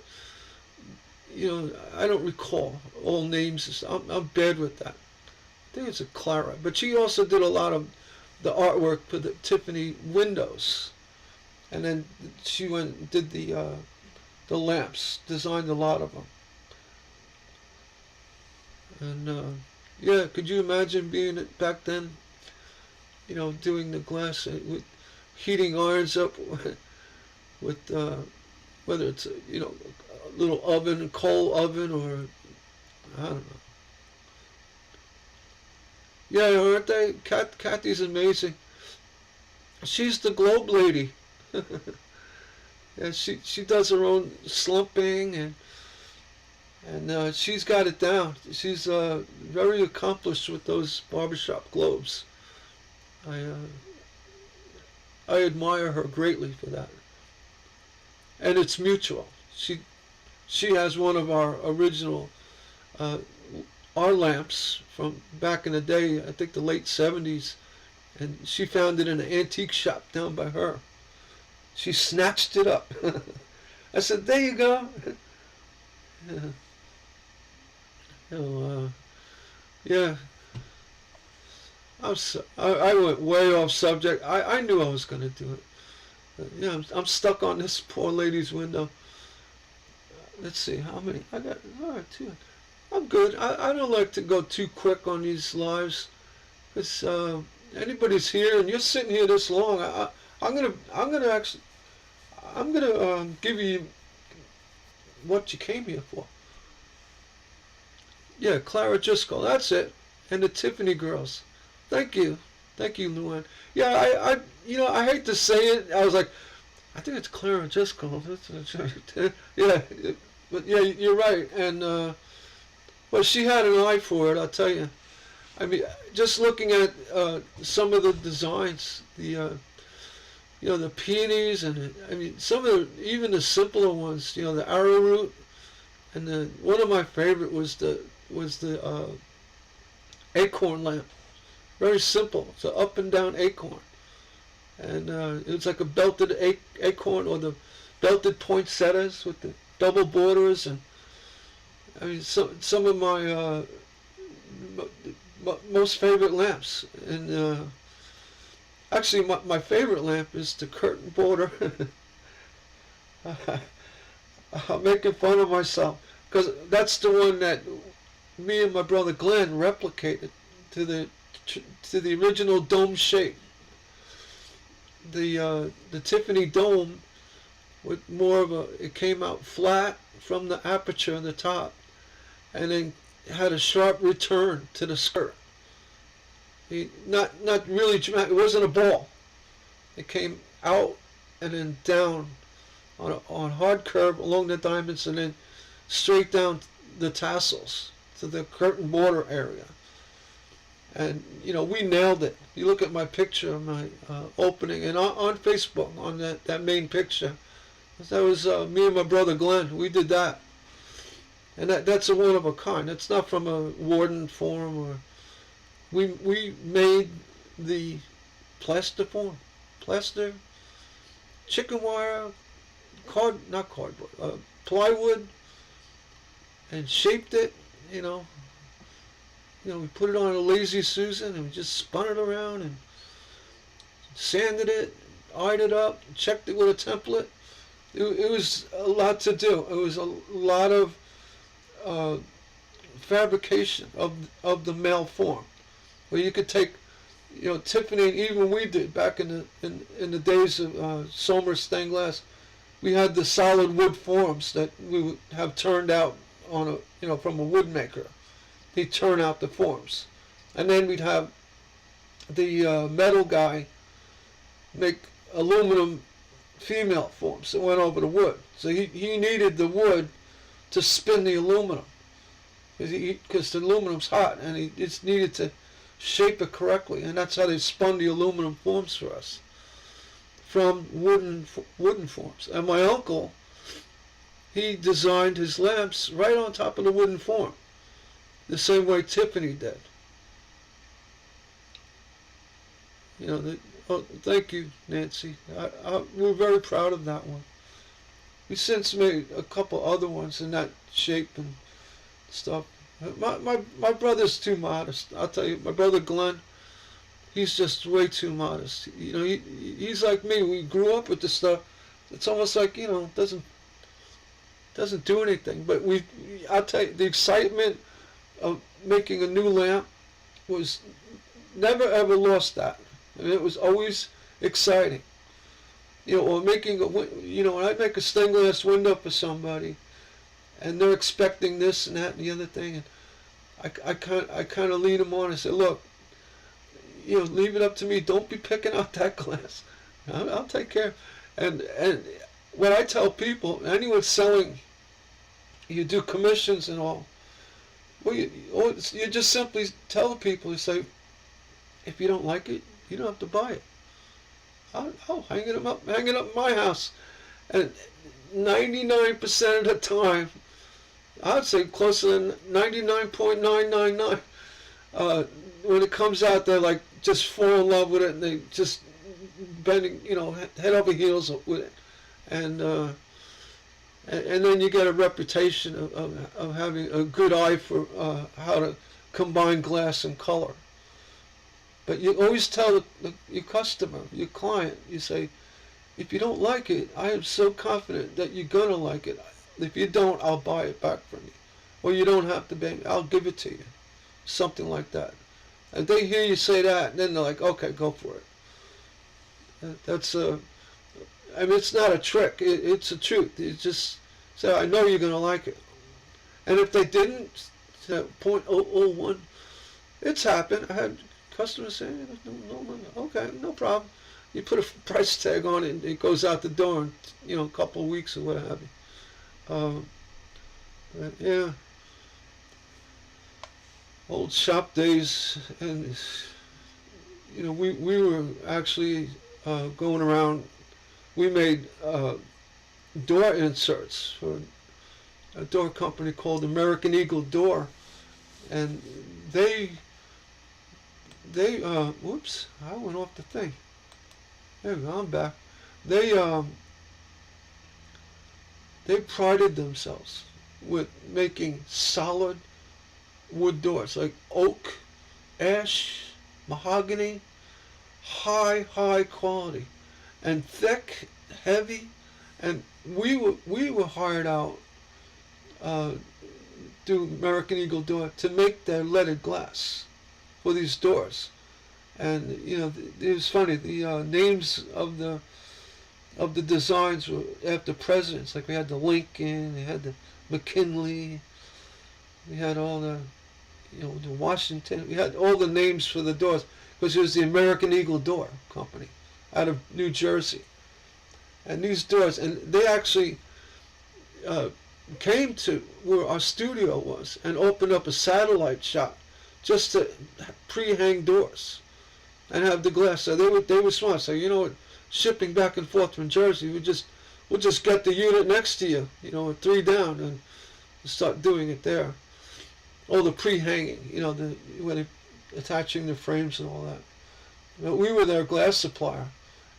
S1: you know, I don't recall all names. I'm bad with that. I think it's a Clara. But she also did a lot of the artwork for the Tiffany windows. And then she went and did the lamps, designed a lot of them. And yeah, could you imagine being it back then? You know, doing the glass with heating irons up with whether it's you know, a little oven, a coal oven, or I don't know. Yeah, aren't they? Kathy's amazing. She's the globe lady. Yeah, she does her own slumping and she's got it down. She's very accomplished with those barbershop globes. I admire her greatly for that. And it's mutual. She has one of our original our lamps from back in the day, I think the late 70s, and she found it in an antique shop down by her. She snatched it up. I said, there you go. Yeah. So, yeah. I went way off subject. I knew I was going to do it. Yeah, I'm stuck on this poor lady's window. Let's see, how many? I got, all right, two. I'm good. I don't like to go too quick on these lives. Because anybody's here and you're sitting here this long, I'm gonna give you what you came here for. Yeah, Clara Driscoll, that's it. And the Tiffany girls. Thank you, Luann. Yeah, you know, I hate to say it. I was like, I think it's Clara Driscoll. Yeah, but yeah, you're right. And well, she had an eye for it. I'll tell you. I mean, just looking at some of the designs, the you know, the peonies, and I mean, some of even the simpler ones. You know, the arrowroot, and one of my favorite was the acorn lamp. Very simple. It's an up and down acorn, and it was like a belted acorn, or the belted poinsettias with the double borders, and I mean, some of my most favorite lamps. And actually, my favorite lamp is the curtain border. I'm making fun of myself because that's the one that me and my brother Glenn replicated to the to the original dome shape. The Tiffany dome with more of a, it came out flat from the aperture on the top, and then had a sharp return to the skirt. Not really dramatic. It wasn't a ball. It came out and then down on hard curve along the diamonds, and then straight down the tassels to the curtain border area. And we nailed it. You look at my picture of my opening, and on Facebook, on that main picture, that was me and my brother Glenn. We did that, and that's a one of a kind. It's not from a Warden form, or we made the plaster form, plaster, chicken wire, not cardboard, plywood, and shaped it. We put it on a Lazy Susan, and we just spun it around and sanded it, eyed it up, checked it with a template. It was a lot to do. It was a lot of fabrication of the male form, where you could take, Tiffany, and even we did back in the days of Somers stained glass. We had the solid wood forms that we would have turned out on from a wood maker. He'd turn out the forms, and then we'd have the metal guy make aluminum female forms that went over the wood. So he needed the wood to spin the aluminum, because the aluminum's hot, and he just needed to shape it correctly, and that's how they spun the aluminum forms for us from wooden forms. And my uncle, he designed his lamps right on top of the wooden form, the same way Tiffany did. Thank you, Nancy. We're very proud of that one. We since made a couple other ones in that shape and stuff. My brother's too modest. I'll tell you, my brother Glenn, he's just way too modest. He's like me. We grew up with this stuff. It's almost like, doesn't do anything. But I'll tell you, the excitement of making a new lamp was never ever lost that. I mean, it was always exciting. Or making when I make a stained glass window for somebody, and they're expecting this and that and the other thing, and I kind of lead them on and say, look, leave it up to me. Don't be picking out that glass. I'll take care. And what I tell people, anyone selling, you do commissions and all. Well, you just simply tell the people, you say, if you don't like it, you don't have to buy it. I'll hang it up in my house. And 99% of the time, I'd say closer than 99.999, when it comes out, they're like just fall in love with it, and they just bending, head over heels with it. And then you get a reputation of having a good eye for how to combine glass and color. But you always tell your customer, your client, you say, if you don't like it, I am so confident that you're going to like it. If you don't, I'll buy it back from you. Or you don't have to pay me, I'll give it to you. Something like that. And they hear you say that, and then they're like, okay, go for it. That's it's not a trick. It's the truth. You just say, I know you're going to like it. And if they didn't, 0.001, it's happened. I had customers saying, okay, no problem. You put a price tag on it, and it goes out the door in a couple of weeks or what have you. Yeah, old shop days, and we were actually going around. We made door inserts for a door company called American Eagle Door, and they whoops, I went off the thing. There we go, I'm back. They prided themselves with making solid wood doors, like oak, ash, mahogany, high quality, and thick, heavy. And we were hired out through American Eagle Door to make their leaded glass. for these doors. And it was funny. The names of the designs were after presidents. Like we had the Lincoln, we had the McKinley, we had all the Washington. We had all the names for the doors because it was the American Eagle Door Company out of New Jersey. And these doors, and they actually came to where our studio was and opened up a satellite shop just to pre-hang doors and have the glass. So they were smart. So shipping back and forth from Jersey, we'll just get the unit next to you, 3 down, and start doing it there. Oh, the pre-hanging, when they attaching the frames and all that. We were their glass supplier,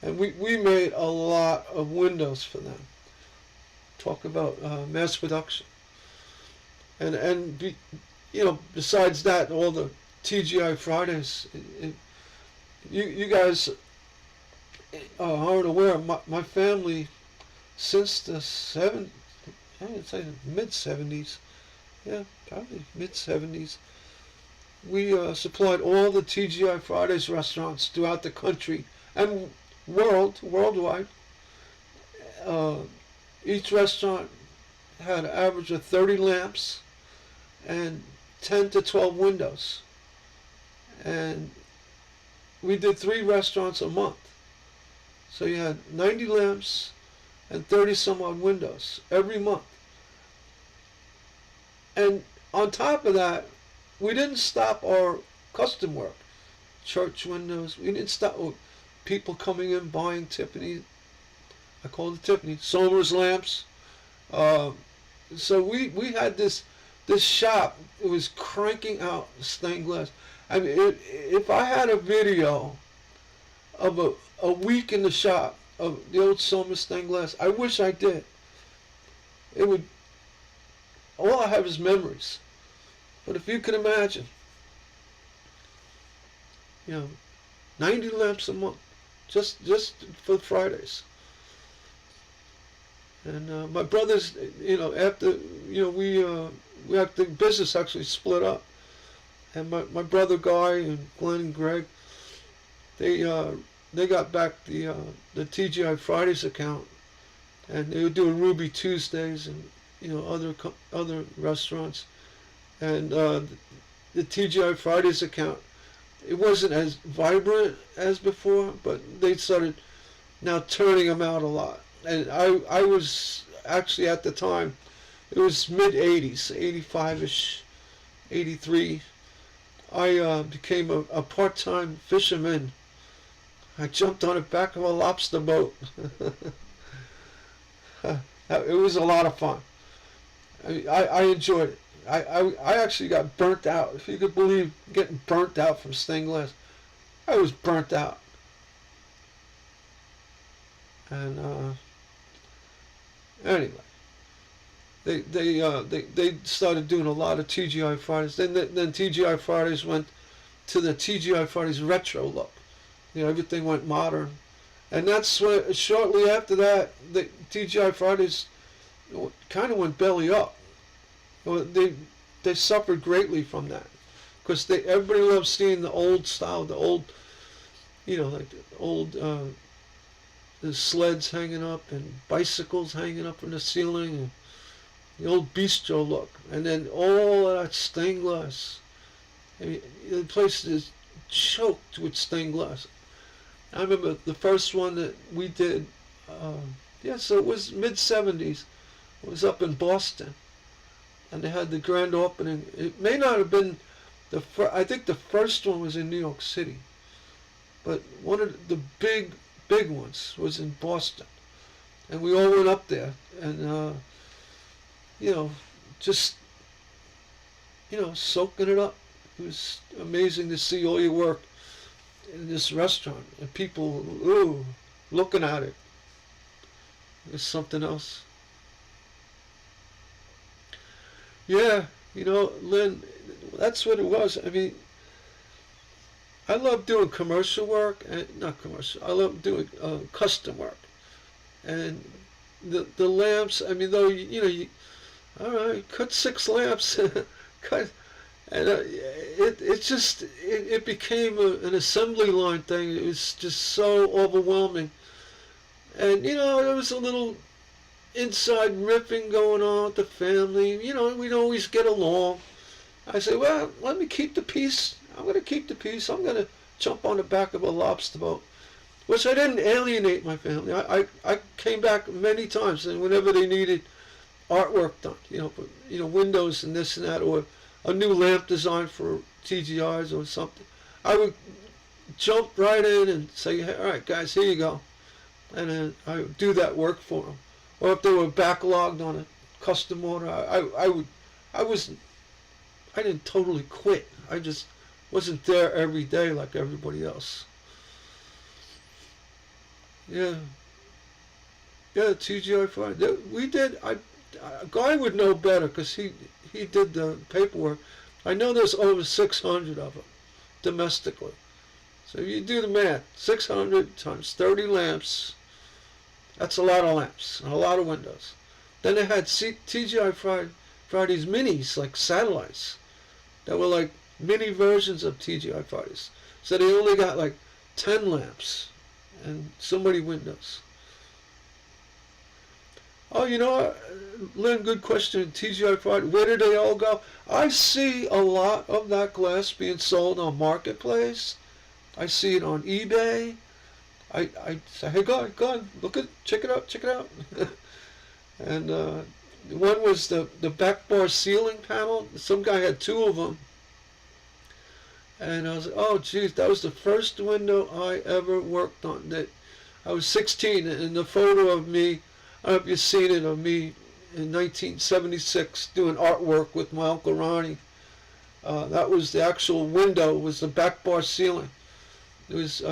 S1: and we made a lot of windows for them. Talk about mass production. And besides that, all the TGI Fridays, you guys aren't aware. My family, since the I would say mid-70s, yeah, probably mid-70s, we supplied all the TGI Fridays restaurants throughout the country and worldwide. Each restaurant had an average of 30 lamps and 10 to 12 windows. And we did 3 restaurants a month. So you had 90 lamps and 30 some odd windows every month. And on top of that, we didn't stop our custom work. Church windows, we didn't stop people coming in buying Tiffany. I call it Tiffany, Somers lamps. So we had this shop. It was cranking out stained glass. I mean, if I had a video of a week in the shop of the old Somers stained glass, I wish I did. It would. All I have is memories. But if you can imagine, 90 lamps a month, just for Fridays. And my brothers, after we had the business actually split up, and my brother Guy and Glenn and Greg, they got back the TGI Fridays account, and they were doing Ruby Tuesdays and other restaurants, and the TGI Fridays account, it wasn't as vibrant as before, but they started now turning them out a lot. And I was actually at the time, it was mid-80s, 85-ish, 83. I became a part-time fisherman. I jumped on the back of a lobster boat. It was a lot of fun. I enjoyed it. I actually got burnt out. If you could believe getting burnt out from stained glass. I was burnt out. And anyway, they started doing a lot of TGI Fridays. Then TGI Fridays went to the TGI Fridays retro look. Everything went modern, and that's when shortly after that the TGI Fridays kind of went belly up. They suffered greatly from that because everybody loves seeing the old style, the old, like the old. The sleds hanging up and bicycles hanging up from the ceiling and the old bistro look, and then all of that stained glass. I mean, the place is choked with stained glass. I remember the first one that we did, so it was mid-70s. It was up in Boston, and they had the grand opening. It may not have been I think the first one was in New York City, but one of the big ones was in Boston, and we all went up there, and just soaking it up. It was amazing to see all your work in this restaurant and people looking at it. It was something else. Yeah, Lynn, that's what it was. I mean, I love doing commercial work, and not commercial. I love doing custom work, and the lamps. I mean, though you all right, cut 6 lamps, cut, And it became an assembly line thing. It was just so overwhelming. And, there was a little inside riffing going on with the family. We'd always get along. I said, well, let me keep the peace. I'm going to keep the peace. I'm going to jump on the back of a lobster boat, which I didn't alienate my family. I came back many times, and whenever they needed artwork done, windows and this and that, or a new lamp design for TGIs or something, I would jump right in and say, hey, all right, guys, here you go. And then I would do that work for them. Or if they were backlogged on a custom order, I didn't totally quit. I just wasn't there every day like everybody else. Yeah. Yeah, TGI Friday. We did, Guy would know better because he did the paperwork. I know there's over 600 of them domestically. So if you do the math, 600 times 30 lamps, that's a lot of lamps and a lot of windows. Then they had TGI Fridays minis, like satellites, that were like mini versions of TGI Fridays. So they only got like 10 lamps and so many windows. Oh, Lynn, good question. TGI Friday, where did they all go? I see a lot of that glass being sold on Marketplace. I see it on eBay. I say, hey, go on, check it out. And one was the back bar ceiling panel. Some guy had two of them. And I was like, oh, geez, that was the first window I ever worked on. I was 16, and the photo of me, I don't know if you've seen it, of me in 1976 doing artwork with my Uncle Ronnie. That was the actual window, was the back bar ceiling. It was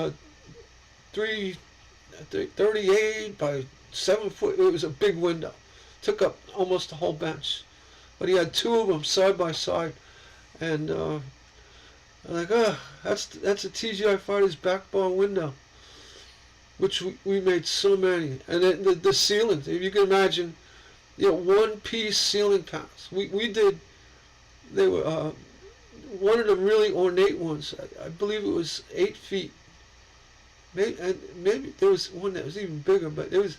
S1: 38 by 7 foot. It was a big window. Took up almost the whole bench. But he had two of them side by side. And I'm like, that's a TGI Fridays back bar window, which we made so many. And then the ceilings, if you can imagine, one-piece ceiling panels. We did, they were, one of the really ornate ones, I believe it was 8 feet. Maybe there was one that was even bigger, but it was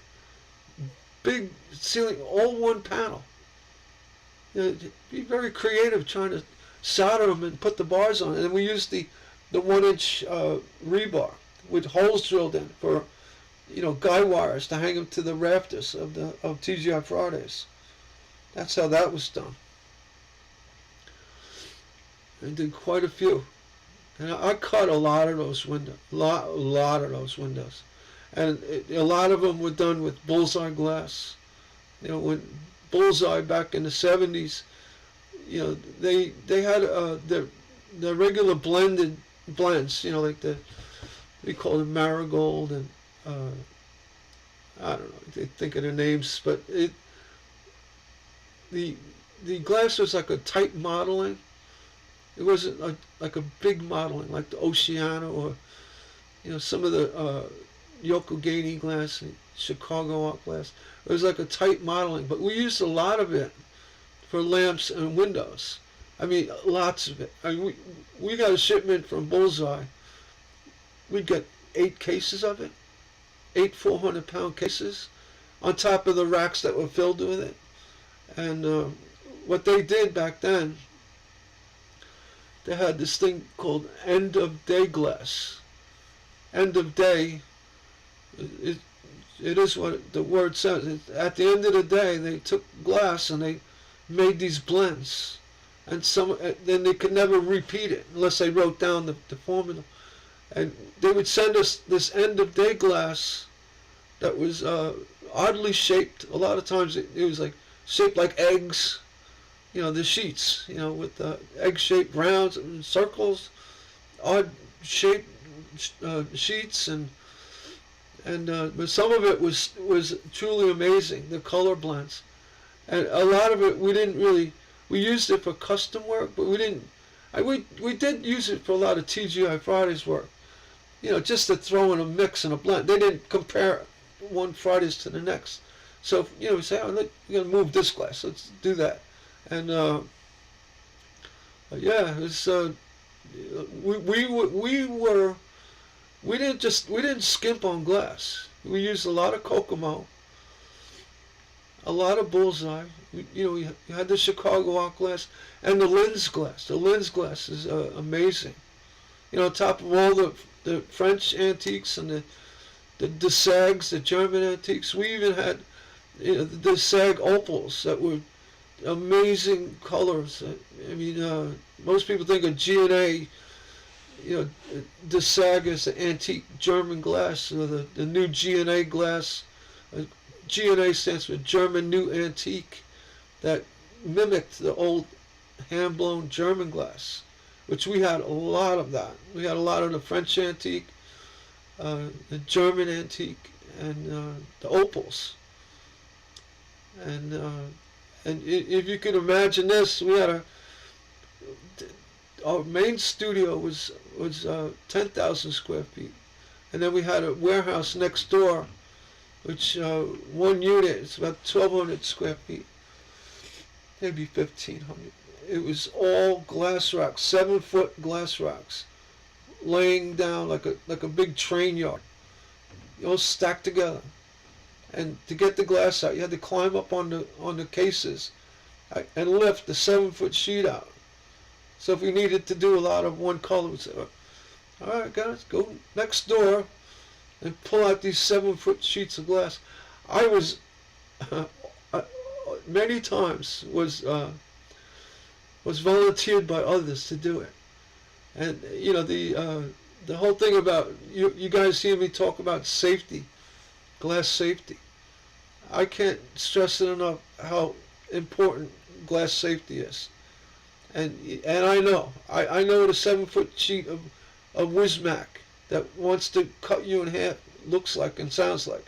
S1: big ceiling, all one panel. Be very creative trying to solder them and put the bars on. And then we used the 1-inch rebar with holes drilled in for, guy wires to hang them to the rafters of TGI Fridays. That's how that was done. I did quite a few. And I cut a lot of those windows, a lot of those windows. And a lot of them were done with bullseye glass. When Bullseye back in the 70s, they had the regular blends, like we call them marigold and I don't know, they think of the names, but the glass was like a tight modeling. It wasn't like a big modeling like the Oceana or some of the Yokogani glass and Chicago art glass. It was like a tight modeling, but we used a lot of it for lamps and windows. I mean, lots of it. I mean, we got a shipment from Bullseye. We'd get 8 cases of it, 8 400-pound cases, on top of the racks that were filled with it. And what they did back then, they had this thing called end of day glass. End of day, it is what the word says. At the end of the day, they took glass and they made these blends, and then they could never repeat it unless they wrote down the formula. And they would send us this end of day glass that was oddly shaped. A lot of times it was like shaped like eggs. The sheets, with egg-shaped rounds and circles, odd-shaped sheets, but some of it was truly amazing. The color blends, and a lot of it we used it for custom work, but we didn't. We did use it for a lot of TGI Fridays work, just to throw in a mix and a blend. They didn't compare one Fridays to the next. So we say, we're gonna move this glass. Let's do that. And Yeah, it's we didn't skimp on glass. We used a lot of Kokomo, a lot of Bullseye. We had the Chicago art glass and the lens glass. The lens glass is amazing. On top of all the French antiques and the Sags, the German antiques, we even had the Sag opals that were amazing colors. I mean, most people think of G&A, the Sag is the antique German glass, or the new G&A glass. G&A stands for German New Antique, that mimicked the old hand-blown German glass, which we had a lot of that. We had a lot of the French antique, the German antique, and the opals. And if you can imagine this, we had our main studio was 10,000 square feet, and then we had a warehouse next door, which one unit is about 1,200 square feet, maybe 1,500. It was all glass racks, 7-foot glass racks, laying down like a big train yard, all stacked together. And to get the glass out, you had to climb up on the cases and lift the 7-foot sheet out. So if we needed to do a lot of one color, we'd say, all right, guys, go next door and pull out these 7-foot sheets of glass. I was many times was volunteered by others to do it. And the whole thing about you guys hear me talk about safety, glass safety. I can't stress it enough how important glass safety is. And I know what a 7-foot sheet of Wismac that wants to cut you in half looks like and sounds like,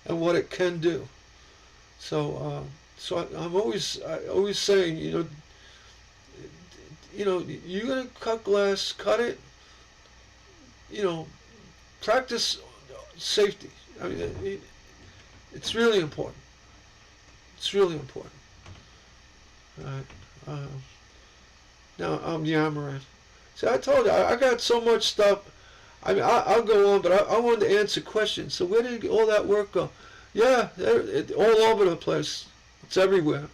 S1: and what it can do. So I'm always saying, you're gonna cut glass, cut it. Practice safety. I mean, it's really important. It's really important. All right. Now I'm yammering. See, I told you, I got so much stuff. I mean, I'll go on, but I wanted to answer questions. So where did all that work go? Yeah, all over the place. It's everywhere.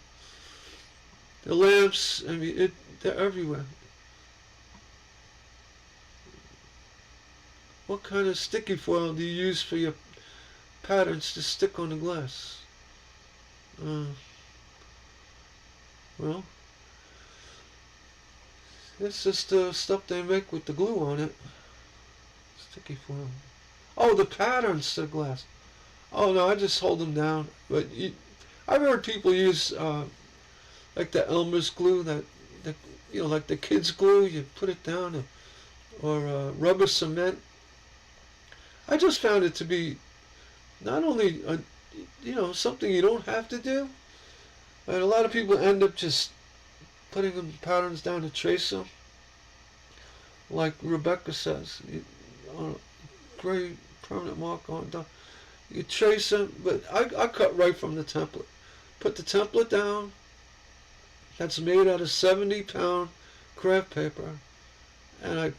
S1: The lamps, I mean, they're everywhere. What kind of sticky foil do you use for your patterns to stick on the glass? Well, it's just the stuff they make with the glue on it. Sticky foil. Oh, the patterns to the glass. Oh no, I just hold them down. But I've heard people use like the Elmer's glue, that like the kids' glue. You put it down, or rubber cement. I just found it to be not only something you don't have to do, and a lot of people end up just putting them patterns down to trace them. Like Rebecca says, on a gray permanent mark on top. You trace them, but I cut right from the template. Put the template down. That's made out of 70-pound craft paper, and I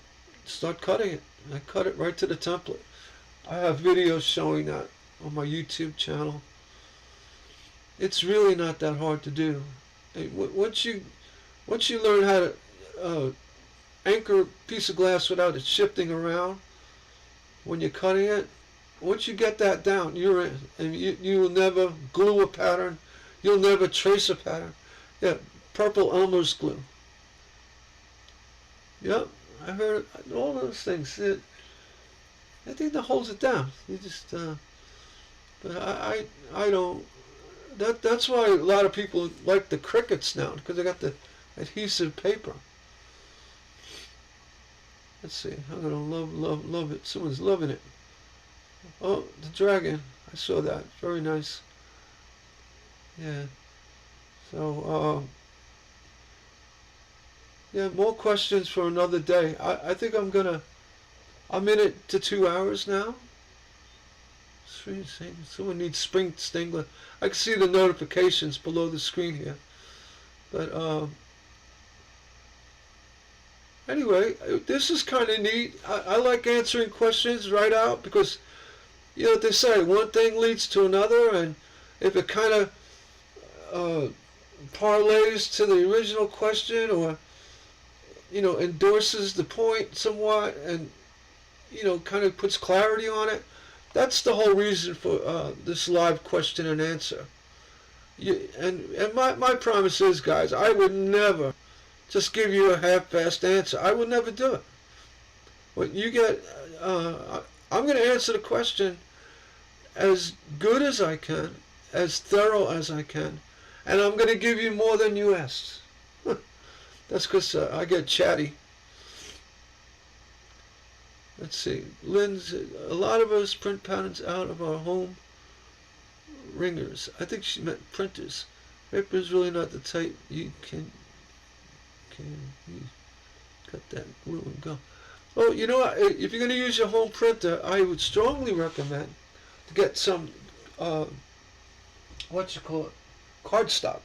S1: start cutting it. I cut it right to the template. I have videos showing that on my YouTube channel. It's really not that hard to do. Once you learn how to anchor a piece of glass without it shifting around when you're cutting it, once you get that down, you're in. And you will never glue a pattern. You'll never trace a pattern. Yeah, purple Elmer's glue. Yep, I heard all those things. I think that holds it down. You just, but I don't. That's why a lot of people like the Cricuts now, because they got the adhesive paper. Let's see. I'm gonna love it. Someone's loving it. Oh, the dragon. I saw that. Very nice. Yeah. So, yeah, more questions for another day. I think I'm in it to 2 hours now. Someone needs spring stained glass. I can see the notifications below the screen here. But, Anyway, this is kind of neat. I like answering questions right out because, you know what they say, one thing leads to another, and if it kind of uh, parlays to the original question, or endorses the point somewhat, and kind of puts clarity on it, that's the whole reason for this live question and answer. And my promise is, guys, I would never just give you a half-assed answer. I would never do it. What you get, I'm going to answer the question as good as I can, as thorough as I can, and I'm going to give you more than you asked. That's because I get chatty. Let's see. Lynn's, a lot of us print patterns out of our home ringers. I think she meant printers. Paper is really not the type you can you cut that glue and go. Oh, you know what? If you're going to use your home printer, I would strongly recommend to get some, cardstock.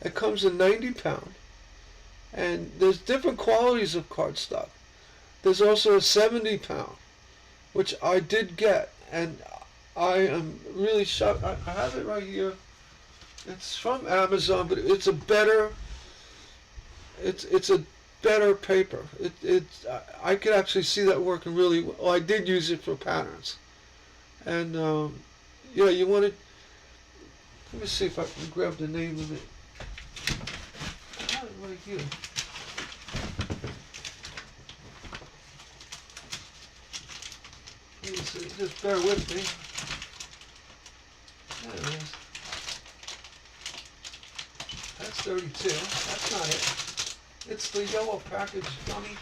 S1: It comes in 90 pound. And there's different qualities of cardstock. There's also a 70 pound, which I did get, and I am really shocked. I have it right here. It's from Amazon, but it's a better paper. I could actually see that working really well. I did use it for patterns, and yeah, you want to. Let me see if I can grab the name of it. I have it right here. Just bear with me. There it is. That's 32. That's not it. It's the yellow package dummy.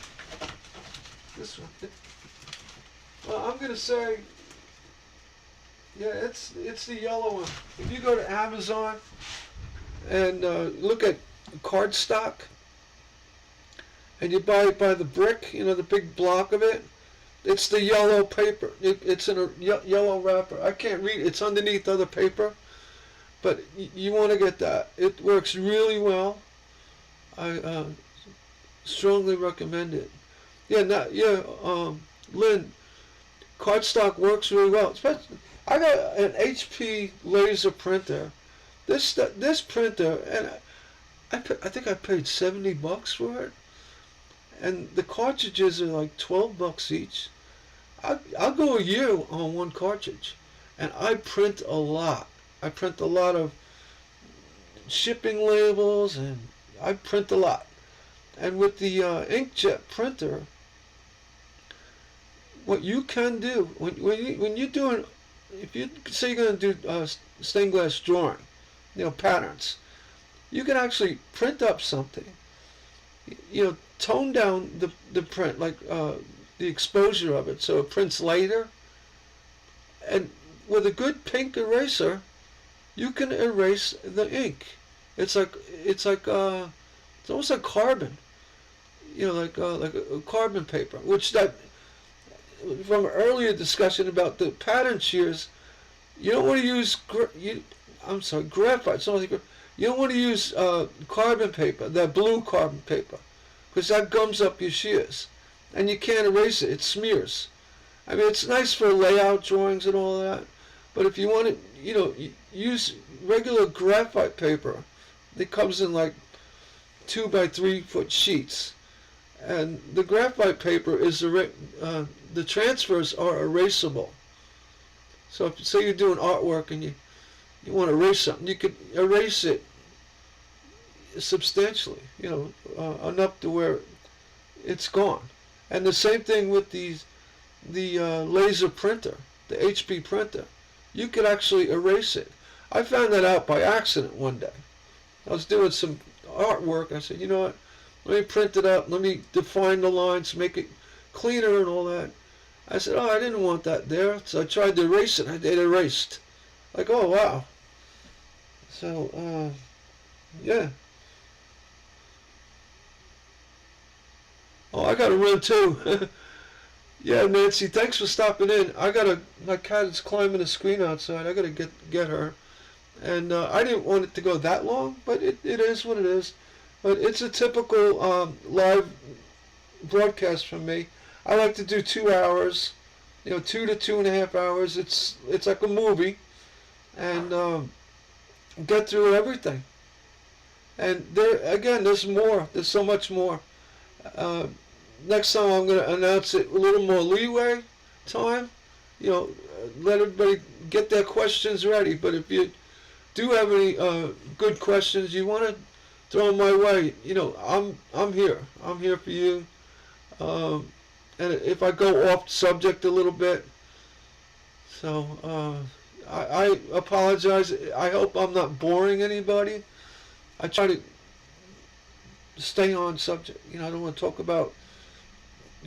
S1: This one. Well, I'm gonna say, yeah, it's the yellow one. If you go to Amazon and look at cardstock, and you buy it by the brick, the big block of it. It's the yellow paper. It's in a yellow wrapper. I can't read it. It's underneath other paper. But you want to get that. It works really well. I strongly recommend it. Lynn, cardstock works really well. Especially, I got an HP laser printer. This printer, and I think I paid $70 for it. And the cartridges are like $12 each. I'll go a year on one cartridge, and I print a lot. I print a lot of shipping labels, and I print a lot. And with the inkjet printer, what you can do when you're doing, if you say you're going to do stained glass drawing, patterns, you can actually print up something. Tone down the print, like the exposure of it, so it prints later. And with a good pink eraser, you can erase the ink. It's almost like carbon, like a carbon paper. Which that, from an earlier discussion about the pattern shears, you don't want to use graphite. You don't want to use carbon paper, that blue carbon paper, because that gums up your shears, and you can't erase it. It smears. I mean, it's nice for layout drawings and all that, but if you want to, use regular graphite paper. It comes in like 2 by 3 foot sheets, and the graphite paper is the transfers are erasable. So if say you're doing artwork and you want to erase something, you could erase it substantially, enough to where it's gone. And the same thing with the laser printer, the HP printer. You could actually erase it. I found that out by accident one day. I was doing some artwork. I said, you know what, let me print it up, let me define the lines, make it cleaner and all that. I said, oh, I didn't want that there. So I tried to erase it, and it erased. Like, oh, wow. So, yeah. Oh, I got to run too. Yeah, Nancy, thanks for stopping in. My cat is climbing the screen outside. I got to get her. And I didn't want it to go that long, but it is what it is. But it's a typical live broadcast from me. I like to do 2 hours, 2 to 2.5 hours. It's like a movie, and get through everything. And there again, there's more. There's so much more. Uh, Next time I'm going to announce it a little more leeway time. Let everybody get their questions ready. But if you do have any good questions you want to throw them my way, I'm here. I'm here for you. And if I go off subject a little bit, so I apologize. I hope I'm not boring anybody. I try to stay on subject. I don't want to talk about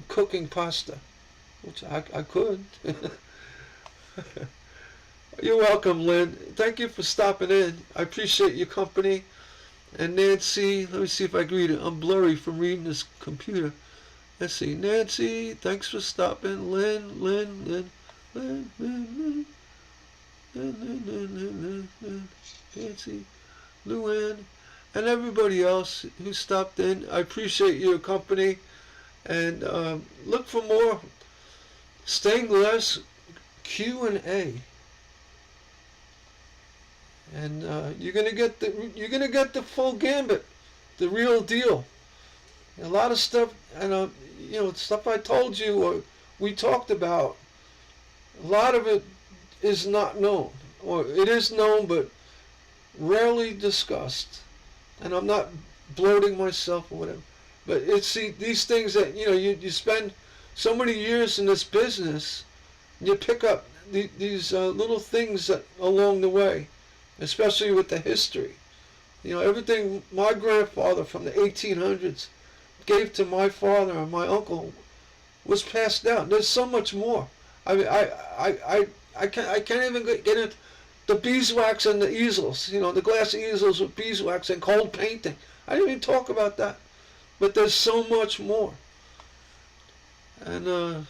S1: cooking pasta, which I could. You're welcome, Lynn. Thank you for stopping in. I appreciate your company. And Nancy, let me see if I can read it. I'm blurry from reading this computer. Let's see. Nancy, thanks for stopping. Lynn, Nancy, Luann, and everybody else who stopped in. I appreciate your company. And look for more stained glass Q&A. And you're gonna get the full gambit, the real deal. A lot of stuff, and stuff I told you or we talked about. A lot of it is not known, or it is known but rarely discussed. And I'm not bloating myself or whatever. But these things that you spend so many years in this business, and you pick up these little things along the way, especially with the history. Everything my grandfather from the 1800s gave to my father and my uncle was passed down. There's so much more. I mean, I can't even get into the beeswax and the easels. The glass easels with beeswax and cold painting. I didn't even talk about that. But there's so much more. And I'm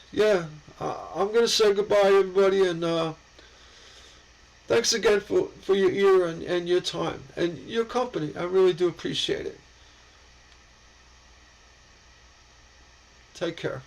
S1: going to say goodbye, everybody, and thanks again for your ear and your time and your company. I really do appreciate it. Take care.